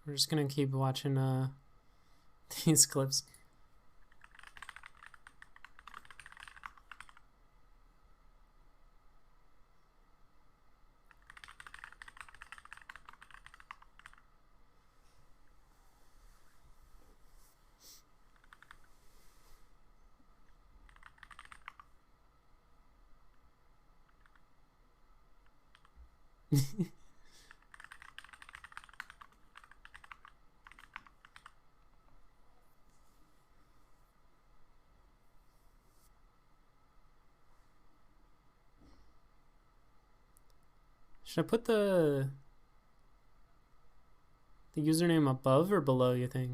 We're just gonna keep watching these clips. Should I put the username above or below, you think?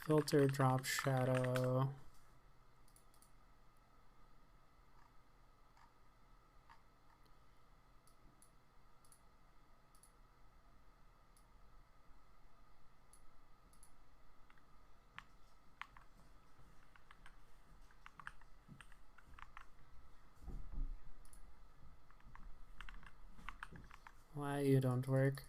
Filter drop shadow. Why you don't work?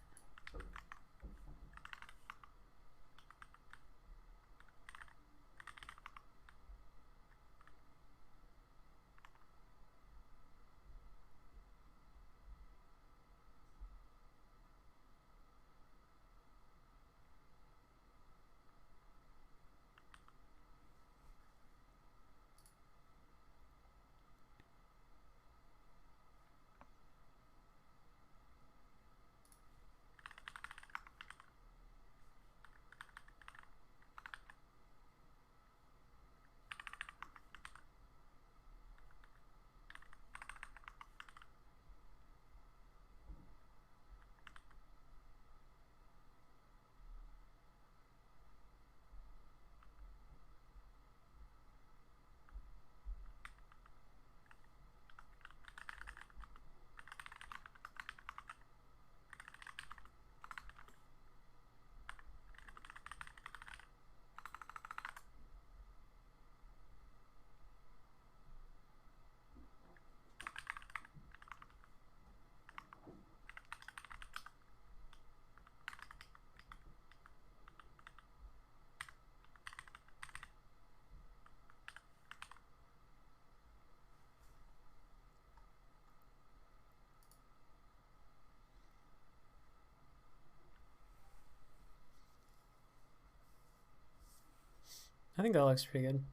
I think that looks pretty good.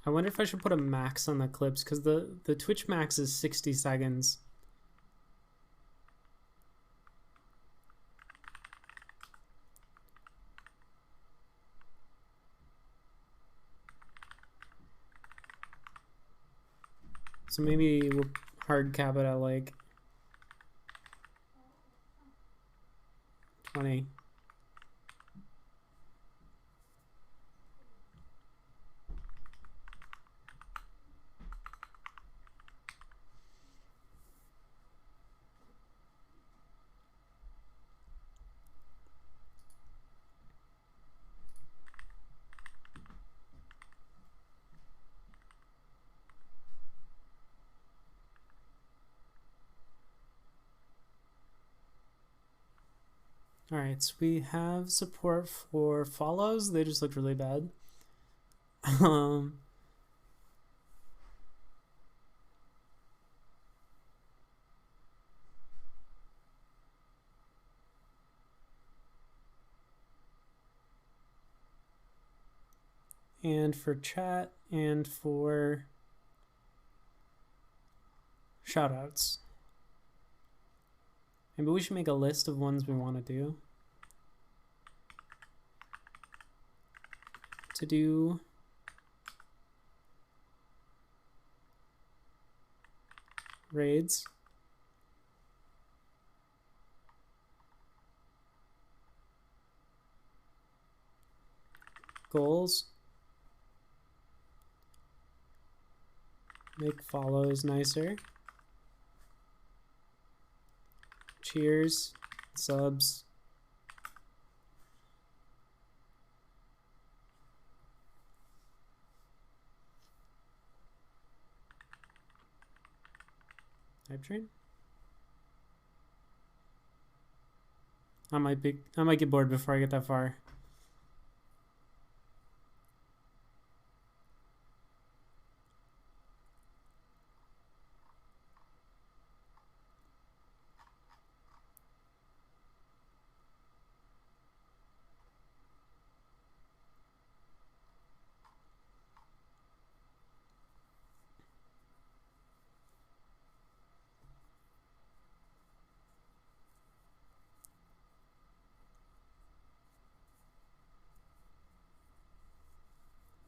I wonder if I should put a max on the clips, because the Twitch max is 60 seconds. So maybe we'll hard cap it at like 20. Alright, so we have support for follows. They just look really bad. And for chat and for shoutouts. Maybe we should make a list of ones we want to do. To do raids. Goals. Make follows nicer. Cheers, subs. Hype train. I might get bored before I get that far.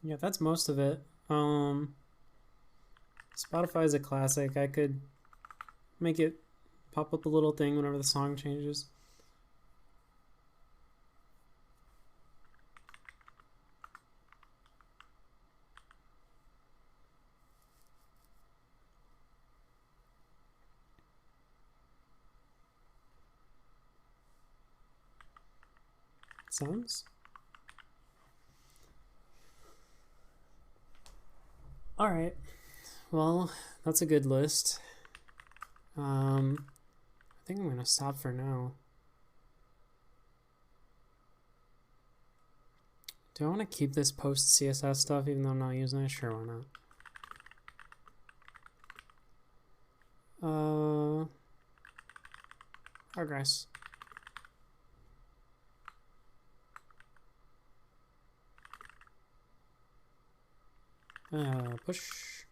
Yeah, that's most of it. Spotify is a classic. I could make it pop up a little thing whenever the song changes. Sounds? Alright, well, that's a good list. I think I'm gonna stop for now. Do I want to keep this post CSS stuff even though I'm not using it? Sure, why not? Progress. Push.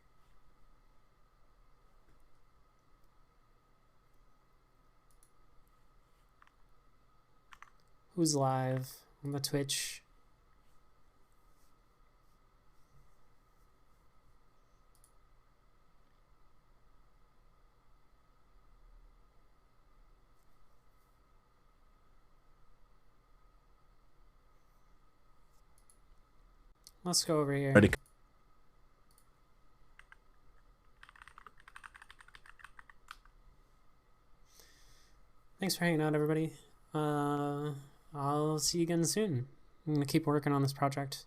Who's live on the Twitch? Let's go over here. Ready. Thanks for hanging out, everybody. I'll see you again soon. I'm gonna keep working on this project.